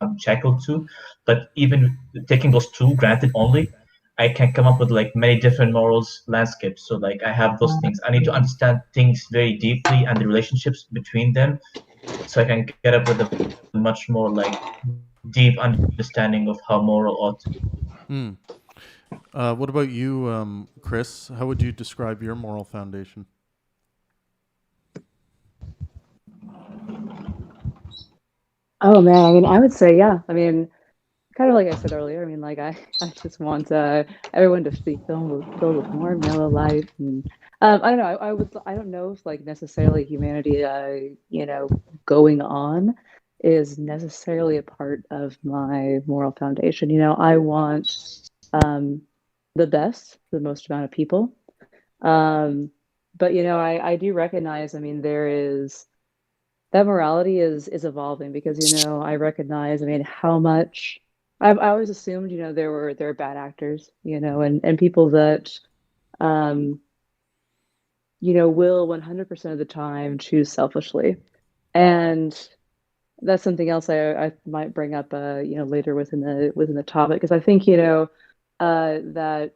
S12: I'm shackled to. But even taking those two granted only, I can come up with like many different morals landscapes. So like I have those things. I need to understand things very deeply and the relationships between them, so I can get up with a much more like deep understanding of how moral ought to be.
S1: What about you, Chris? How would you describe your moral foundation?
S13: Oh man, I mean, I would say yeah. I mean, kind of like I said earlier. I mean, like I just want everyone to be filled with more mellow life, and I don't know. I don't know if like necessarily humanity, going on is necessarily a part of my moral foundation. I want the best for the most amount of people, but I do recognize. I mean, there is that morality is evolving because I recognize. I mean, how much I always assumed there were bad actors, and people that will 100% of the time choose selfishly, and that's something else I might bring up later within the topic, because I think that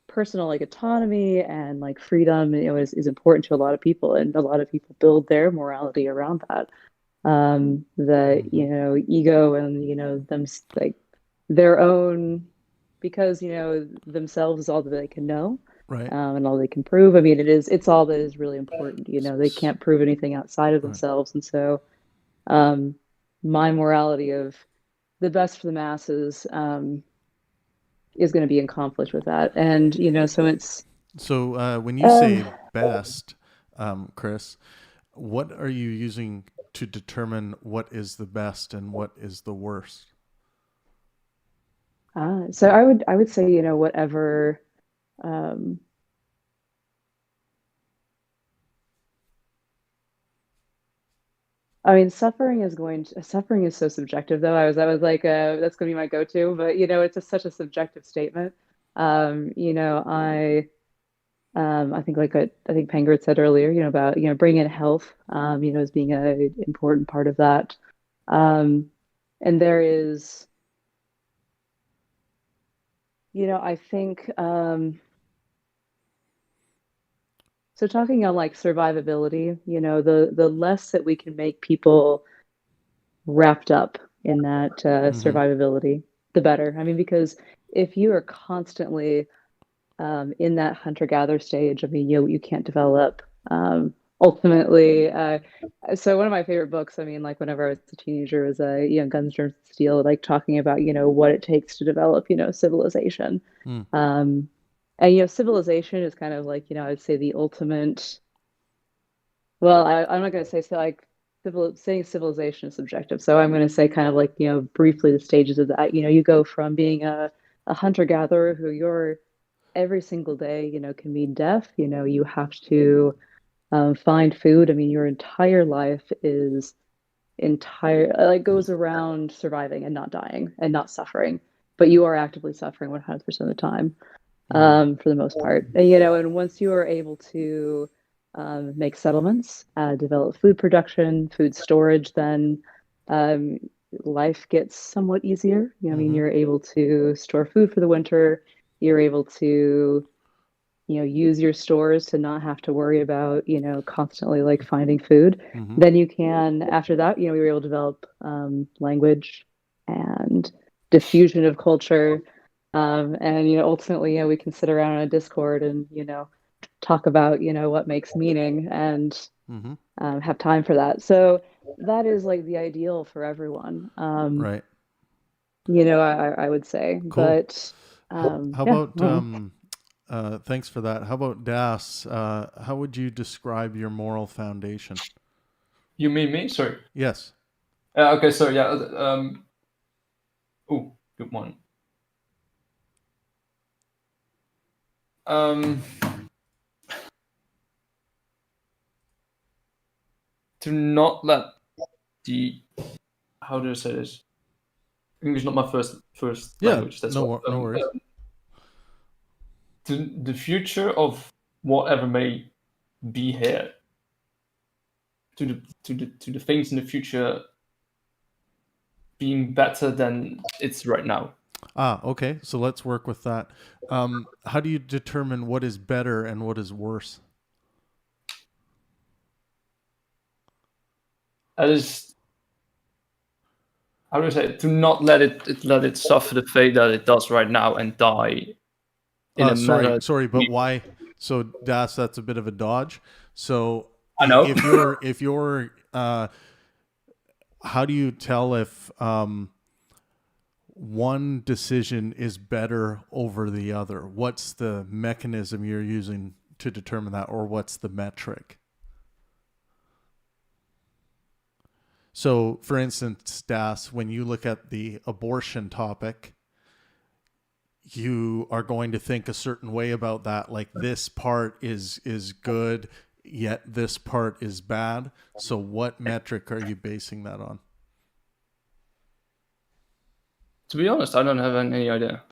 S13: personal like autonomy and like freedom is important to a lot of people, and a lot of people build their morality around that. The ego and them like their own, because themselves is all that they can know,
S1: right?
S13: And all they can prove. I mean, it's all that is really important. They can't prove anything outside of themselves, and so my morality of the best for the masses is going to be in conflict with that, and so it's
S1: so when you say best, Chris, what are you using to determine what is the best and what is the worst?
S13: So I would say whatever. I mean, suffering is so subjective though. I was like, that's gonna be my go-to, but it's such a subjective statement. I think like I think Pangburn said earlier, about bringing in health, as being an important part of that. And there is, I think, so talking on like survivability, the less that we can make people wrapped up in that survivability, the better. I mean, because if you are constantly in that hunter-gatherer stage, I mean, you can't develop ultimately. So one of my favorite books, I mean, like whenever I was a teenager, was Guns, Germs, and Steel, like talking about what it takes to develop civilization. And civilization is kind of like I'd say the ultimate. Well, I'm not going to say so like saying civilization is subjective, so I'm going to say kind of like briefly the stages of that. You go from being a hunter-gatherer who you're every single day can mean death. You have to find food. I mean, your entire life is like goes around surviving and not dying and not suffering, but you are actively suffering 100% of the time, for the most part. And once you are able to make settlements, develop food production, food storage, then life gets somewhat easier. You know, I mean, you're able to store food for the winter. You're able to, you know, use your stores to not have to worry about, you know, constantly like finding food. Then you can, after that, you know, we were able to develop language and diffusion of culture. And, you know, ultimately, you know, we can sit around on a Discord and, you know, talk about, you know, what makes meaning and have time for that. So that is like the ideal for everyone.
S1: Right.
S13: You know, I would say,
S1: Cool.
S13: but
S1: How
S13: yeah,
S1: about thanks for that. How about Das? How would you describe your moral foundation?
S6: You mean me? Sorry.
S1: Yes.
S6: Okay. So yeah. Oh, good one. To not let the, how do I say this? English is not my first language. That's
S1: no worries.
S6: The future of whatever may be here, to the things in the future being better than it's right now.
S1: Okay. So let's work with that. How do you determine what is better and what is worse?
S6: I just, how do I say it? To not let it suffer the fate that it does right now and die in a manner.
S1: Sorry, but why? So Das, that's a bit of a dodge. So
S6: I know.
S1: if you're how do you tell if one decision is better over the other? What's the mechanism you're using to determine that, or what's the metric? So, for instance, Das, when you look at the abortion topic, you are going to think a certain way about that, like this part is good, yet this part is bad. So what metric are you basing that on?
S6: To be honest, I don't have any idea.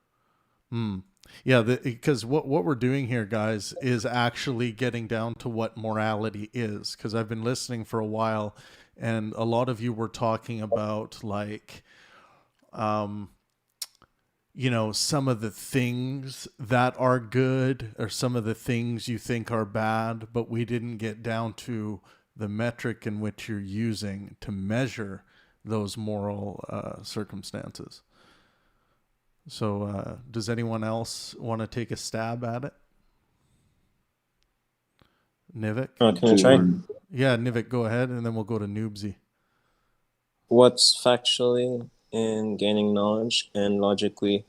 S1: Yeah, because what we're doing here, guys, is actually getting down to what morality is. Because I've been listening for a while, and a lot of you were talking about like, you know, some of the things that are good or some of the things you think are bad, but we didn't get down to the metric in which you're using to measure those moral circumstances. So does anyone else want to take a stab at it? Nivik?
S7: Can I try?
S1: Yeah, Nivik, go ahead, and then we'll go to Noobsy.
S7: What's factually in gaining knowledge and logically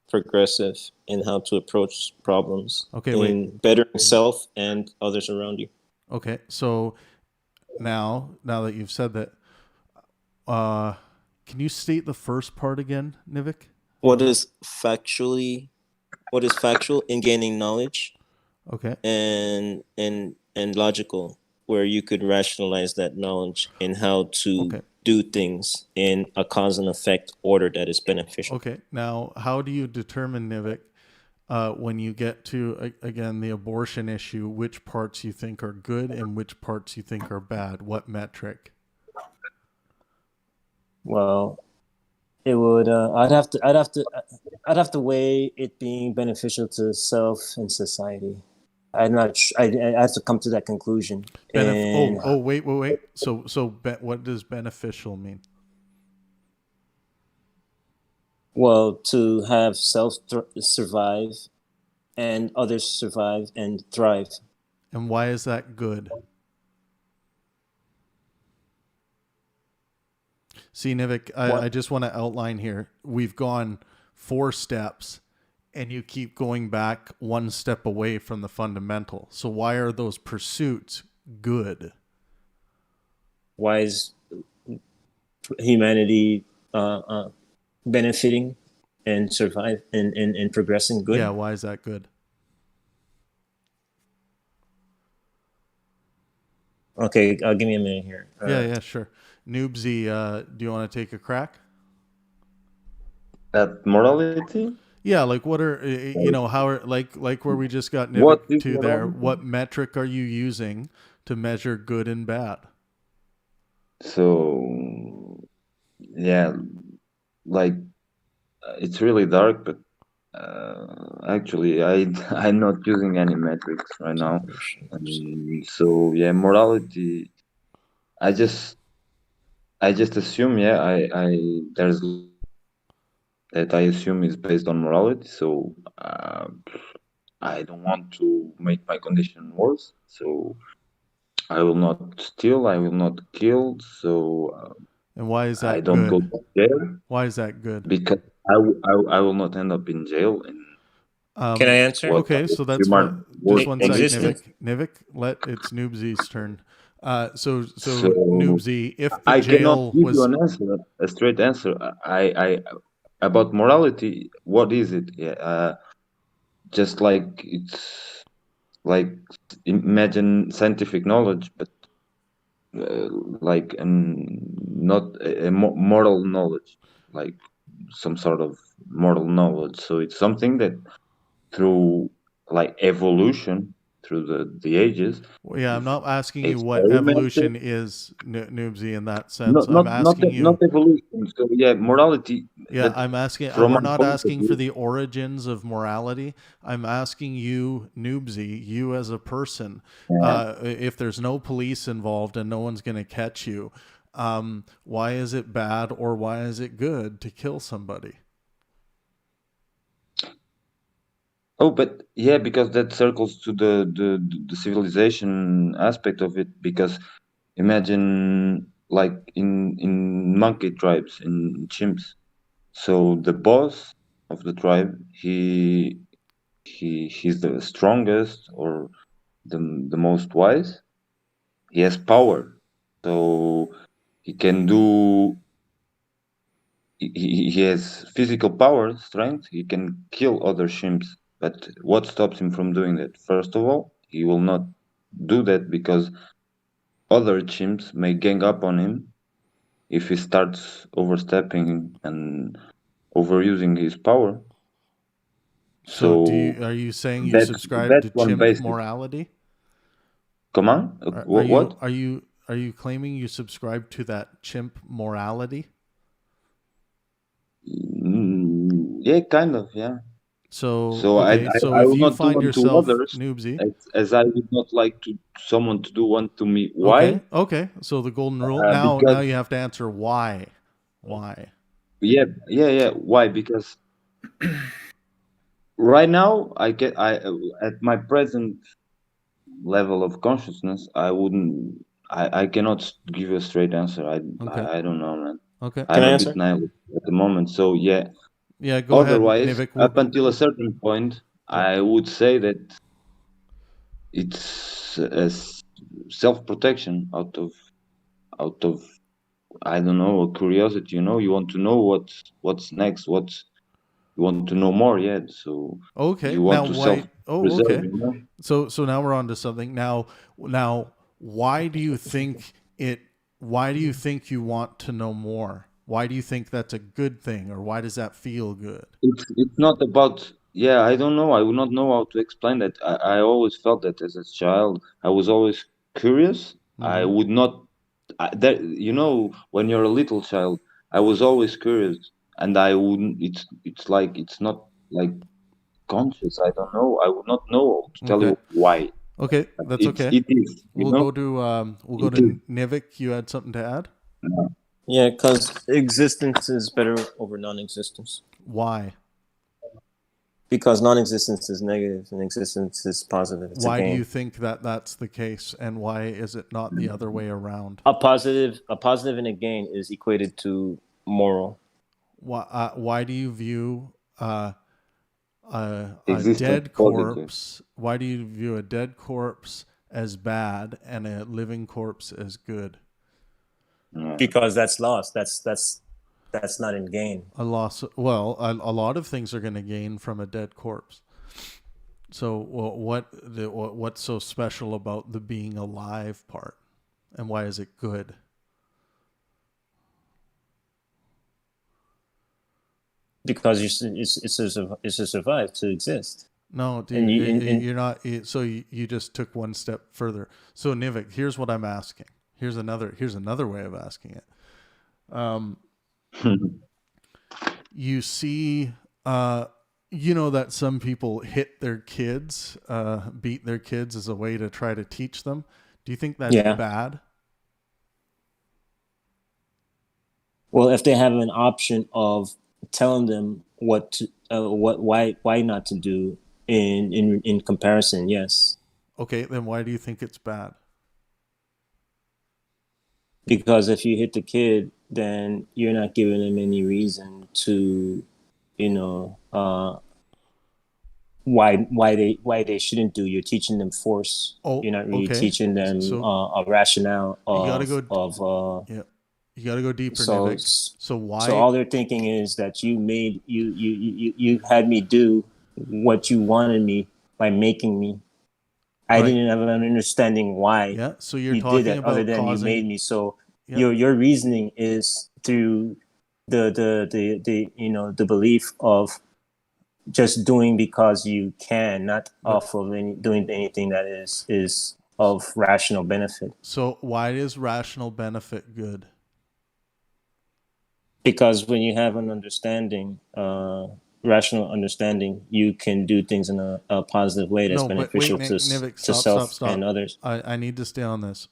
S7: progressive in how to approach problems in bettering self and others around you?
S1: Okay, so now that you've said that, can you state the first part again, Nivik?
S7: What is factual in gaining knowledge?
S1: Okay.
S7: And logical, where you could rationalize that knowledge in how to do things in a cause and effect order that is beneficial.
S1: Okay. Now, how do you determine, Nivik, when you get to, again, the abortion issue, which parts you think are good and which parts you think are bad? What metric?
S7: Well, it would. I'd have to weigh it being beneficial to self and society. I'm not. I have to come to that conclusion.
S1: Wait. So what does beneficial mean?
S7: Well, to have self survive and others survive and thrive.
S1: And why is that good? See, Nivik, I just want to outline here. We've gone 4 steps, and you keep going back 1 step away from the fundamental. So why are those pursuits good?
S7: Why is humanity benefiting and survive and progressing good?
S1: Yeah, why is that good?
S7: Okay, give me a minute here.
S1: Yeah, sure. Noobsy, do you want to take a crack?
S15: At morality?
S1: Yeah, like what are, you know, how are, like where we just got Nivik to there, what metric are you using to measure good and bad?
S15: So
S10: yeah, like it's really dark, but actually, I'm not using any metrics right now. So yeah, morality. I just I just assume, yeah, I there's that I assume is based on morality. So I don't want to make my condition worse. So I will not steal. I will not kill. So
S1: And why is
S10: I
S1: that
S10: don't go
S1: good?
S10: to jail
S1: Why is that good?
S10: because I will not end up in jail. And
S7: Can I answer?
S1: Okay, so that's what. Just one sec,
S7: Existence.
S1: Nivik. It's Noobsy's turn. So
S10: so
S1: Noobsy, if the
S10: I cannot
S1: jail
S10: give you
S1: was
S10: an answer, a straight answer. I about morality. What is it? Yeah, just like it's like imagine scientific knowledge, but like not a moral knowledge, like some sort of moral knowledge. So it's something that through like evolution through the ages,
S1: well, yeah, I'm not asking you what
S10: experimented.
S1: evolution is, Noobsy, in that sense. I'm
S10: Not
S1: asking
S10: not
S1: you.
S10: evolution. So yeah, morality.
S1: Yeah,
S10: But
S1: I'm asking.
S10: from
S1: We're
S10: my
S1: not
S10: point of
S1: asking for
S10: view,
S1: the origins of morality. I'm asking you, Noobsy, you as a person.
S10: yeah.
S1: If there's no police involved and no one's going to catch you, why is it bad or why is it good to kill somebody?
S10: Oh, but yeah, because that circles to the civilization aspect of it. Because imagine like in monkey tribes, in chimps. So the boss of the tribe, he's the strongest or the most wise. He has power, so he can do. He has physical power, strength. He can kill other chimps. But what stops him from doing that? First of all, he will not do that because other chimps may gang up on him if he starts overstepping and overusing his power.
S1: So,
S10: So
S1: are you saying you subscribe
S10: that's
S1: to
S10: one
S1: chimp
S10: basis.
S1: morality?
S10: Come on, what?
S1: Are you claiming you subscribe to that chimp morality?
S10: Yeah, kind of, yeah.
S1: So
S10: So
S1: okay, so
S10: I
S1: if
S10: will
S1: you
S10: not do
S1: find
S10: unto
S1: yourself,
S10: others
S1: Noobsy.
S10: as I would not like to someone to do unto me.
S1: Okay,
S10: Why?
S1: okay. So the golden rule. Now
S10: Because
S1: you have to answer why. Why?
S10: yeah. Why? Because right now I at my present level of consciousness, I cannot give you a straight answer.
S1: Okay.
S10: I don't know, man.
S1: Okay.
S7: Can
S10: I'm
S7: I
S10: a bit
S7: answer?
S10: nihilist at the moment. So yeah.
S1: Yeah, go ahead,
S10: Otherwise,
S1: Nivik.
S10: up until a certain point,
S1: Yep.
S10: I would say that it's a self-protection out of I don't know, a curiosity. You want to know what's next, you want to know more yet. So
S1: Okay.
S10: you want
S1: Now
S10: to
S1: why? Oh,
S10: self-preserve.
S1: okay. So now we're on to something. Now, why do you think it? Why do you think you want to know more? Why do you think that's a good thing, or why does that feel good?
S10: It's not about, yeah, I don't know. I would not know how to explain that. I always felt that as a child. I was always curious. I
S1: Mhm.
S10: would not that when you're a little child, I was always curious, and I wouldn't. It's like it's not like conscious. I don't know. I would not know to tell
S1: Okay.
S10: you why.
S1: Okay,
S10: But
S1: that's okay.
S10: it is.
S1: We'll go to
S10: It is.
S1: Nivik. You had something to add?
S7: Yeah, because existence is better over non-existence.
S1: Why?
S7: Because non-existence is negative and existence is positive. It's a
S1: Why do you
S7: gain.
S1: think that that's the case, and why is it not the other way around?
S7: A positive and a gain is equated to moral.
S1: Why do you view a
S10: Existence
S1: dead
S10: positive.
S1: corpse? Why do you view a dead corpse as bad and a living corpse as good?
S7: Because that's lost. That's not in gain.
S1: A loss. Well, a lot of things are going to gain from a dead corpse. So, what's so special about the being alive part, and why is it good?
S7: Because it's to survive, to exist.
S1: No, dude,
S7: And
S1: you're not. So you just took one step further. So Nivik, here's what I'm asking. Here's another way of asking it. You see, you know that some people hit their kids, beat their kids as a way to try to teach them. Do you think that's
S7: Yeah.
S1: bad?
S7: Well, if they have an option of telling them what to, why not to do in comparison, yes.
S1: Okay, then why do you think it's bad?
S7: Because if you hit the kid, then you're not giving them any reason to, you know, why they shouldn't do. You're teaching them force.
S1: Oh,
S7: You're not really
S1: okay.
S7: teaching them
S1: So
S7: a rationale
S1: you gotta
S7: of
S1: yeah, you gotta go deeper,
S7: so
S1: Nivik. So why?
S7: so all they're thinking is that you had me do what you wanted me by making me. I
S1: Right.
S7: didn't have an understanding why
S1: Yeah. So you're
S7: you did
S1: talking
S7: that
S1: about
S7: other than you
S1: causing.
S7: made me. So
S1: Yeah.
S7: your reasoning is through the you know the belief of just doing because you can, not off of doing anything that is of rational benefit.
S1: So why is rational benefit good?
S7: Because when you have an understanding, rational understanding, you can do things in a positive way that's
S1: No, but wait,
S7: beneficial
S1: Nivik,
S7: to
S1: stop.
S7: self and others.
S1: I need to stay on this.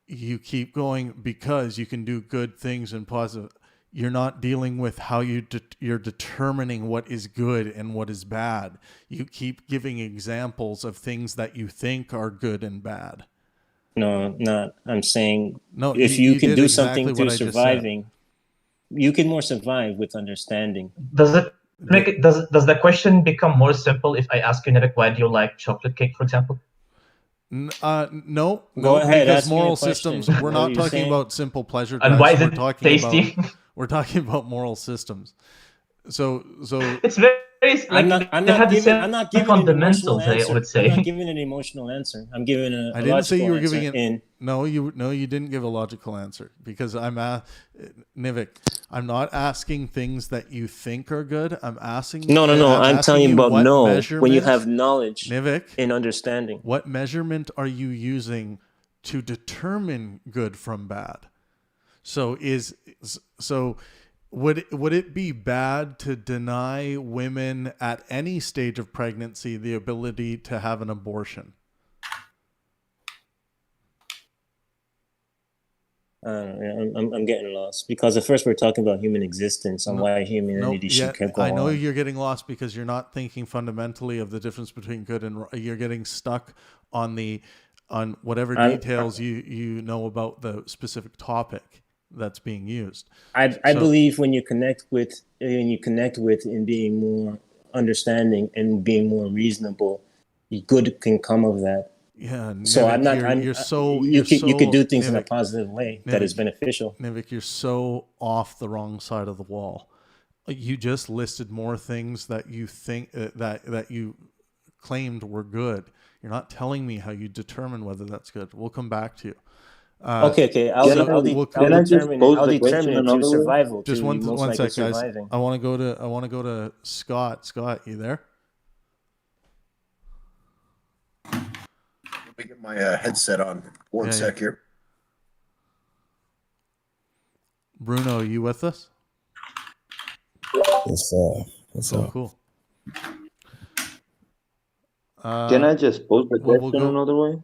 S1: You keep going because you can do good things and positive. You're not dealing with how you're determining what is good and what is bad. You keep giving examples of things that you think are good and bad.
S7: No, not. I'm saying
S1: No,
S7: if you can
S1: did
S7: do
S1: exactly
S7: something
S1: what
S7: through
S1: I just said.
S7: surviving, you can more survive with understanding.
S12: Does it make it? Does the question become more simple if I ask you, Nevik, why do you like chocolate cake, for example?
S1: No,
S7: Go ahead,
S1: because
S7: ask me a
S1: moral
S7: question.
S1: systems. We're
S7: What are
S1: not
S7: you
S1: talking
S7: saying?
S1: about simple pleasure
S12: And
S1: drives.
S12: why is
S1: We're
S12: it
S1: talking
S12: tasty?
S1: about we're talking about moral systems. So
S12: It's very like
S7: I'm
S12: they have
S7: not
S12: the
S7: giving.
S12: same
S7: I'm not giving an emotional
S12: fundamentals. I
S7: answer.
S12: would
S7: I'm not
S12: say.
S7: giving an emotional answer. I'm giving
S1: I
S7: a
S1: didn't say
S7: logical
S1: you were
S7: answer.
S1: giving it. No, you didn't give a logical answer because Nivik. I'm not asking things that you think are good. I'm asking.
S7: No.
S1: I'm
S7: I'm telling
S1: asking
S7: you about
S1: what
S7: no.
S1: measurement.
S7: When you have knowledge
S1: Nivik,
S7: and understanding.
S1: what measurement are you using to determine good from bad? So would it be bad to deny women at any stage of pregnancy the ability to have an abortion?
S7: I'm getting lost because at first we're talking about human existence and why humanity should go
S1: I know
S7: on.
S1: you're getting lost because you're not thinking fundamentally of the difference between good and you're getting stuck on whatever details you know about the specific topic that's being used.
S7: I believe when you connect with and being more understanding and being more reasonable, good can come of that.
S1: Yeah,
S7: So
S1: Nivik,
S7: I'm not. You could do things in a
S1: Nivik,
S7: positive way that is beneficial.
S1: Nivik, you're so off the wrong side of the wall. You just listed more things that you think that you claimed were good. You're not telling me how you determine whether that's good. We'll come back to you.
S7: Okay. I'll determine it through survival.
S1: Just
S7: one
S1: sec, guys.
S7: surviving.
S1: I want to go to Scott. Scott, you there?
S15: Let me get my headset on. One sec here.
S1: Bruno, are you with us?
S16: Yes, sir. What's up?
S1: Cool.
S10: Can I just pose the question another way?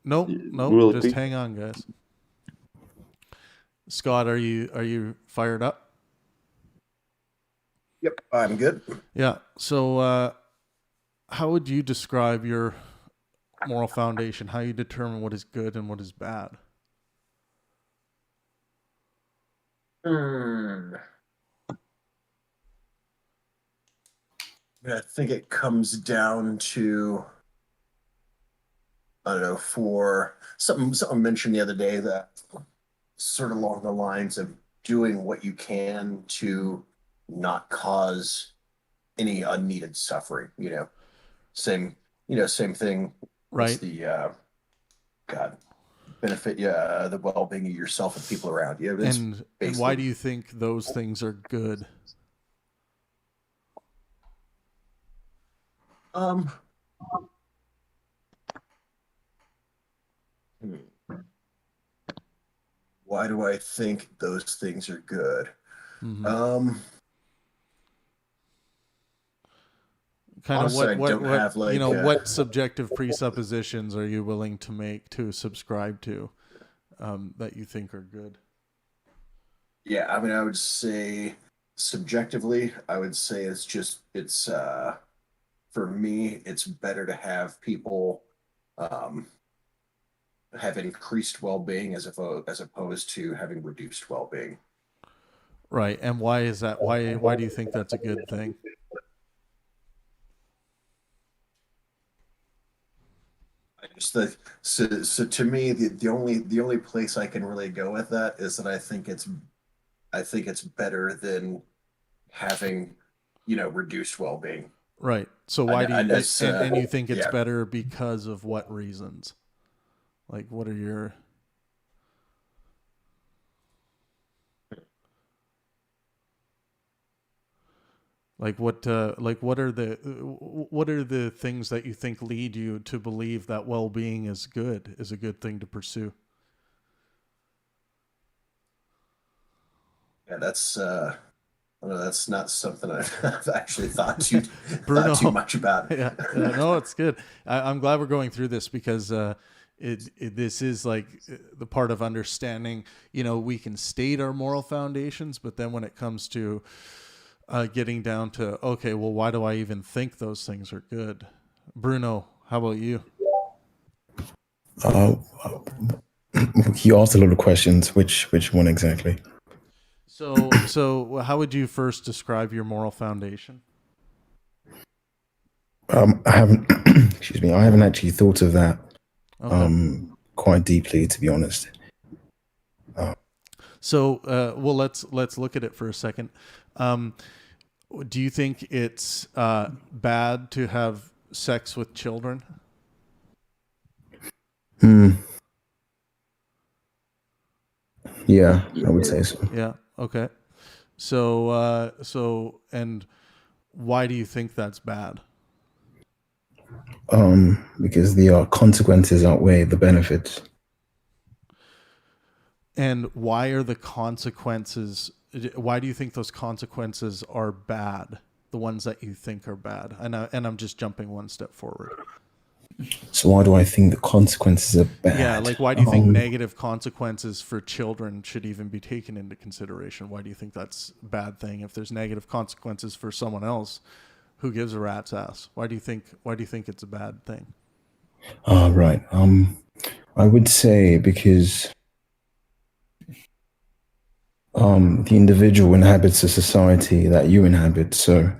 S1: Nope.
S10: Real
S1: Just
S10: quick.
S1: hang on, guys. Scott, are you fired up?
S15: Yep, I'm good.
S1: Yeah. So, how would you describe your moral foundation? How you determine what is good and what is bad?
S15: I think it comes down to, I don't know, for something mentioned the other day that sort of along the lines of doing what you can to not cause any unneeded suffering. Same thing.
S1: Right.
S15: What's the benefit the well-being of yourself and people around you.
S1: And why do you think those things are good?
S15: Why do I think those things are good? Um,
S1: Kind of
S15: honestly, I don't have like
S1: what subjective presuppositions are you willing to make to subscribe to that you think are good?
S15: Yeah, I mean, I would say subjectively, I would say for me, it's better to have people um, have increased well-being as opposed to having reduced well-being.
S1: Right. And why is that? Why do you think that's a good thing?
S15: I just think so to me, the only place I can really go with that is that I think it's better than having, reduced well-being.
S1: Right. So why do you and you think it's
S15: yeah.
S1: better because of what reasons? Like what are your like what are the things that you think lead you to believe that well-being is a good thing to pursue?
S15: Yeah, that's not something I've actually thought
S1: Bruno,
S15: too much about.
S1: Yeah, no, it's good. I'm glad we're going through this because this is like the part of understanding. We can state our moral foundations, but then when it comes to getting down to, okay, well, why do I even think those things are good? Bruno, how about you?
S16: You asked a lot of questions. Which one exactly?
S1: So how would you first describe your moral foundation?
S16: I haven't. Excuse me. I haven't actually thought of that quite deeply, to be honest.
S1: So, well, let's look at it for a second. Do you think it's bad to have sex with children?
S16: Yeah, I would say so.
S1: Yeah. Okay. So, and why do you think that's bad?
S16: Because the consequences outweigh the benefits.
S1: And why are the consequences? Why do you think those consequences are bad? The ones that you think are bad, and I'm just jumping one step forward.
S16: So why do I think the consequences are bad?
S1: Yeah, like why do you think negative consequences for children should even be taken into consideration? Why do you think that's a bad thing? If there's negative consequences for someone else, who gives a rat's ass? Why do you think it's a bad thing?
S16: Right. I would say because the individual inhabits a society that you inhabit, so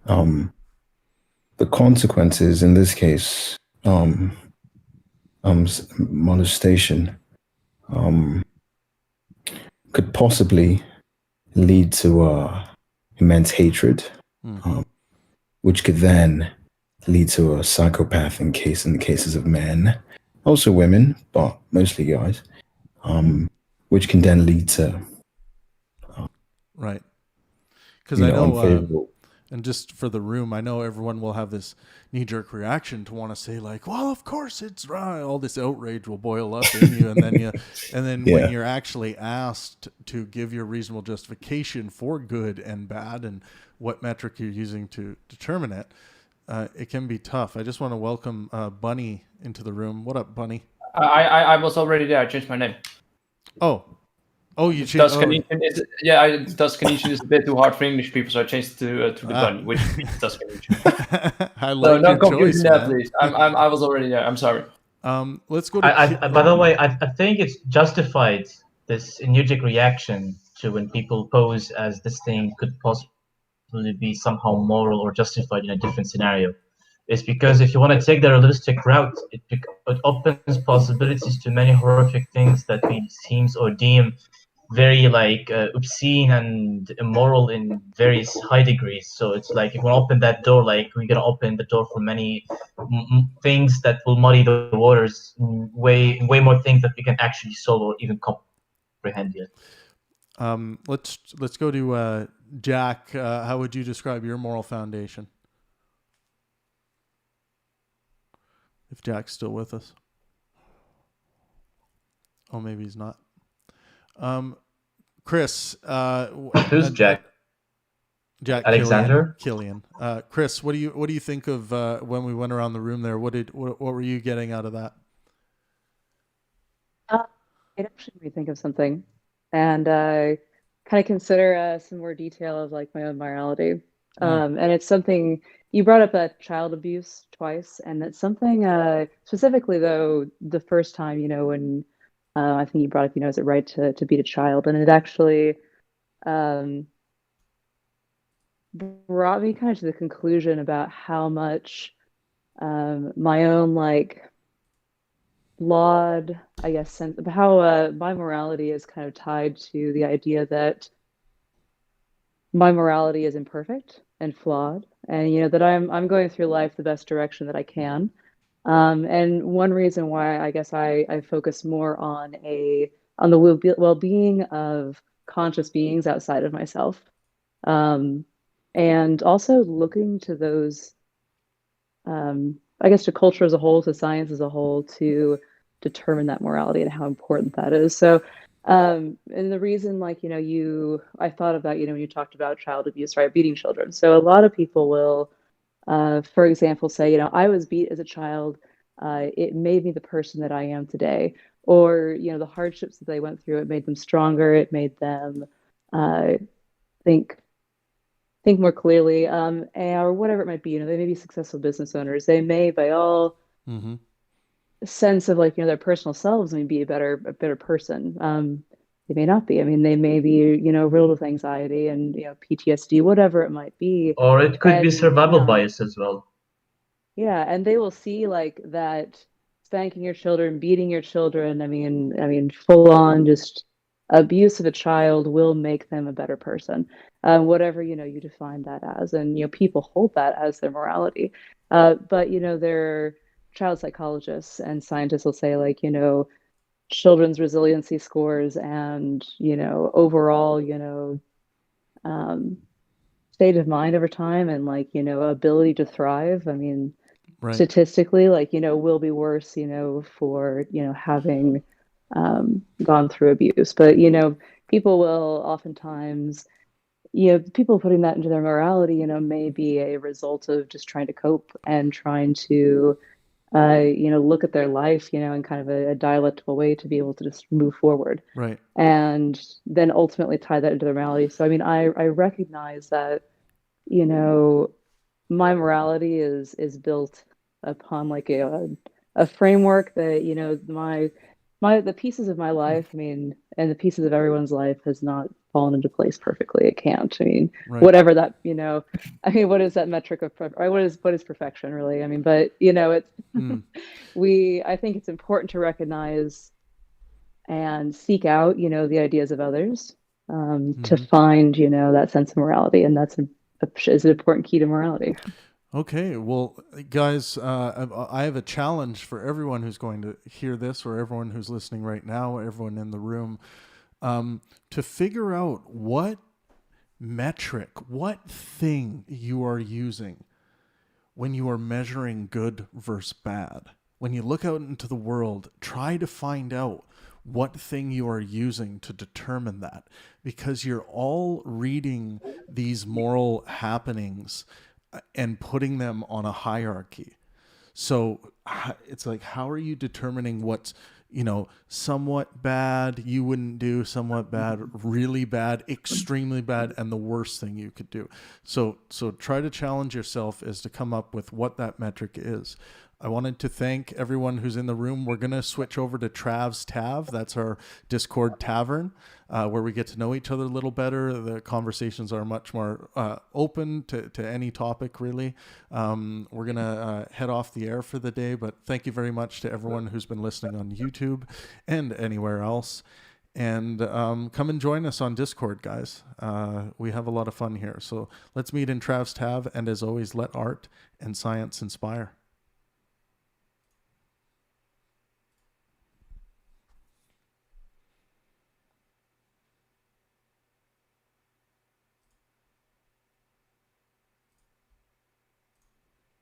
S16: the consequences in this case, molestation, could possibly lead to immense hatred, which could then lead to a psychopath in the cases of men, also women, but mostly guys, which can then lead to
S1: right. Because I know,
S16: unfavorable.
S1: and just for the room, I know everyone will have this knee-jerk reaction to want to say like, "Well, of course it's right." All this outrage will boil up in you, and then when you're actually asked to give your reasonable justification for good and bad and what metric you're using to determine it, it can be tough. I just want to welcome Bunny into the room. What up, Bunny?
S6: I was already there. I changed my name.
S1: Oh, you changed.
S6: Tuscanesian is a bit too hard for English people, so I changed to the Bunny, which means Tuscanesian.
S1: I like
S6: no
S1: your
S6: confusion
S1: choice,
S6: there,
S1: man.
S6: please. I was already there. I'm sorry.
S1: Let's go to.
S12: By the way, I think it's justified, this knee-jerk reaction to when people pose as this thing could possibly be somehow moral or justified in a different scenario. Is because if you want to take the realistic route, it opens possibilities to many horrific things that we seems or deem very obscene and immoral in various high degrees. So it's like if we open that door, like we're gonna open the door for many things that will muddy the waters, way more things that we can actually solve or even comprehend yet.
S1: Let's go to Jack. How would you describe your moral foundation? If Jack's still with us. Oh, maybe he's not. Chris,
S12: who's Jack?
S1: Jack
S12: Alexander?
S1: Killian. Chris, what do you think of when we went around the room there? What were you getting out of that?
S13: It actually made me think of something, and kind of consider some more detail of like my own morality. And it's something you brought up, child abuse twice, and it's something specifically though the first time, when I think you brought up, is it right to beat a child, and it actually brought me kind of to the conclusion about how much my own like flawed, I guess, sense of how my morality is kind of tied to the idea that my morality is imperfect and flawed, and that I'm going through life the best direction that I can. And one reason why I guess I focus more on the well-being of conscious beings outside of myself, and also looking to those, I guess, to culture as a whole, to science as a whole, to determine that morality and how important that is. So, and the reason, like, I thought about, when you talked about child abuse, right, beating children. So a lot of people will, for example, say, I was beat as a child. It made me the person that I am today. Or, the hardships that they went through, it made them stronger. It made them think more clearly, or whatever it might be. They may be successful business owners. They may, by all sense of like, their personal selves, be a better person. They may not be. They may be, riddled with anxiety and, PTSD, whatever it might be.
S12: Or it could be
S13: And,
S12: survival bias as well.
S13: Yeah, and they will see like that spanking your children, beating your children, full on just abuse of a child will make them a better person. Whatever, you define that as. And, people hold that as their morality. But, their child psychologists and scientists will say like, children's resiliency scores and, overall, state of mind over time and like, ability to thrive.
S1: Right.
S13: Statistically, like, will be worse, for, having gone through abuse. But, people will oftentimes, people putting that into their morality, may be a result of just trying to cope and trying to, look at their life, in kind of a dialectical way to be able to just move forward.
S1: Right.
S13: And then ultimately tie that into their morality. So, I recognize that, my morality is built upon like a framework that, the pieces of my life, and the pieces of everyone's life has not fallen into place perfectly. It can't.
S1: Right.
S13: Whatever that, what is that metric of, or what is perfection really? But it's, I think it's important to recognize and seek out, the ideas of others, to find, that sense of morality. And that's is an important key to morality.
S1: Okay, well, guys, I have a challenge for everyone who's going to hear this, or everyone who's listening right now, everyone in the room, to figure out what metric, what thing you are using when you are measuring good versus bad. When you look out into the world, try to find out what thing you are using to determine that, because you're all reading these moral happenings and putting them on a hierarchy. So it's like, how are you determining what's, somewhat bad, you wouldn't do, somewhat bad, really bad, extremely bad, and the worst thing you could do? So try to challenge yourself as to come up with what that metric is. I wanted to thank everyone who's in the room. We're going to switch over to Trav's Tav. That's our Discord tavern, where we get to know each other a little better. The conversations are much more open to any topic, really. We're going to head off the air for the day, but thank you very much to everyone who's been listening on YouTube and anywhere else. And come and join us on Discord, guys. We have a lot of fun here. So let's meet in Trav's Tav. And as always, let art and science inspire.